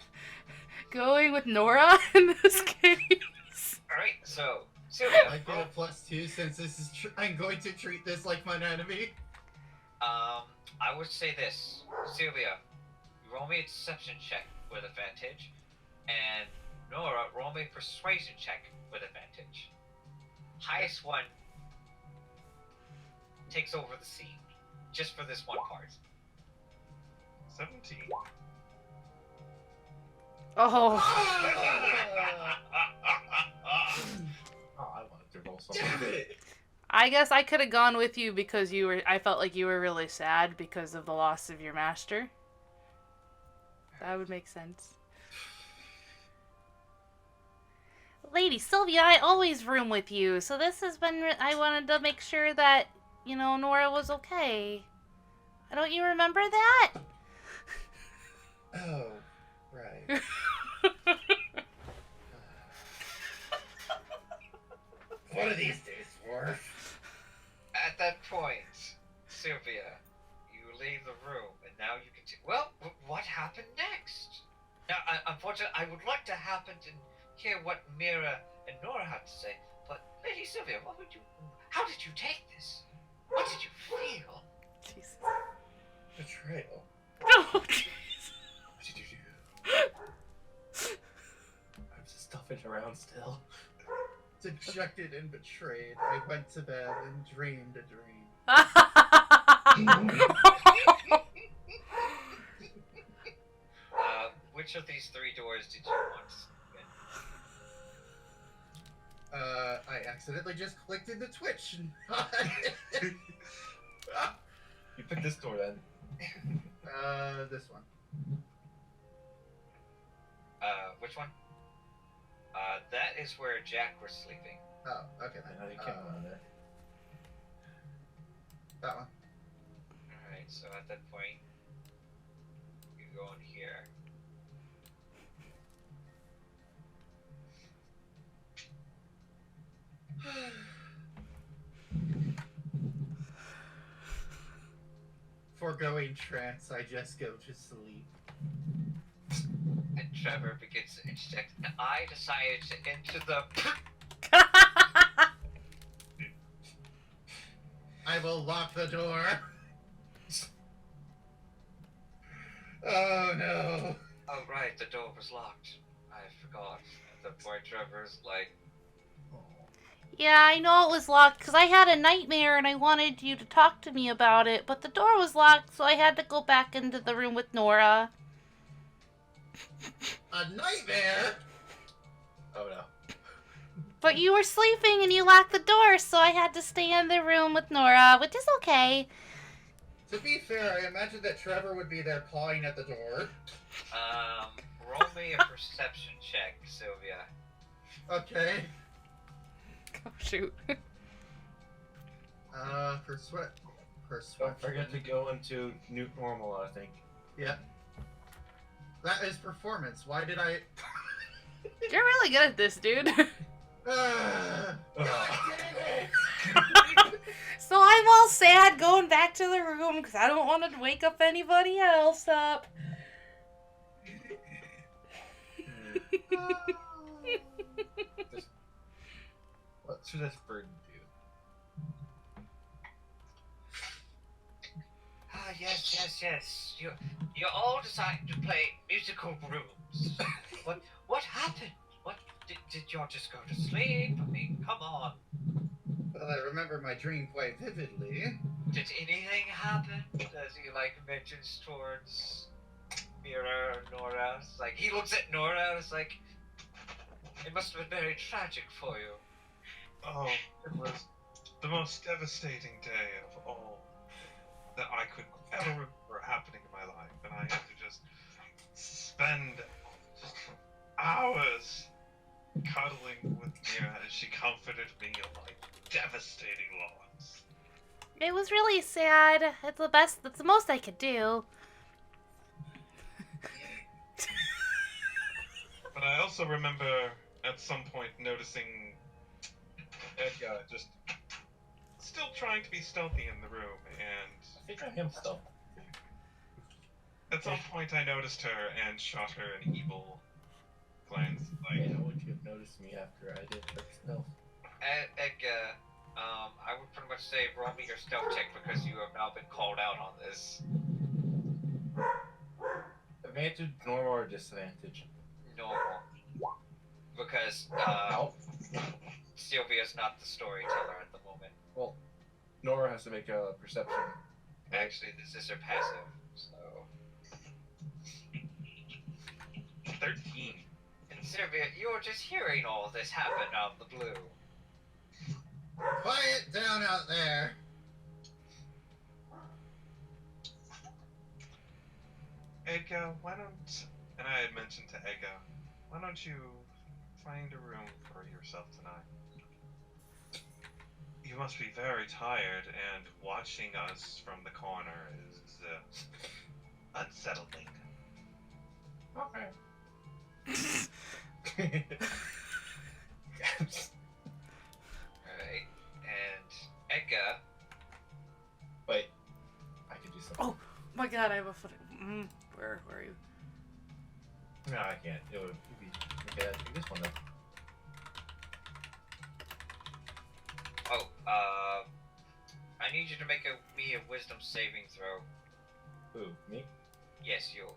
Speaker 2: going with Nora in this case.
Speaker 3: Alright, so, Sylvia,
Speaker 6: I get a +2 since this is. I'm going to treat this like my enemy.
Speaker 3: I would say this. Sylvia, roll me a deception check with advantage, and Nora, roll me a persuasion check with advantage. Highest one takes over the scene, just for this one part.
Speaker 4: 17.
Speaker 2: Oh.
Speaker 8: I wanted to roll something.
Speaker 6: Damn it!
Speaker 2: I guess I could have gone with you because I felt like you were really sad because of the loss of your master. That would make sense. Lady Sylvia, I always room with you, so this has been, I wanted to make sure that, Nora was okay. Don't you remember that?
Speaker 6: Oh, right. What are these days for?
Speaker 3: At that point, Sylvia, you leave the room, and now you can. Well, what happened next? Now, unfortunately, I would like to happen to hear what Mira and Nora have to say. But, Lady Sylvia, what would you? How did you take this? What did you feel?
Speaker 2: Jesus.
Speaker 6: Betrayal.
Speaker 2: Oh, jeez.
Speaker 8: What did you do? I'm just stuffing around still.
Speaker 6: Dejected and betrayed, I went to bed and dreamed a dream.
Speaker 3: Which of these 3 doors did you want?
Speaker 6: I accidentally just clicked into Twitch.
Speaker 8: You pick this door then.
Speaker 6: This one.
Speaker 3: Which one? That is where Jack was sleeping.
Speaker 6: Oh, okay
Speaker 8: I
Speaker 6: then.
Speaker 8: can't go on there.
Speaker 6: That one.
Speaker 3: Alright, so at that point, you go in here.
Speaker 6: Foregoing trance, I just go to sleep.
Speaker 3: And Trevor begins to interject, and I decided to enter the.
Speaker 6: I will lock the door. Oh no.
Speaker 3: Oh, right, the door was locked. I forgot. At that point, Trevor's like,
Speaker 2: Yeah, I know it was locked because I had a nightmare and I wanted you to talk to me about it, but the door was locked, so I had to go back into the room with Nora.
Speaker 6: A nightmare?
Speaker 8: Oh no.
Speaker 2: But you were sleeping and you locked the door, so I had to stay in the room with Nora, which is okay.
Speaker 6: To be fair, I imagine that Trevor would be there pawing at the door.
Speaker 3: roll me a perception check, Sylvia.
Speaker 6: Okay.
Speaker 2: Oh, shoot.
Speaker 6: Persuasion.
Speaker 8: Don't forget to go into new normal, I think.
Speaker 6: Yeah. That is performance. Why did I...
Speaker 2: You're really good at this, dude. So I'm all sad going back to the room because I don't want to wake up anybody else up.
Speaker 8: What should this bird do?
Speaker 3: Ah, yes. You all decided to play musical rooms. What happened? What did y'all just go to sleep? I mean, come on.
Speaker 6: Well, I remember my dream quite vividly.
Speaker 3: Did anything happen? As he mentions towards Mira or Nora? It's like he looks at Nora and it's like, it must have been very tragic for you.
Speaker 4: Oh, it was the most devastating day of all that I could ever remember happening in my life, and I had to just spend just hours cuddling with Mira as she comforted me of my devastating loss.
Speaker 2: It was really sad. It's the best. That's the most I could do.
Speaker 4: But I also remember at some point noticing Edgar just still trying to be stealthy in the room, and
Speaker 8: I think I am still.
Speaker 4: at some point I noticed her and shot her an evil glance. Like,
Speaker 8: Yeah, would you have noticed me after I did first stealth?
Speaker 3: Edgar, I would pretty much say roll me your stealth check because you have now been called out on this.
Speaker 8: Advantage, normal, or disadvantage?
Speaker 3: Normal. Because,
Speaker 8: Ow.
Speaker 3: Sylvia's not the storyteller at the moment.
Speaker 8: Well, Nora has to make a perception.
Speaker 3: Actually, this is her passive, so...
Speaker 4: 13.
Speaker 3: And Sylvia, you're just hearing all this happen out of the blue.
Speaker 6: Quiet down out there.
Speaker 4: Edgar, why don't... And I had mentioned to Edgar, why don't you find a room for yourself tonight? You must be very tired, and watching us from the corner is unsettling.
Speaker 8: Okay.
Speaker 3: Alright. And Edgar.
Speaker 8: Wait, I could do something.
Speaker 2: Oh my god, I have a foot. Where are you?
Speaker 8: No, I can't. It would be okay. I think this one though.
Speaker 3: Oh, I need you to make me a wisdom saving throw.
Speaker 8: Who? Me?
Speaker 3: Yes, you.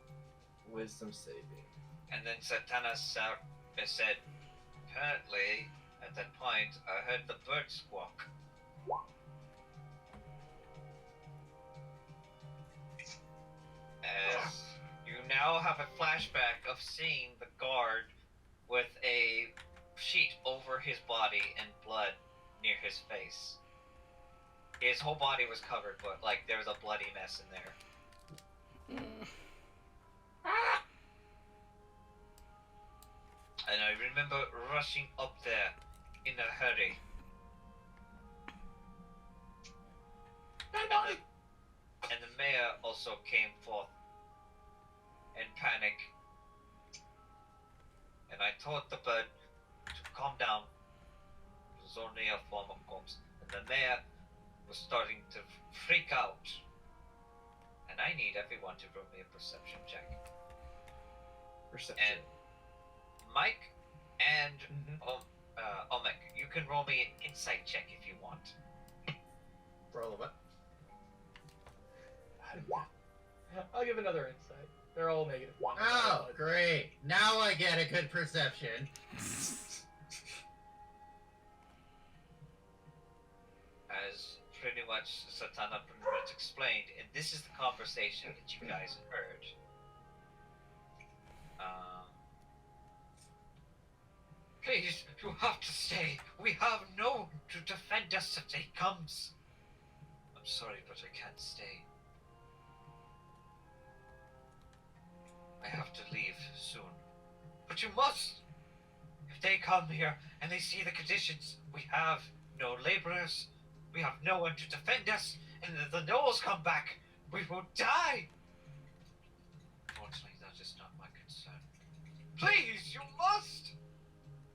Speaker 8: Wisdom saving.
Speaker 3: And then Satana said, apparently, at that point, I heard the bird squawk. As you now have a flashback of seeing the guard with a sheet over his body and blood near his face. His whole body was covered, but like there was a bloody mess in there. And I remember rushing up there in a hurry. And the mayor also came forth in panic. And I told the bird to calm down. It was only a form of corpse. And the mayor was starting to freak out. And I need everyone to roll me a perception check.
Speaker 8: Perception.
Speaker 3: And Mike and Omek, you can roll me an insight check if you want.
Speaker 6: Roll what?
Speaker 5: I'll give another insight. They're all -1.
Speaker 6: Oh, great. Now I get a good perception.
Speaker 3: As pretty much Satana pretty much explained, and this is the conversation that you guys heard. Please, you have to stay. We have no one to defend us if he comes. I'm sorry, but I can't stay. I have to leave soon. But you must! If they come here and they see the conditions, we have no laborers, we have no one to defend us, and if the gnolls come back, we will die! Unfortunately, that is not my concern. Please, you must!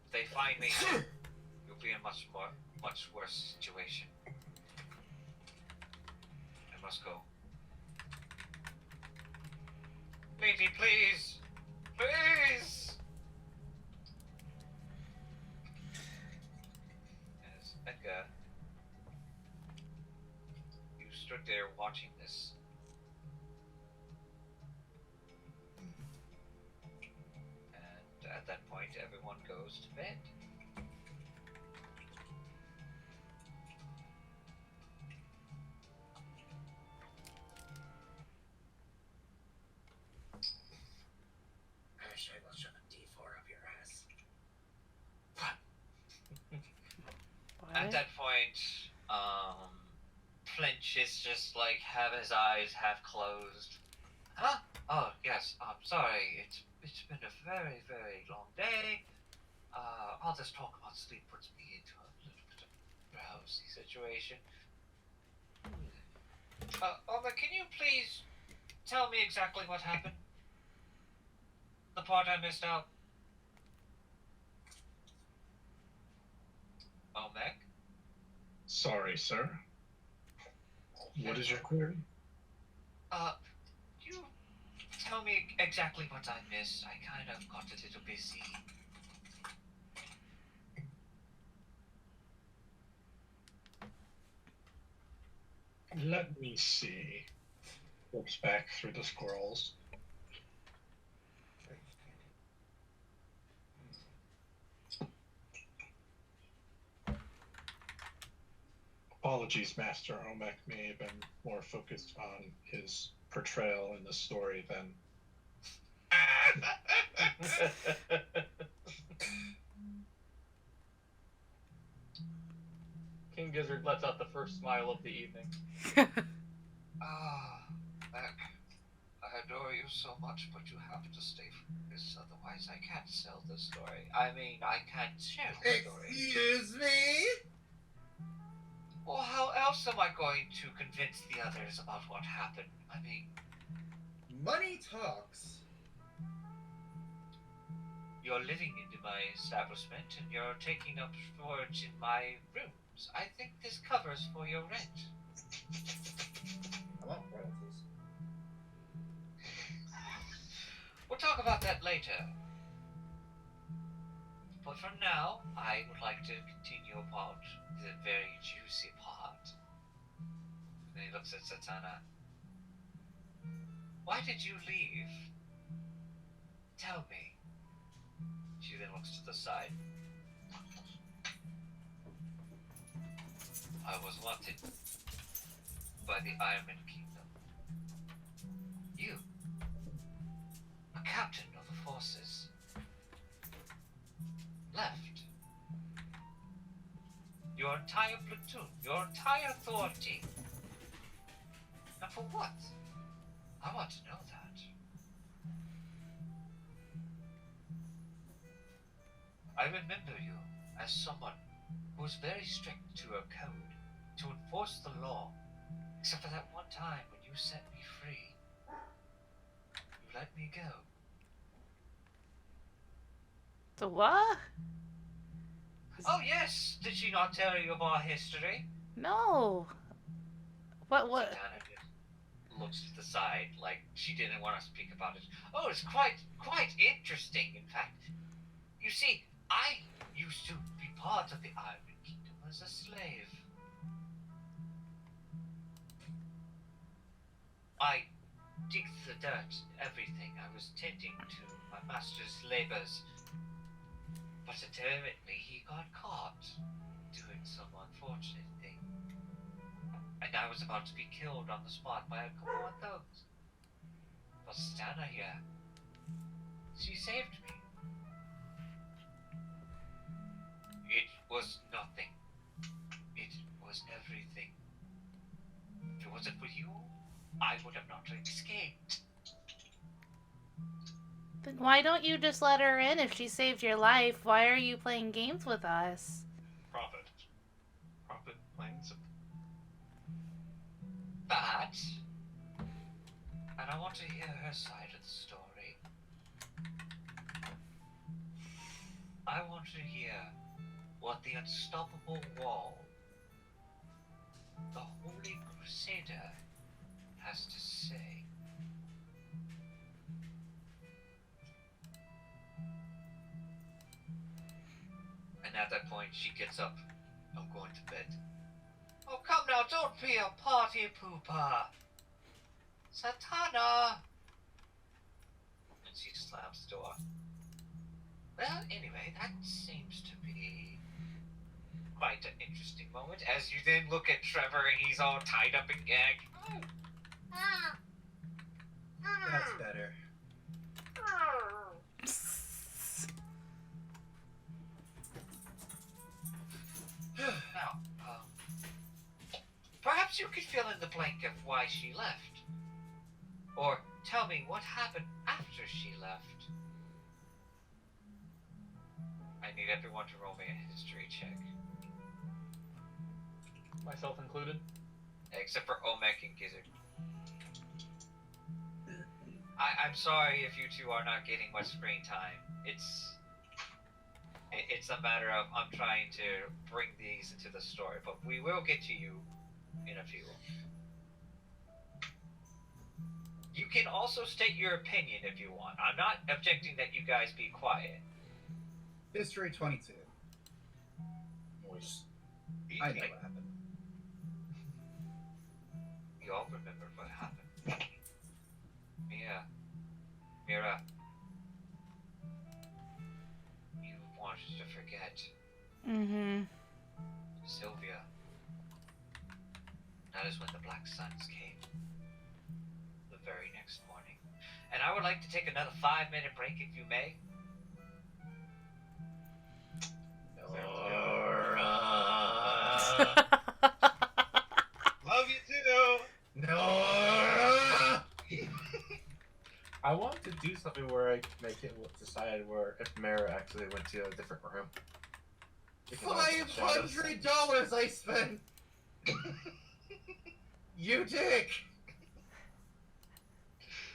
Speaker 3: If they find me, you'll be in a much worse situation. I must go. Lady, please! Please! As Edgar, you stood there watching this. And at that point, everyone goes to bed.
Speaker 6: I will shove a D4 up your ass.
Speaker 3: At that point, Flinch is just like have his eyes half closed. Huh? Oh yes. I'm sorry. It's been a very long day. All this talk about sleep puts me into a little bit of a drowsy situation. Oma, can you please tell me exactly what happened? The part I missed out. Omek?
Speaker 7: Sorry, sir. What is your query?
Speaker 3: You tell me exactly what I missed. I kind of got a little busy.
Speaker 7: Let me see. Looks back through the scrolls. Apologies, Master Omek may have been more focused on his portrayal in the story than...
Speaker 5: King Gizzard lets out the first smile of the evening.
Speaker 3: Mac, I adore you so much, but you have to stay focused, otherwise I can't sell the story. I mean, I can't share the story.
Speaker 6: Excuse me?
Speaker 3: Well, how else am I going to convince the others about what happened? I mean...
Speaker 6: Money talks.
Speaker 3: you're living in my establishment and you're taking up storage in my rooms. I think this covers for your rent.
Speaker 6: I want royalties.
Speaker 3: We'll talk about that later. But for now, I would like to continue about the very juicy part. And he looks at Satana. Why did you leave? Tell me. She then looks to the side. I was wanted by the Iron Kingdom. You, a captain of the forces, left. Your entire platoon, your entire authority. And for what? I want to know that. I remember you as someone who was very strict to a code, to enforce the law, except for that one time when you set me free. You let me go.
Speaker 2: The what?
Speaker 3: Oh yes, did she not tell you of our history?
Speaker 2: No. What?
Speaker 3: Satana just looks to the side like she didn't want to speak about it. Oh, it's quite interesting, in fact. You see, I used to be part of the Iron Kingdom as a slave. I digged the dirt, everything. I was tending to my master's labors. But ultimately he got caught doing some unfortunate thing. And I was about to be killed on the spot by a couple of thugs. But Stana here, she saved me. It was nothing. It was everything. If it wasn't for you, I would have not escaped.
Speaker 2: Then why don't you just let her in if she saved your life? Why are you playing games with us?
Speaker 4: Profit. Profit, plain simple.
Speaker 3: But, and I want to hear her side of the story. I want to hear what the unstoppable wall, the Holy Crusader, has to say. And at that point, she gets up. I'm going to bed. Oh, come now, don't be a party pooper. Satana! And she slams the door. Well, anyway, that seems to be quite an interesting moment. As you then look at Trevor and he's all tied up and gagged.
Speaker 6: That's better.
Speaker 3: Now, perhaps you could fill in the blank of why she left. Or tell me what happened after she left. I need everyone to roll me a history check.
Speaker 5: Myself included.
Speaker 3: Except for Omek and Gizzard. I'm sorry if you two are not getting much screen time. It's a matter of I'm trying to bring these into the story, but we will get to you in a few. You can also state your opinion if you want. I'm not objecting that you guys be quiet.
Speaker 6: History 22.
Speaker 7: Voice.
Speaker 6: I know what happened.
Speaker 3: You all remember what happened. Mira. You wanted to forget.
Speaker 2: Mm-hmm.
Speaker 3: Sylvia. That is when the Black Suns came. The very next morning. And I would like to take another 5-minute break if you may.
Speaker 4: Love you too!
Speaker 6: No!
Speaker 8: I want to do something where I make it decide where if Mara actually went to a different room.
Speaker 6: $500 I spent! You dick!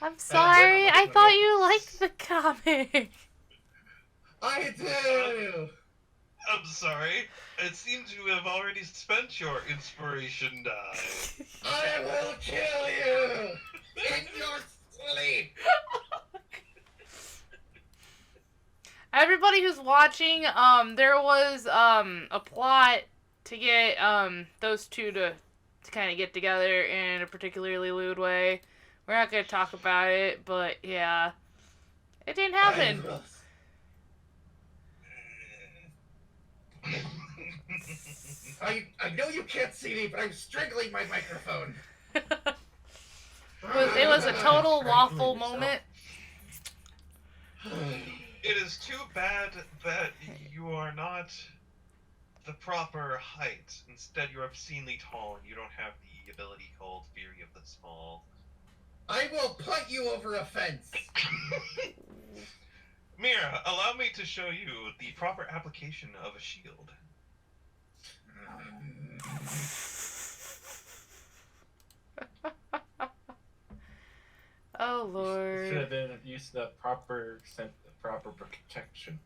Speaker 2: I'm sorry. I thought you liked the comic.
Speaker 6: I do!
Speaker 4: I'm sorry. It seems you have already spent your inspiration die.
Speaker 6: I will kill you! In your sleep!
Speaker 2: Everybody who's watching, there was a plot to get those two to kind of get together in a particularly lewd way. We're not gonna talk about it, but yeah, it didn't happen.
Speaker 6: I know you can't see me, but I'm strangling my microphone.
Speaker 2: It was a total waffle moment.
Speaker 4: It is too bad that you are not the proper height. Instead, you're obscenely tall and you don't have the ability called Fury of the Small.
Speaker 6: I will put you over a fence.
Speaker 4: Mira, allow me to show you the proper application of a shield.
Speaker 2: Oh Lord.
Speaker 8: Should have been used the proper protection.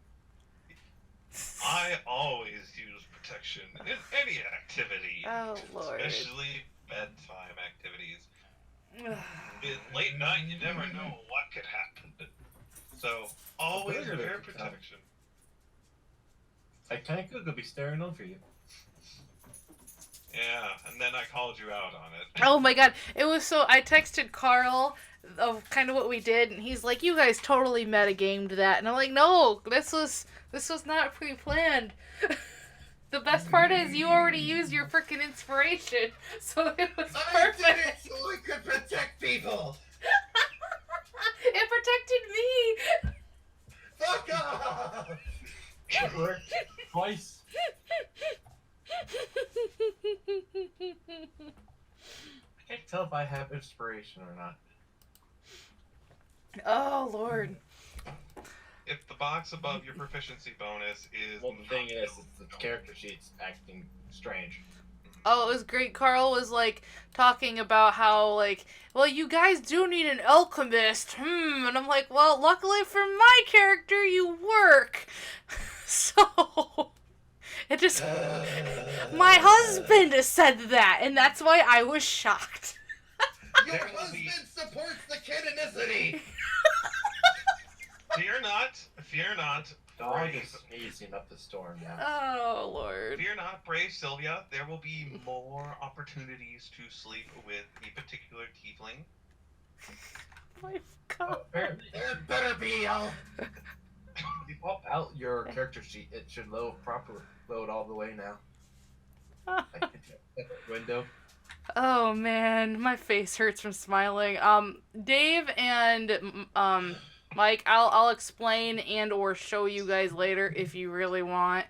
Speaker 4: I always use protection in any activity.
Speaker 2: Oh Lord.
Speaker 4: Especially bedtime activities. In late night, you never know what could happen. So, always
Speaker 8: Good.
Speaker 4: wear protection.
Speaker 8: I kind of could be staring over you.
Speaker 4: Yeah, and then I called you out on it.
Speaker 2: Oh my God. It was so, I texted Carl of kind of what we did, and he's like, you guys totally metagamed that. And I'm like, no, this was not pre-planned. The best part is you already used your freaking inspiration, so it was perfect.
Speaker 6: I did it so I could protect people.
Speaker 2: It protected me.
Speaker 6: Fuck off!
Speaker 8: It worked twice. I can't tell if I have inspiration or not.
Speaker 2: Oh Lord.
Speaker 4: If the box above your proficiency bonus is...
Speaker 8: Well, the thing is, it's the character sheet's acting strange.
Speaker 2: Oh, it was great. Carl was like talking about how like, well, you guys do need an alchemist. And I'm like, well, luckily for my character, you work. So it just my husband said that, and that's why I was shocked.
Speaker 6: Your husband supports the canonicity.
Speaker 4: Fear not.
Speaker 8: Dog
Speaker 4: Brave.
Speaker 8: is sneezing up the storm now.
Speaker 2: Oh Lord.
Speaker 4: Fear not, brave Sylvia. There will be more opportunities to sleep with a particular tiefling.
Speaker 2: My God.
Speaker 8: Apparently,
Speaker 6: There better be a...
Speaker 8: if you pop out your character sheet, it should load all the way now. I can check that window.
Speaker 2: Oh man, my face hurts from smiling. Dave and Mike, I'll explain and or show you guys later if you really want,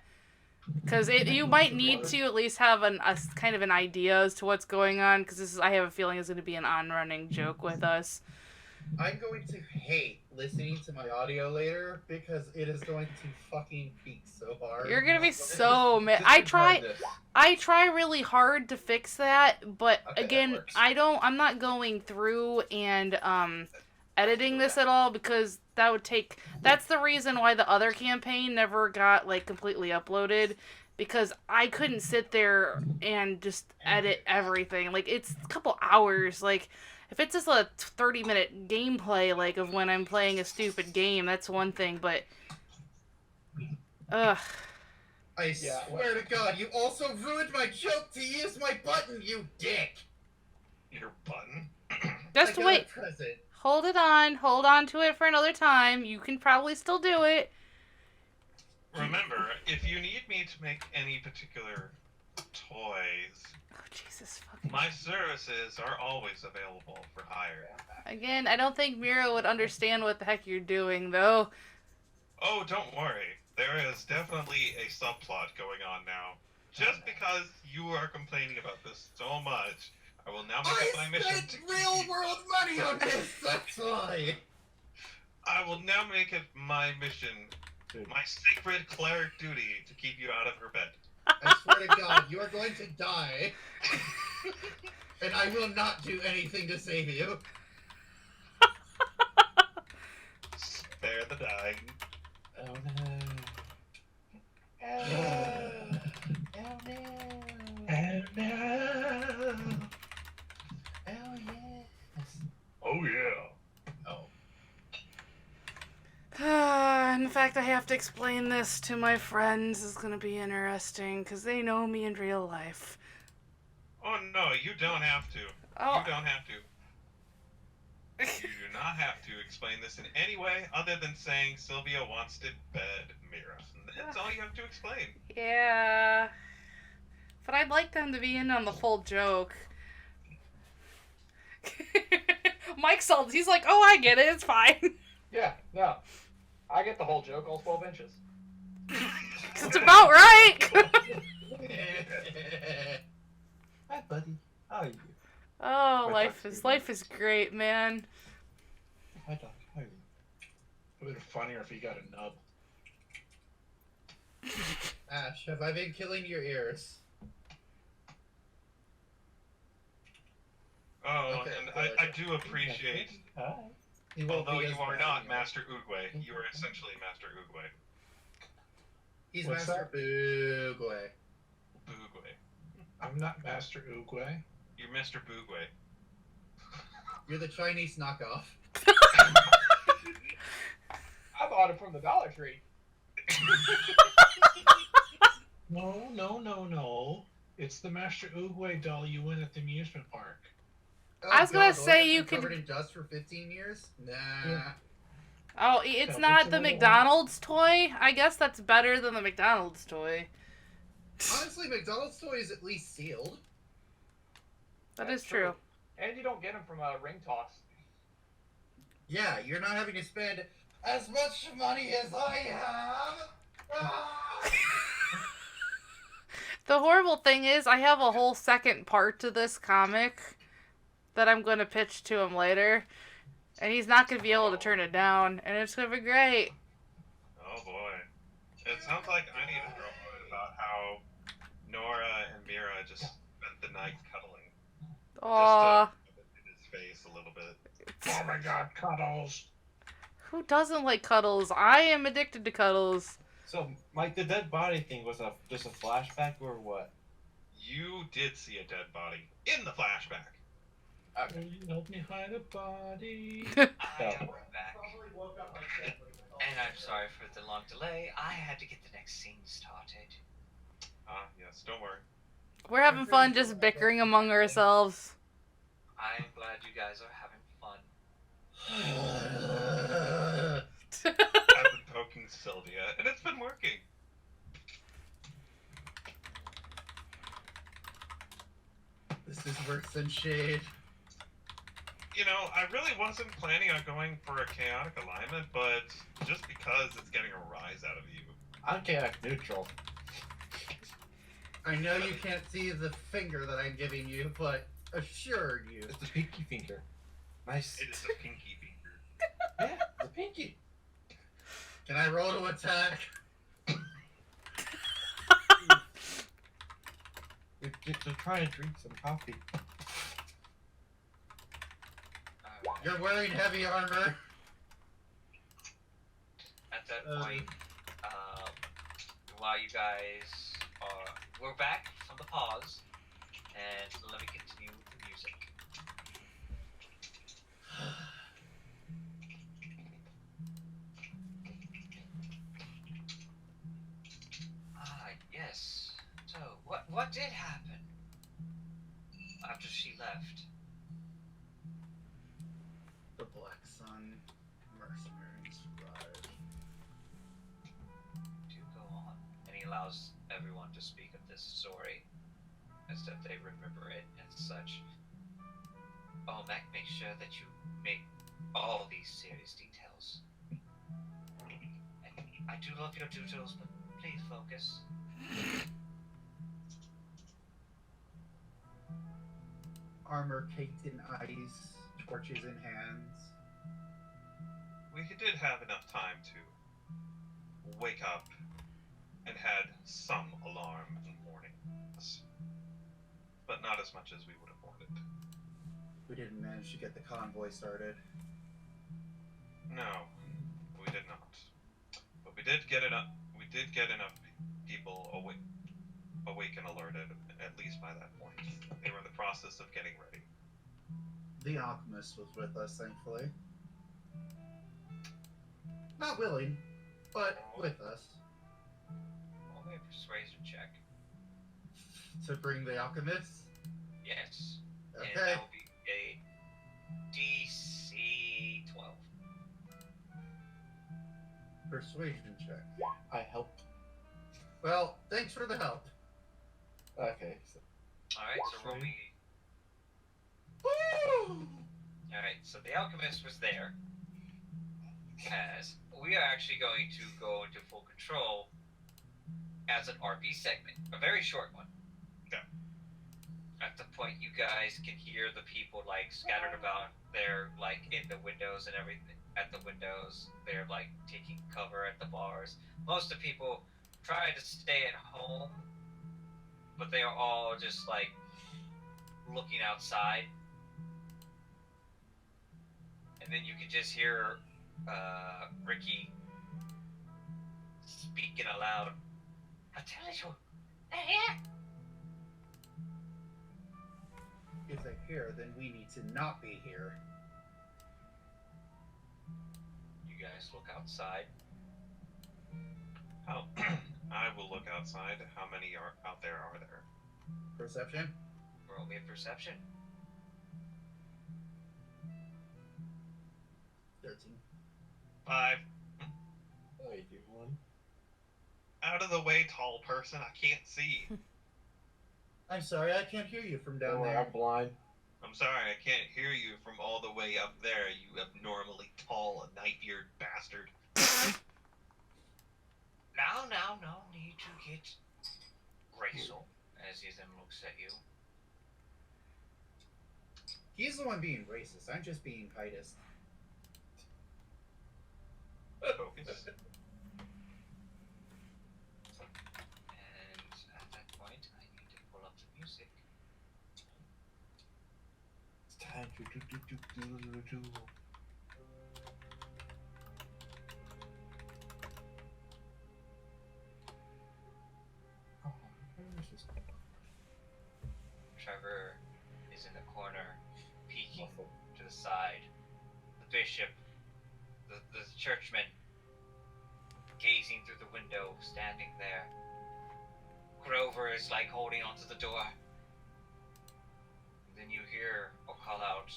Speaker 2: because you might need to at least have a kind of an idea as to what's going on, because I have a feeling it's going to be an on-running joke with us.
Speaker 6: I'm going to hate listening to my audio later because it is going to fucking peak so hard.
Speaker 2: You're gonna be so mad.
Speaker 8: Just ignore this.
Speaker 2: I try really hard to fix that, but
Speaker 8: Okay, that
Speaker 2: again,
Speaker 8: works.
Speaker 2: I'm not going through and editing this at all, because that would take, that's the reason why the other campaign never got like completely uploaded, because I couldn't sit there and just edit everything. Like, it's a couple hours. Like, if it's just a 30-minute gameplay, like, of when I'm playing a stupid game, that's one thing, but ugh.
Speaker 6: I swear to God, you also ruined my joke to use my button, you dick!
Speaker 4: Your button.
Speaker 2: Just
Speaker 6: I got
Speaker 2: wait.
Speaker 6: a present.
Speaker 2: Hold on to it for another time. You can probably still do it.
Speaker 4: Remember, if you need me to make any particular toys,
Speaker 2: Oh, Jesus fucking.
Speaker 4: my services are always available for hire.
Speaker 2: Again, I don't think Mira would understand what the heck you're doing, though.
Speaker 4: Oh, don't worry. There is definitely a subplot going on now. Just because you are complaining about this so much, I will now make it my
Speaker 6: I
Speaker 4: mission
Speaker 6: spent
Speaker 4: to
Speaker 6: real
Speaker 4: keep...
Speaker 6: world money on this, that's why!
Speaker 4: I will now make it my mission, my sacred cleric duty, to keep you out of her bed.
Speaker 6: I swear to God, you are going to die. And I will not do anything to save you.
Speaker 4: Spare the dying.
Speaker 8: Oh no.
Speaker 2: fact I have to explain this to my friends is going to be interesting, because they know me in real life.
Speaker 4: Oh no, you don't have to.
Speaker 2: Oh.
Speaker 4: You don't have to. You do not have to explain this in any way other than saying Sylvia wants to bed Mira. That's all you have to explain.
Speaker 2: Yeah. But I'd like them to be in on the full joke. Mike's all, he's like, oh, I get it, it's fine.
Speaker 5: Yeah, no. I get the whole joke, all 12 inches.
Speaker 2: It's about right.
Speaker 8: Hi, buddy. How are you?
Speaker 2: Oh, life is great, man.
Speaker 8: Hi, Doc. How are you?
Speaker 7: It would have been funnier if he got a nub.
Speaker 6: Ash, have I been killing your ears?
Speaker 4: Oh,
Speaker 6: Okay,
Speaker 4: and
Speaker 6: good.
Speaker 4: I do appreciate,
Speaker 8: Hi.
Speaker 6: He won't
Speaker 4: although
Speaker 6: be
Speaker 4: you
Speaker 6: as
Speaker 4: are
Speaker 6: bad
Speaker 4: not
Speaker 6: anymore.
Speaker 4: Master Oogway, you are essentially Master Oogway.
Speaker 6: He's
Speaker 7: What's
Speaker 6: Master Boogway.
Speaker 4: Boogway.
Speaker 7: I'm not Master Oogway.
Speaker 4: You're Mr. Boogway.
Speaker 6: You're the Chinese knockoff.
Speaker 5: I bought it from the Dollar Tree.
Speaker 7: No. It's the Master Oogway doll you win at the amusement park.
Speaker 6: Oh,
Speaker 2: I was gonna
Speaker 6: God,
Speaker 2: say
Speaker 6: I've
Speaker 2: you
Speaker 6: been
Speaker 2: could-
Speaker 6: covered in dust for 15 years? Nah.
Speaker 7: Yeah.
Speaker 2: Oh, it's
Speaker 7: Yeah,
Speaker 2: not
Speaker 7: what's
Speaker 2: the
Speaker 7: the other one?
Speaker 2: McDonald's toy? I guess that's better than the McDonald's toy.
Speaker 6: Honestly, McDonald's toy is at least sealed.
Speaker 2: That
Speaker 5: That's
Speaker 2: is true.
Speaker 5: And you don't get them from a ring toss.
Speaker 6: Yeah, you're not having to spend as much money as I have. Ah!
Speaker 2: The horrible thing is, I have a whole second part to this comic that I'm going to pitch to him later. And he's not going to be able to turn it down. And it's going to be great.
Speaker 4: Oh boy. It sounds like I need a girlfriend about how Nora and Mira just spent the night cuddling.
Speaker 2: Aww.
Speaker 4: Just to rub it in his face a little bit.
Speaker 7: Oh my god, cuddles.
Speaker 2: Who doesn't like cuddles? I am addicted to cuddles.
Speaker 8: So, Mike, the dead body thing was just a flashback or what?
Speaker 4: You did see a dead body in the flashback.
Speaker 7: Will you help me hide a body?
Speaker 3: I am back. And I'm sorry for the long delay. I had to get the next scene started.
Speaker 4: Ah, yes, don't worry.
Speaker 2: We're having fun just bickering among ourselves.
Speaker 3: I'm glad you guys are having fun.
Speaker 4: I've been poking Sylvia, and it's been working.
Speaker 6: This is worse than shade.
Speaker 4: You know, I really wasn't planning on going for a chaotic alignment, but just because it's getting a rise out of you.
Speaker 8: I'm chaotic neutral.
Speaker 6: I know you can't see the finger that I'm giving you, but assure you.
Speaker 8: It's the pinky finger. Nice.
Speaker 4: It is a pinky finger.
Speaker 8: Yeah, the pinky.
Speaker 6: Can I roll to attack?
Speaker 8: You're trying to drink some coffee.
Speaker 6: You're wearing heavy armor.
Speaker 3: At that point, while you guys are... We're back from the pause, and let me continue with the music. Ah, yes. So, what did happen after she left?
Speaker 6: The Black Sun mercenaries arrived.
Speaker 3: Do go on. And he allows everyone to speak of this story as if they remember it and such. Oh, Mac, make sure that you make all these serious details. And I do love your doodles, but please focus.
Speaker 6: Armor caked in ice, torches in hands.
Speaker 4: We did have enough time to wake up and had some alarm and warning us, but not as much as we would have wanted.
Speaker 6: We didn't manage to get the convoy started.
Speaker 4: No, we did not. But we did get enough. We did get enough people awake and alerted. At least by that point, they were in the process of getting ready.
Speaker 6: The alchemist was with us, thankfully. Not willing, but with us.
Speaker 3: Roll me a persuasion check.
Speaker 6: To bring the alchemists?
Speaker 3: Yes. And
Speaker 6: Okay.
Speaker 3: that will be a DC 12.
Speaker 6: Persuasion check.
Speaker 8: I helped.
Speaker 6: Well, thanks for the help.
Speaker 8: Okay. So,
Speaker 3: Alright, so roll me. Alright, so the alchemist was there. As we are actually going to go into full control as an RP segment. A very short one.
Speaker 4: Okay.
Speaker 3: At the point you guys can hear the people like scattered about. They're like in the windows and everything. At the windows, they're like taking cover at the bars. Most of the people try to stay at home, but they are all just like looking outside. And then you can just hear Ricky speaking aloud. I tell you, they're here.
Speaker 6: If they're here, then we need to not be here.
Speaker 3: You guys look outside.
Speaker 4: How? I will look outside. How many are out there? Are there?
Speaker 6: Perception?
Speaker 3: Roll me a perception.
Speaker 6: 13.
Speaker 4: 5.
Speaker 8: I do one.
Speaker 4: Out of the way, tall person. I can't see.
Speaker 6: I'm sorry, I can't hear you from down
Speaker 8: Don't worry,
Speaker 6: there.
Speaker 8: I'm blind.
Speaker 4: I'm sorry, I can't hear you from all the way up there, you abnormally tall, night-eared bastard.
Speaker 3: Now, no need to get racial as he then looks at you.
Speaker 6: He's the one being racist. I'm just being heightist.
Speaker 4: Focus.
Speaker 3: And at that point, I need to pull up the music.
Speaker 8: It's time to do. Oh, where is this?
Speaker 3: Trevor is in the corner, peeking
Speaker 8: Muffled.
Speaker 3: to the side. The bishop, the churchman, gazing through the window, standing there. Grover is like holding onto the door. Then you hear a call out.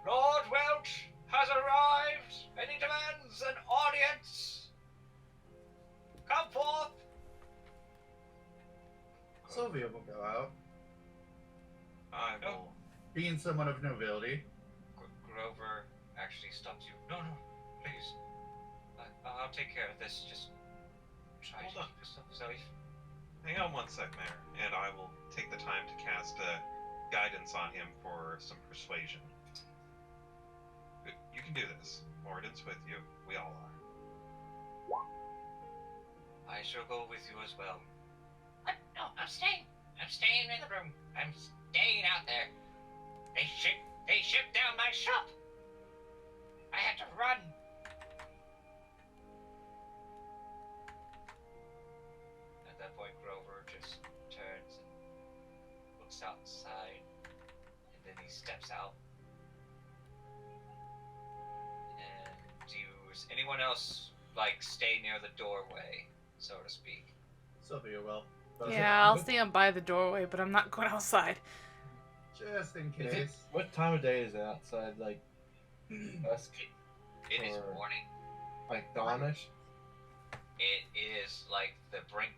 Speaker 3: Lord Welch has arrived and he demands an audience. Come forth.
Speaker 6: Sylvia will go out.
Speaker 4: I will.
Speaker 6: Being someone of nobility.
Speaker 3: Grover actually stops you. No, please. I'll take care of this. Just try to
Speaker 4: Hold on.
Speaker 3: keep yourself safe.
Speaker 4: Hang on one sec, Mayor, and I will take the time to cast guidance on him for some persuasion. You can do this. Morden's with you. We all are.
Speaker 3: I shall go with you as well. What? No, I'm staying. I'm staying in the room. I'm staying out there. They shipped down my shop. I had to run. At that point, Grover just turns and looks outside, and then he steps out. And does anyone else like stay near the doorway, so to speak?
Speaker 6: Sylvia will.
Speaker 2: Yeah, I'll stand by the doorway, but I'm not going outside.
Speaker 6: Just in
Speaker 8: Is it,
Speaker 6: case.
Speaker 8: what time of day is it outside? Like dusk?
Speaker 3: It is
Speaker 8: Or-
Speaker 3: morning.
Speaker 8: Like dawnish?
Speaker 3: It is like the brink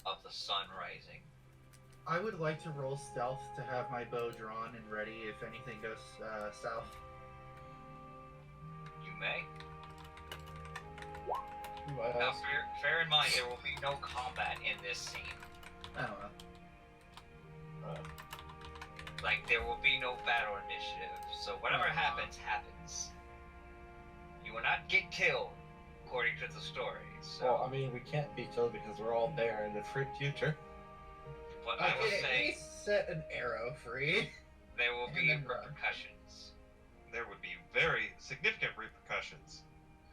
Speaker 3: of the sun rising.
Speaker 6: I would like to roll stealth to have my bow drawn and ready if anything goes south.
Speaker 3: You may.
Speaker 8: Ooh, I
Speaker 3: Now,
Speaker 8: asked.
Speaker 3: bear in mind, there will be no combat in this scene.
Speaker 6: I don't know.
Speaker 3: Like, there will be no battle initiative. So whatever
Speaker 6: Uh-huh.
Speaker 3: happens, happens. You will not get killed, according to the story. So,
Speaker 8: Well, I mean, we can't be killed because we're all there in the future.
Speaker 3: but
Speaker 6: I
Speaker 3: I will
Speaker 6: can at
Speaker 3: say
Speaker 6: least set an arrow free.
Speaker 3: there will
Speaker 6: and
Speaker 3: be
Speaker 6: then run.
Speaker 3: repercussions.
Speaker 4: There would be very significant repercussions.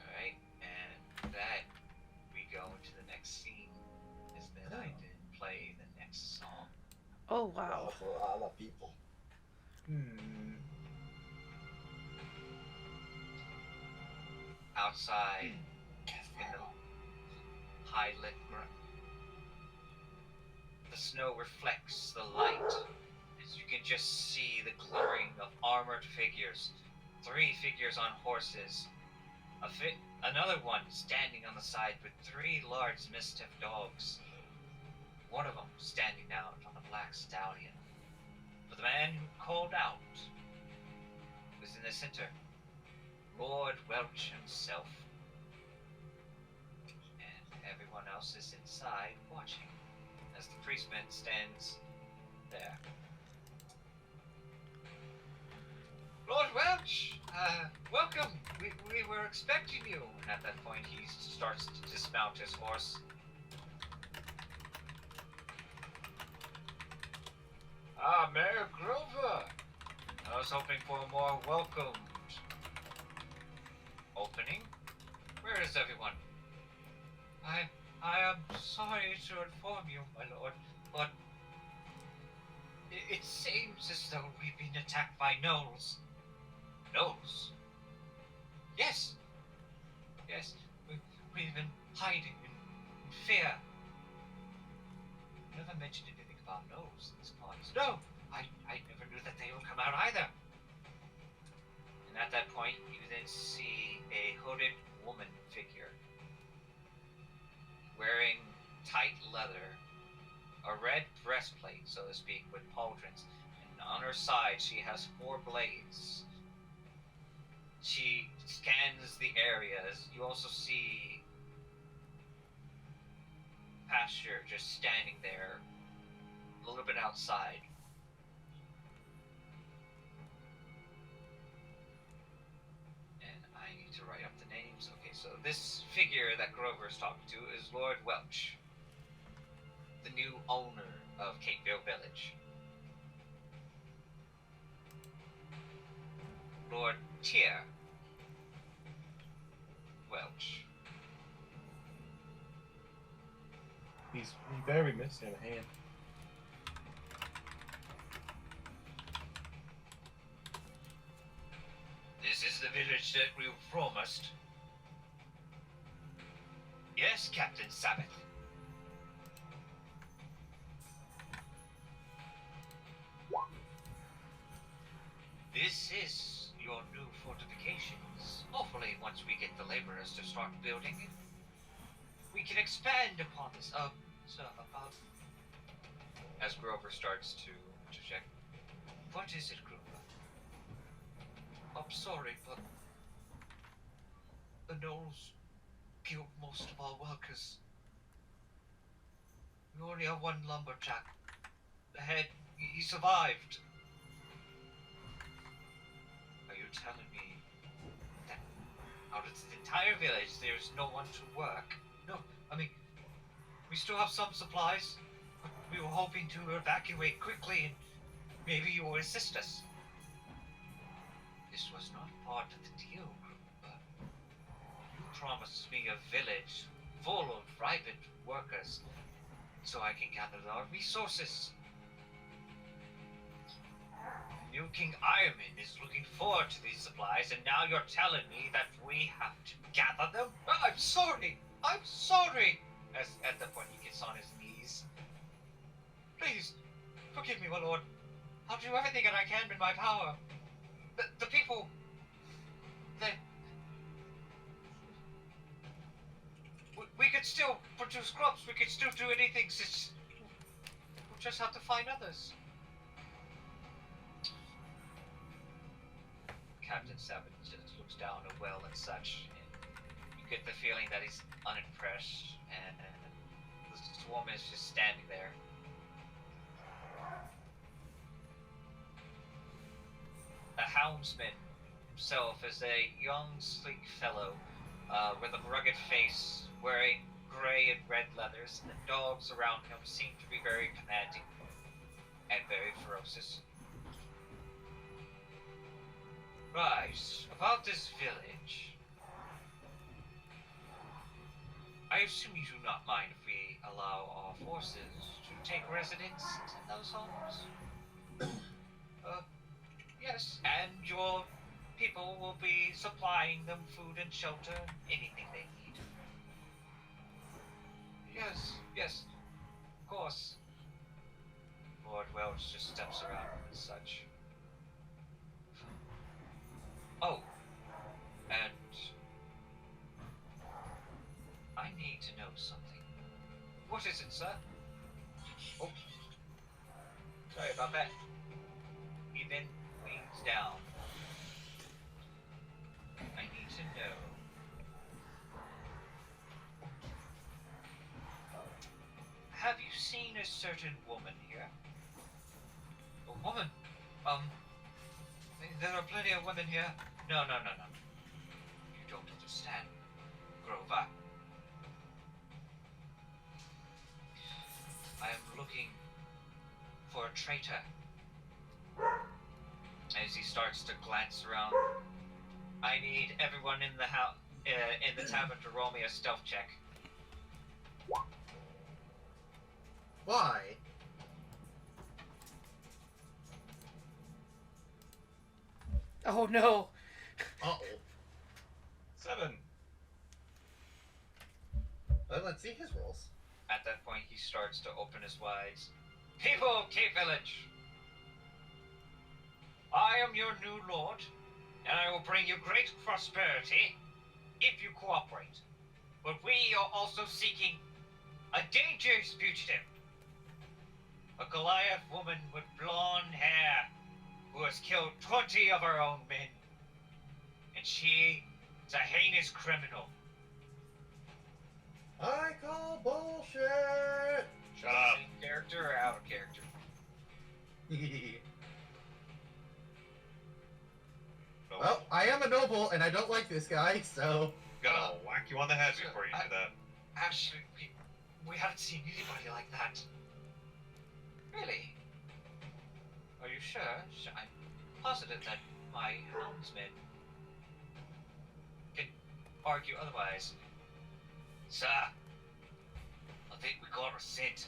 Speaker 3: Alright, and that we go into the next scene. Is then I
Speaker 6: Oh.
Speaker 3: did play the next song.
Speaker 2: Oh, wow.
Speaker 8: For a lot of people.
Speaker 3: Outside, high-lit ground. The snow reflects the light, as you can just see the glittering of armored figures. 3 figures on horses. Another one standing on the side with 3 large mastiff dogs. One of them standing out on a black stallion. But the man who called out was in the center. Lord Welch himself. And everyone else is inside watching as the priestman stands there. Lord Welch! Welcome! We were expecting you! And at that point he starts to dismount his horse. Ah, Mayor Grover! I was hoping for a more welcomed opening. Where is everyone? I am sorry to inform you, my lord, but it seems as though we've been attacked by gnolls. Gnolls? Yes! Yes, we've been hiding in fear. Never mentioned anything about gnolls in this place. No! I never knew that they would come out either. And at that point, you then see a hooded woman figure wearing tight leather, a red breastplate, so to speak, with pauldrons, and on her side she has 4 blades. She scans the areas. You also see Pasture just standing there, a little bit outside. And I need to write up the names. Okay, so this figure that Grover is talking to is Lord Welch, the new owner of Cateville Village. Lord Tyr Welch.
Speaker 8: He's very missing a hand.
Speaker 3: This is the village that we were promised. Yes, Captain Sabbath. This is your new fortifications. Hopefully, once we get the laborers to start building it, we can expand upon this. So about... As Grover starts to check. What is it, Grover? I'm sorry, but the gnolls killed most of our workers. We only have 1 lumberjack. The head, he survived. Are you telling me that out of the entire village there's no one to work? No, I mean, we still have some supplies, but we were hoping to evacuate quickly and maybe you will assist us. This was not part of the deal, Gruber. You promised me a village full of ripened workers so I can gather our resources. New King Ironman is looking forward to these supplies, and now you're telling me that we have to gather them? Oh, I'm sorry! I'm sorry! As at that point he gets on his knees. Please, forgive me, my lord. I'll do everything that I can in my power. The people... We could still produce crops, we could still do anything, we'll just have to find others. Captain Savage just looks down a well and such, and you get the feeling that he's unimpressed, and this woman is just standing there. The helmsman himself is a young, sleek fellow with a rugged face, wearing gray and red leathers, and the dogs around him seem to be very commanding and very ferocious. Right, about this village. I assume you do not mind if we allow our forces to take residence in those homes? Yes, and your people will be supplying them food and shelter, anything they need. yes, of course. Lord Welch just steps around and such. Oh, and I need to know something. What is it, sir? Oh, sorry about that. He then leans down. I need to know. Have you seen a certain woman here? A woman? There are plenty of women here. No. You don't understand, Grover. I am looking for a traitor. As he starts to glance around, I need everyone in the house, in the tavern, to roll me a stealth check.
Speaker 6: Why?
Speaker 2: Oh no.
Speaker 6: Uh-oh.
Speaker 4: 7.
Speaker 6: Well, let's see his rolls.
Speaker 3: At that point, he starts to open his eyes. People of Cape Village, I am your new lord, and I will bring you great prosperity if you cooperate. But we are also seeking a dangerous fugitive. A Goliath woman with blonde hair who has killed 20 of her own men. And she is a heinous criminal.
Speaker 6: I call bullshit!
Speaker 4: Shut up.
Speaker 3: In character or out of character?
Speaker 4: No,
Speaker 6: Well, I am a noble, and I don't like this guy, so...
Speaker 4: gonna whack you on the head before you do that.
Speaker 3: Actually, we haven't seen anybody like that. Really? Are you sure? I'm positive that my helmsman can argue otherwise. Sir, I think we got a scent.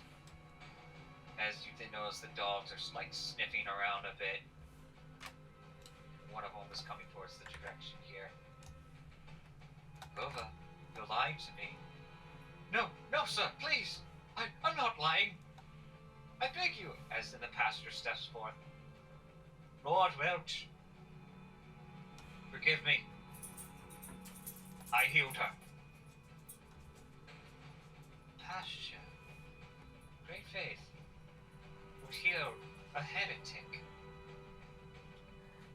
Speaker 3: As you then notice, the dogs are like sniffing around a bit. One of them is coming towards the direction here. Grover, you're lying to me. No, sir, please. I'm not lying. I beg you, as then the pastor steps forth. Lord Welch, forgive me. I healed her. Pastor, great faith, would heal a heretic.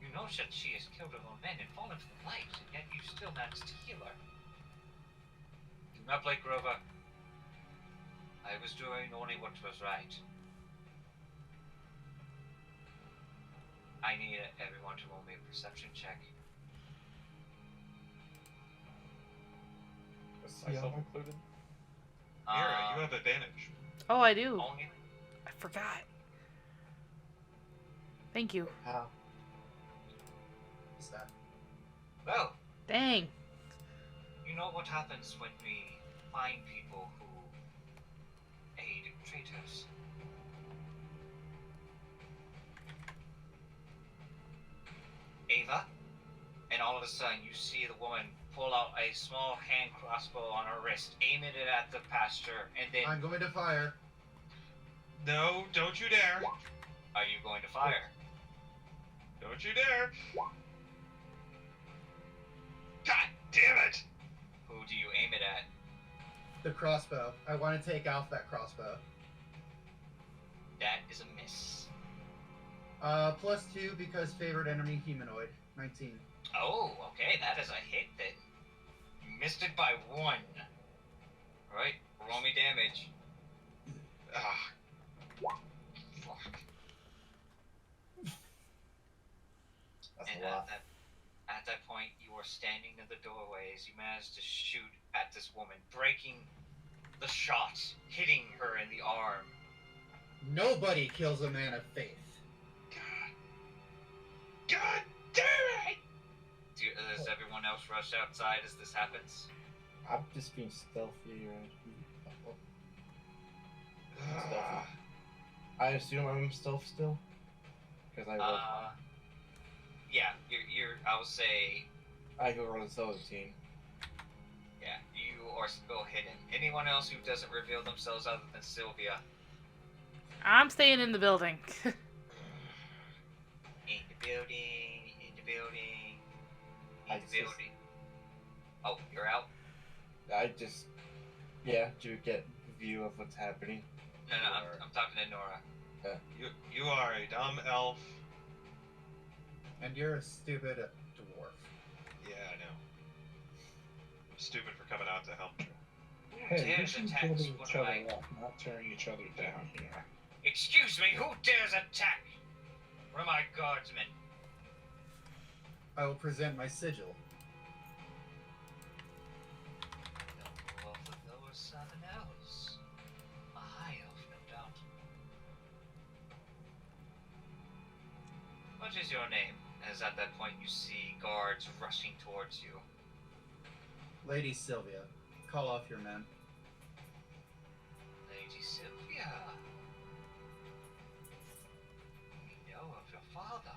Speaker 3: You know that she has killed her own men and fallen from the light, and yet you still managed to heal her. Do not play Grover. I was doing only what was right. I need everyone to roll me a perception check.
Speaker 8: Was myself included?
Speaker 4: Mira, you have advantage.
Speaker 2: Oh, I do.
Speaker 3: Only
Speaker 2: I forgot. Thank you.
Speaker 8: How?
Speaker 6: What's that?
Speaker 3: well,
Speaker 2: Dang.
Speaker 3: you know what happens when we find people who aid traitors. Ava, and all of a sudden you see the woman pull out a small hand crossbow on her wrist, aim it at the pastor, and then
Speaker 6: I'm going to fire.
Speaker 4: No, don't you dare.
Speaker 3: are you going to fire?
Speaker 4: Don't you dare. God damn it.
Speaker 3: Who do you aim it at?
Speaker 6: The crossbow. I want to take off that crossbow.
Speaker 3: That is a miss.
Speaker 6: +2 because favored enemy humanoid. 19.
Speaker 3: Oh, okay, that is a hit then. You missed it by 1. Alright, roll me damage.
Speaker 4: Ah. Fuck.
Speaker 8: That's
Speaker 3: And
Speaker 8: a lot.
Speaker 3: at that point, you are standing in the doorway as you manage to shoot at this woman, breaking the shot, hitting her in the arm.
Speaker 6: Nobody kills a man of faith.
Speaker 4: God damn it!
Speaker 3: Does everyone else rush outside as this happens?
Speaker 8: I'm just being stealthy, right?
Speaker 4: Ah.
Speaker 8: I assume I'm stealth still? Because I rolled.
Speaker 3: Yeah, you're I would say,
Speaker 8: I go run the stealth team.
Speaker 3: yeah, you or go hidden. Anyone else who doesn't reveal themselves other than Sylvia.
Speaker 2: I'm staying in the building.
Speaker 3: In the building, in the building,
Speaker 8: I
Speaker 3: in the
Speaker 8: just-
Speaker 3: building. Oh, you're out?
Speaker 8: Yeah, to get a view of what's happening.
Speaker 3: No, I'm talking to Nora.
Speaker 4: You are a dumb elf.
Speaker 6: And you're a stupid dwarf.
Speaker 4: Yeah, I know. I'm stupid for coming out to help you.
Speaker 7: Hey, we
Speaker 3: Dares
Speaker 7: should
Speaker 3: attack
Speaker 7: build
Speaker 3: one
Speaker 7: each
Speaker 3: of
Speaker 7: other
Speaker 3: my-
Speaker 7: up, not tearing each other down here.
Speaker 3: Excuse me, who dares attack one of my guardsmen?
Speaker 6: I will present my sigil.
Speaker 3: No, well, for those southern elves. A high elf, no doubt. What is your name? As at that point you see guards rushing towards you.
Speaker 6: Lady Sylvia, call off your men.
Speaker 3: Lady Sylvia. We know of your father.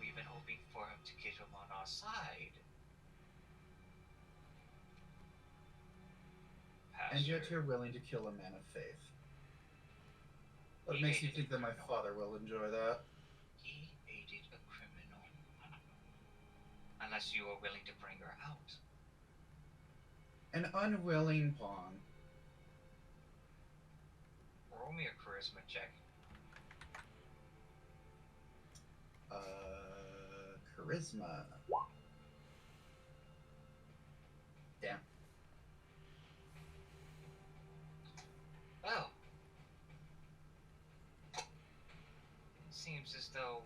Speaker 3: We've been hoping for him to get him on our side.
Speaker 6: And yet
Speaker 3: Pastor,
Speaker 6: you're willing to kill a man of faith. What
Speaker 3: He
Speaker 6: makes you
Speaker 3: hated
Speaker 6: think that my
Speaker 3: criminal.
Speaker 6: father will enjoy that?
Speaker 3: he aided a criminal. Unless you are willing to bring her out.
Speaker 6: An unwilling pawn.
Speaker 3: Roll me a charisma check.
Speaker 6: Charisma. Damn.
Speaker 3: Well, seems as though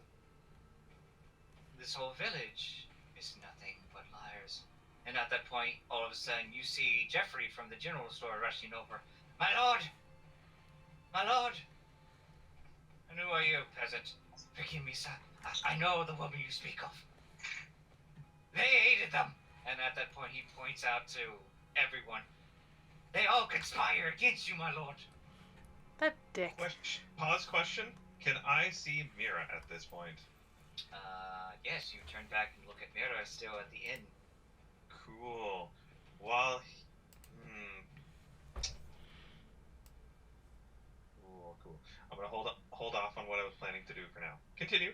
Speaker 3: this whole village is nothing but liars. And at that point, all of a sudden, you see Jeffrey from the general store rushing over. My lord! My lord! And who are you, peasant? Forgive me, sir. I know the woman you speak of. They aided them! And at that point, he points out to everyone. They all conspire against you, my lord.
Speaker 2: That dick.
Speaker 4: Pause question. Can I see Mira at this point?
Speaker 3: Yes, you turn back and look at Mira still at the inn.
Speaker 4: Cool. While cool. I'm gonna hold off on what I was planning to do for now. Continue.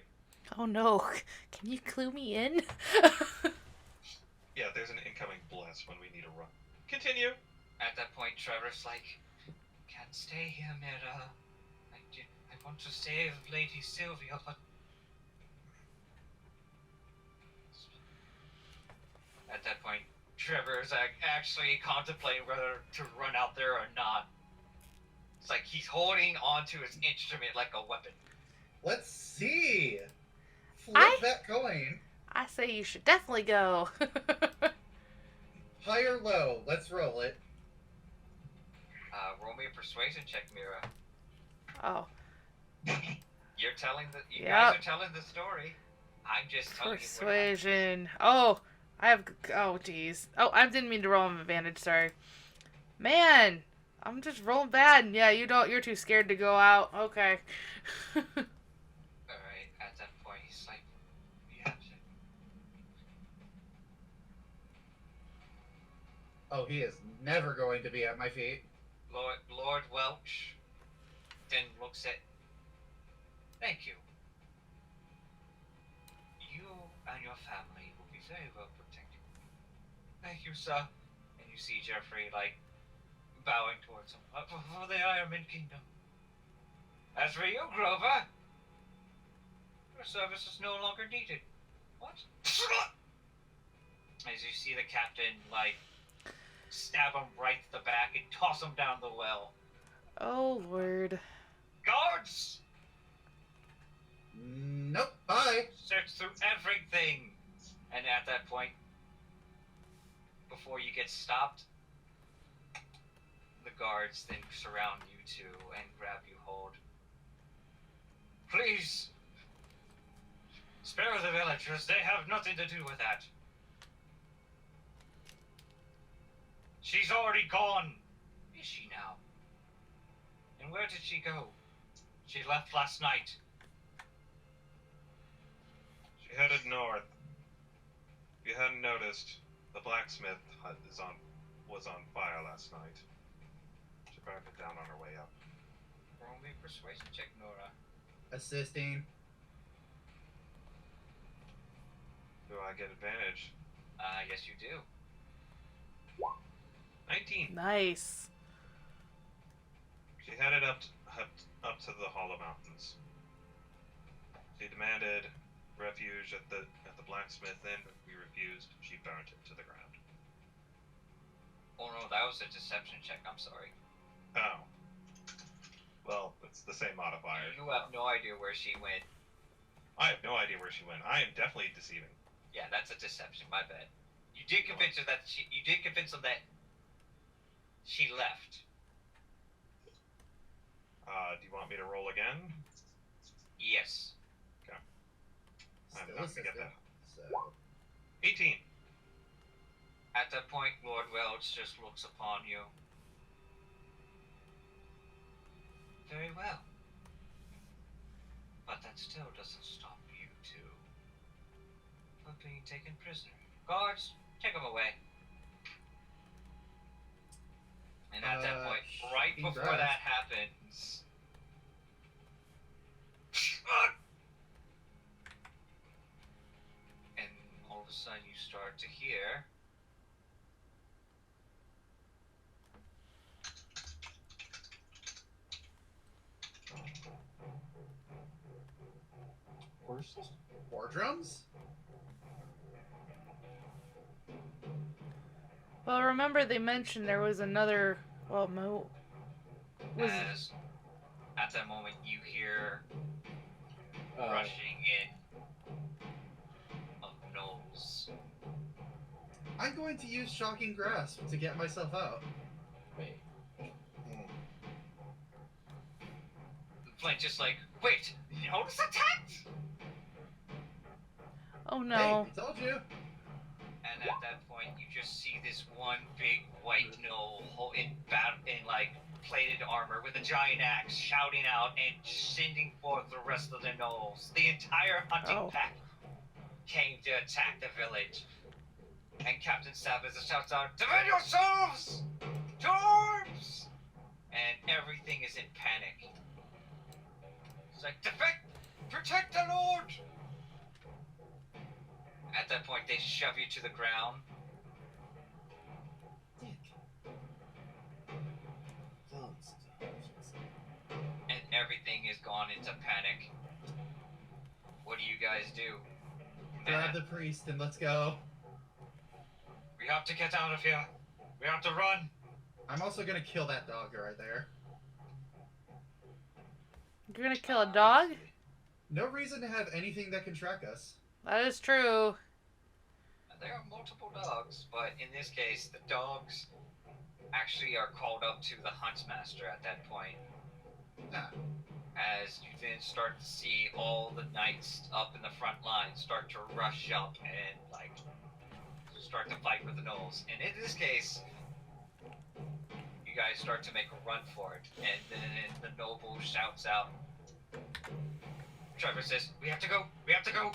Speaker 2: Oh no. Can you clue me in?
Speaker 4: Yeah, there's an incoming bless when we need a run. Continue.
Speaker 3: At that point, Trevor's like, can't stay here, Mira. I want to save Lady Sylvia, but... At that point, Trevor's actually contemplating whether to run out there or not. It's like he's holding onto his instrument like a weapon.
Speaker 6: Let's see. Flip
Speaker 2: I-
Speaker 6: that coin.
Speaker 2: I say you should definitely go.
Speaker 6: High or low? Let's roll it.
Speaker 3: Roll me a persuasion check, Mira.
Speaker 2: Oh.
Speaker 3: You're telling the... You
Speaker 2: Yep.
Speaker 3: guys are telling the story. I'm just telling you what happened.
Speaker 2: Persuasion. Oh, I have. Oh, jeez. Oh, I didn't mean to roll an advantage. Sorry. Man, I'm just rolling bad. Yeah, you don't. You're too scared to go out. Okay.
Speaker 3: Alright, at that point, he's like, yeah,
Speaker 6: Oh, he is never going to be at my feet.
Speaker 3: Lord Welch then looks at... Thank you. You and your family will be very well protected. Thank you, sir. And you see Jeffrey, like, bowing towards him. For the Ironman Kingdom. As for you, Grover, your service is no longer needed. What? As you see the captain, like, stab him right to the back and toss him down the well.
Speaker 2: Oh Lord.
Speaker 3: Guards!
Speaker 6: Nope. Bye.
Speaker 3: Search through everything! And at that point, before you get stopped, the guards then surround you two and grab you hold. Please! Spare the villagers, they have nothing to do with that. She's already gone! Is she now? And where did she go? She left last night.
Speaker 4: She headed north. If you hadn't noticed, the blacksmith hut is on was on fire last night. She burned it down on her way up.
Speaker 3: Roll me a persuasion check, Nora.
Speaker 6: Assisting.
Speaker 4: Do I get advantage?
Speaker 3: Yes, you do.
Speaker 4: 19.
Speaker 2: Nice.
Speaker 4: She headed up to the Hollow Mountains. She demanded refuge at the blacksmith inn. We refused. She burned it to the ground.
Speaker 3: Oh no, that was a deception check. I'm sorry.
Speaker 4: Oh. Well, it's the same modifier.
Speaker 3: You have no idea where she went.
Speaker 4: I have no idea where she went. I am definitely deceiving.
Speaker 3: Yeah, that's a deception. My bad. You did convince her that you did convince him that she left.
Speaker 4: Do you want me to roll again?
Speaker 3: Yes.
Speaker 4: Okay. I'm
Speaker 6: Still
Speaker 4: not gonna get
Speaker 6: assisting.
Speaker 4: that.
Speaker 6: So
Speaker 4: 18.
Speaker 3: At that point, Lord Welch just looks upon you. Very well. But that still doesn't stop you two from being taken prisoner. Guards, take him away. And at that point, right before
Speaker 6: congrats.
Speaker 3: that happens, and all of a sudden you start to hear
Speaker 1: Worst.
Speaker 6: war drums?
Speaker 2: Well, remember they mentioned there was another. Well,
Speaker 3: as at that moment you hear rushing in of gnolls.
Speaker 6: I'm going to use shocking grasp to get myself out.
Speaker 1: Wait.
Speaker 3: Flint just like, wait, notice attacked?
Speaker 2: Oh no.
Speaker 6: Hey, I told you.
Speaker 3: And at that point, you just see this one big white gnoll in like plated armor with a giant axe, shouting out and sending forth the rest of the gnolls. The entire hunting pack came to attack the village. And Captain Savage shouts out, "Defend yourselves, dwarves!" And everything is in panic. It's like, defend, protect the Lord! At that point, they shove you to the ground. And everything is gone into panic. What do you guys do?
Speaker 6: Grab the priest and let's go.
Speaker 3: We have to get out of here. We have to run.
Speaker 6: I'm also gonna kill that dog right there.
Speaker 2: You're gonna kill a dog?
Speaker 6: No reason to have anything that can track us.
Speaker 2: That is true.
Speaker 3: There are multiple dogs, but in this case, the dogs actually are called up to the huntsmaster at that point.
Speaker 6: Ah.
Speaker 3: As you then start to see all the knights up in the front line start to rush up and like start to fight with the gnolls. And in this case, you guys start to make a run for it, and then the noble shouts out. Trevor says, "We have to go! We have to go!"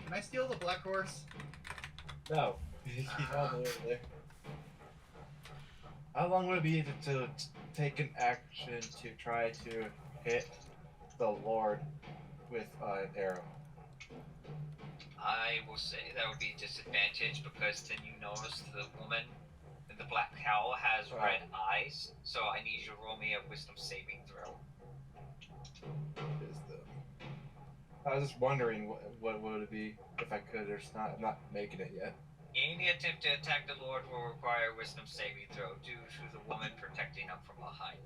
Speaker 6: Can I steal the black horse?
Speaker 1: No. He's all the way over there. How long would it be to take an action to try to hit the Lord with an arrow?
Speaker 3: I will say that would be a disadvantage because then you notice the woman in the black cowl has red eyes, so I need you to roll me a wisdom saving throw.
Speaker 1: I was just wondering what would it be if I could. I'm not making it yet.
Speaker 3: Any attempt to attack the Lord will require a wisdom saving throw due to the woman protecting him from behind.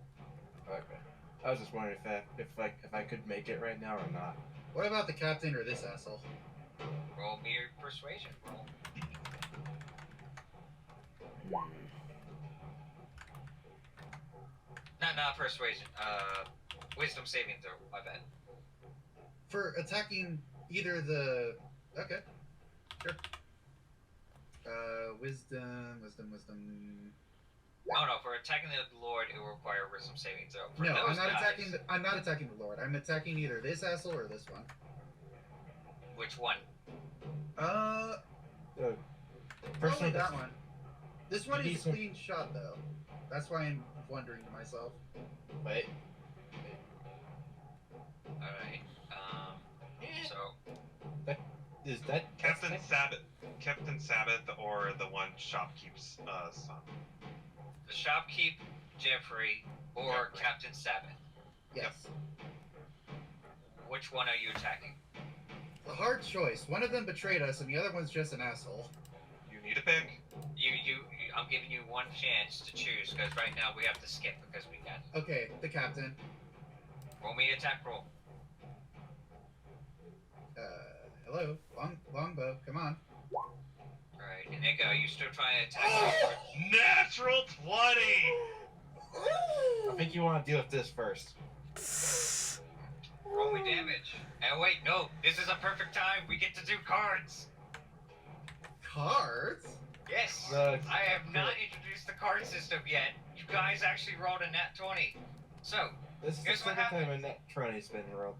Speaker 1: Okay. I was just wondering if I could make it right now or not.
Speaker 6: What about the captain or this asshole?
Speaker 3: Roll me your persuasion roll. Not persuasion. Wisdom saving throw. My bad.
Speaker 6: For attacking either the... Okay. Sure. Wisdom...
Speaker 3: Oh no, for attacking the Lord, it will require a wisdom saving throw. For
Speaker 6: No,
Speaker 3: those
Speaker 6: I'm not attacking the Lord. I'm attacking either this asshole or this one.
Speaker 3: Which one?
Speaker 6: Probably
Speaker 1: Personally,
Speaker 6: that one. This one
Speaker 8: You
Speaker 6: is
Speaker 8: need
Speaker 6: a
Speaker 8: some-
Speaker 6: clean shot, though. That's why I'm wondering to myself.
Speaker 8: Wait.
Speaker 3: Alright. So
Speaker 8: Is that
Speaker 4: Captain
Speaker 8: that's
Speaker 4: Sabbath. Captain Sabbath or the one shopkeep's son.
Speaker 3: the shopkeep, Jeffrey, or
Speaker 4: Jeffrey.
Speaker 3: Captain Sabbath.
Speaker 6: Yes.
Speaker 3: Which one are you attacking?
Speaker 6: A hard choice. One of them betrayed us, and the other one's just an asshole.
Speaker 4: You need a pick.
Speaker 3: I'm giving you one chance to choose because right now we have to skip because we got.
Speaker 6: Okay, the captain.
Speaker 3: Roll me attack roll.
Speaker 6: Hello, longbow. Come on.
Speaker 3: Alright, and Nick, are you still trying to attack?
Speaker 4: Natural 20!
Speaker 8: I think you want to deal with this first.
Speaker 3: Roll me damage. And wait, no, this is a perfect time. We get to do cards.
Speaker 6: Cards?
Speaker 3: Yes.
Speaker 8: The-
Speaker 3: I have not introduced the card system yet. You guys actually rolled a nat 20. So,
Speaker 8: This is the
Speaker 3: Here's what
Speaker 8: second time a
Speaker 3: happens.
Speaker 8: net 20's been rolled.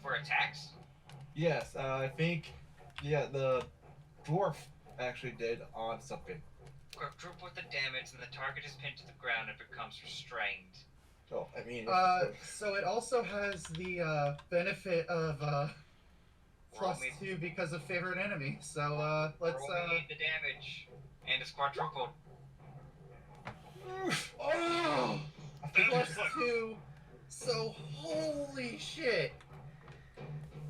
Speaker 3: for attacks,
Speaker 8: Yes, I think, yeah, the dwarf actually did on something.
Speaker 3: quadruple the damage and the target is pinned to the ground and becomes restrained.
Speaker 8: Oh, I mean,
Speaker 6: So it also has the benefit of
Speaker 3: Roll me,
Speaker 6: +2 because of favorite enemy. So let's
Speaker 3: roll me the damage. And it's quadrupled.
Speaker 6: oh,
Speaker 8: I think
Speaker 4: That's
Speaker 6: +2. So holy shit.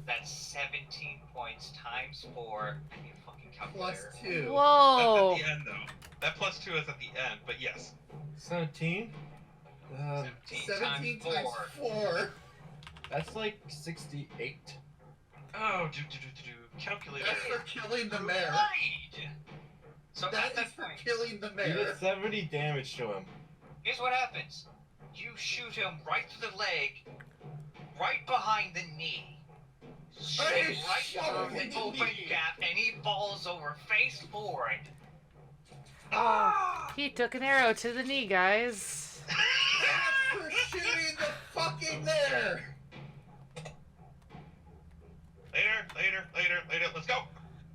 Speaker 3: That's 17 points times 4. I need a fucking calculator.
Speaker 6: +2.
Speaker 2: Whoa.
Speaker 4: That's at the end, though. That +2 is at the end, but yes.
Speaker 8: 17?
Speaker 3: 17
Speaker 6: 17
Speaker 3: times
Speaker 6: times
Speaker 3: 4.
Speaker 6: 4.
Speaker 8: That's like 68.
Speaker 4: Oh, calculator.
Speaker 6: That's for killing the mayor.
Speaker 3: Right! So
Speaker 6: That
Speaker 3: at
Speaker 6: is
Speaker 3: that
Speaker 6: for
Speaker 3: point,
Speaker 6: killing the
Speaker 8: You
Speaker 6: mayor.
Speaker 8: did 70 damage to him.
Speaker 3: here's what happens. You shoot him right through the leg, right behind the knee. Shoot him right
Speaker 6: shot
Speaker 3: through
Speaker 6: him in
Speaker 3: the
Speaker 6: the
Speaker 3: open
Speaker 6: knee.
Speaker 3: gap, and he falls over face forward.
Speaker 2: He took an arrow to the knee, guys.
Speaker 6: That's for shooting the fucking mayor.
Speaker 4: Later. Let's go.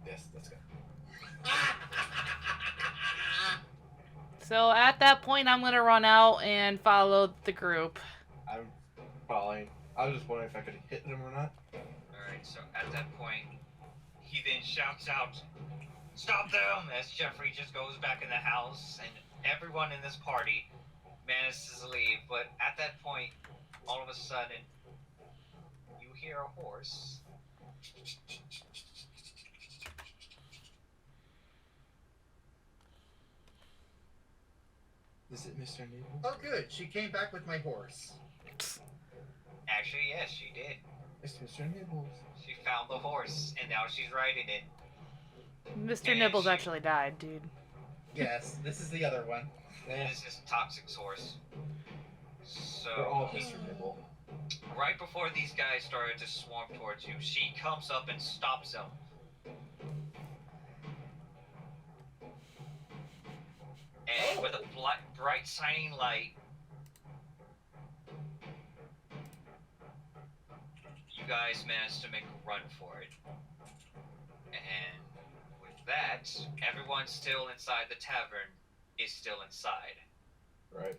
Speaker 8: Yes, let's go.
Speaker 2: So at that point, I'm gonna run out and follow the group.
Speaker 8: I'm following. I was just wondering if I could hit him or not.
Speaker 3: Alright, so at that point, he then shouts out, "Stop them!" as Jeffrey just goes back in the house, and everyone in this party manages to leave. But at that point, all of a sudden, you hear a horse.
Speaker 8: Is it Mr. Nibbles?
Speaker 6: Oh, good. She came back with my horse.
Speaker 3: Actually, yes, she did.
Speaker 8: It's Mr. Nibbles.
Speaker 3: She found the horse, and now she's riding it.
Speaker 2: Mr. Nibbles actually died, dude.
Speaker 6: Yes, this is the other one.
Speaker 8: Eh,
Speaker 3: This is Toxic's horse.
Speaker 8: we're all
Speaker 3: So,
Speaker 8: Mr. Nibble.
Speaker 3: right before these guys started to swarm towards you, she comes up and stops them. And with a bright shining light, you guys managed to make a run for it. And with that, everyone still inside the tavern is still inside.
Speaker 8: Right.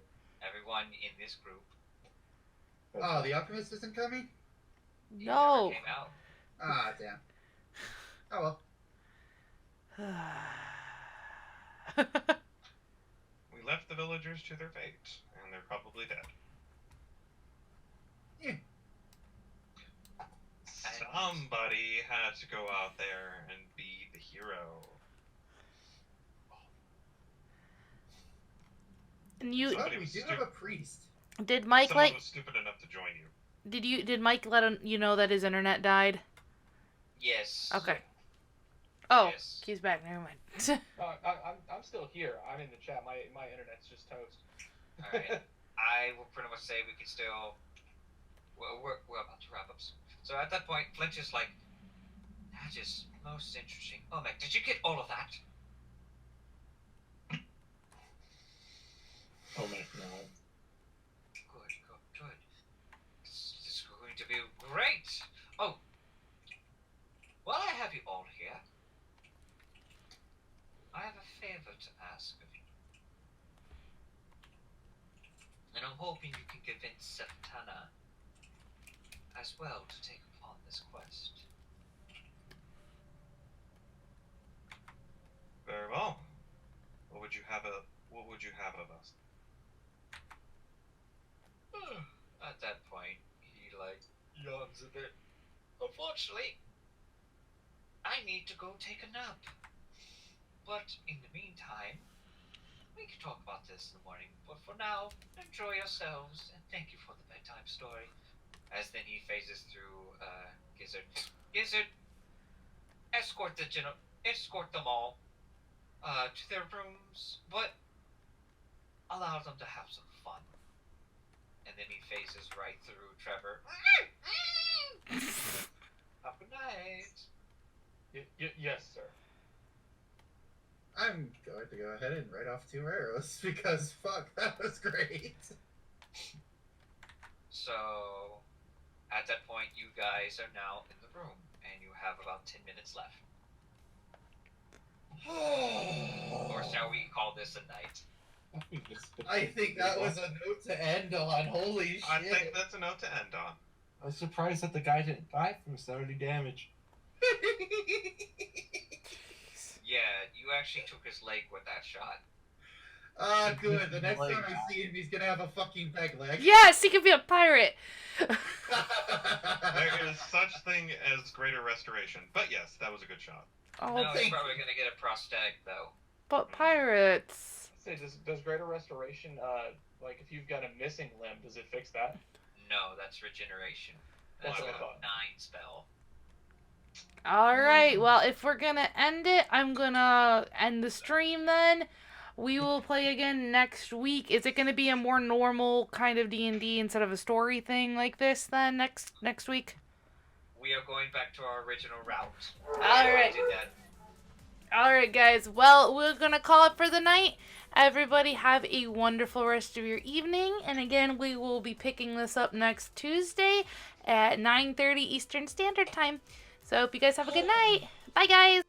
Speaker 3: Everyone in this group
Speaker 8: That's
Speaker 6: Oh,
Speaker 8: fine.
Speaker 6: the alchemist isn't coming?
Speaker 3: he
Speaker 2: No.
Speaker 3: never came out.
Speaker 6: Ah, damn. Oh well.
Speaker 4: We left the villagers to their fate, and they're probably dead.
Speaker 6: Yeah.
Speaker 4: Somebody had to go out there and be the hero.
Speaker 2: And you
Speaker 6: Oh,
Speaker 4: Somebody
Speaker 6: we
Speaker 4: was
Speaker 6: do have a priest.
Speaker 2: did Mike
Speaker 4: Someone
Speaker 2: like
Speaker 4: was stupid enough to join you.
Speaker 2: did Mike let you know that his internet died?
Speaker 3: Yes.
Speaker 2: Okay. Oh,
Speaker 3: Yes.
Speaker 2: he's back. Never mind.
Speaker 5: I'm still here. I'm in the chat. My internet's just toast.
Speaker 3: Alright. I will pretty much say we can still. Well, we're about to wrap up soon. So at that point, Flinch is like, "That is most interesting. Oh, Mac, did you get all of that?"
Speaker 7: Oh my god.
Speaker 3: Good. This is going to be great. Oh, while I have you all here, I have a favor to ask of you. I'm hoping you can convince Seftana as well to take upon this quest.
Speaker 4: Very well. What would you have of us?
Speaker 3: At that point, he yawns a bit. Unfortunately, I need to go take a nap. But in the meantime, we can talk about this in the morning. But for now, enjoy yourselves and thank you for the bedtime story. As then he phases through Gizzard. Gizzard, escort them all to their rooms, but allow them to have some fun. And then he phases right through Trevor. Have a good night.
Speaker 5: Yes, sir.
Speaker 6: I'm going to go ahead and write off 2 arrows because fuck, that was great.
Speaker 3: So, at that point, you guys are now in the room, and you have about 10 minutes left. Or shall we call this a night?
Speaker 6: I think that was a note to end on. Holy shit.
Speaker 4: I think that's a note to end on.
Speaker 8: I was surprised that the guy didn't die from 70 damage.
Speaker 3: Yeah, you actually took his leg with that shot.
Speaker 6: Ah, good. The next time I see him, he's gonna have a fucking peg leg.
Speaker 2: Yes, he could be a pirate.
Speaker 4: There is such thing as greater restoration. But yes, that was a good shot.
Speaker 2: Oh,
Speaker 3: No, he's probably gonna get a prosthetic, though.
Speaker 2: but pirates.
Speaker 5: Say, does greater restoration, like if you've got a missing limb, does it fix that?
Speaker 3: No, that's regeneration.
Speaker 5: That's
Speaker 3: That's
Speaker 5: what I
Speaker 3: a
Speaker 5: thought.
Speaker 3: 9 spell.
Speaker 2: All right. Well, if we're gonna end it, I'm gonna end the stream then. We will play again next week. Is it gonna be a more normal kind of D&D instead of a story thing like this then next week?
Speaker 3: We are going back to our original route.
Speaker 2: All right.
Speaker 3: Did that.
Speaker 2: All right, guys. Well, we're gonna call it for the night. Everybody have a wonderful rest of your evening. And again, we will be picking this up next Tuesday at 9:30 Eastern Standard Time. So hope you guys have a good night. Bye, guys.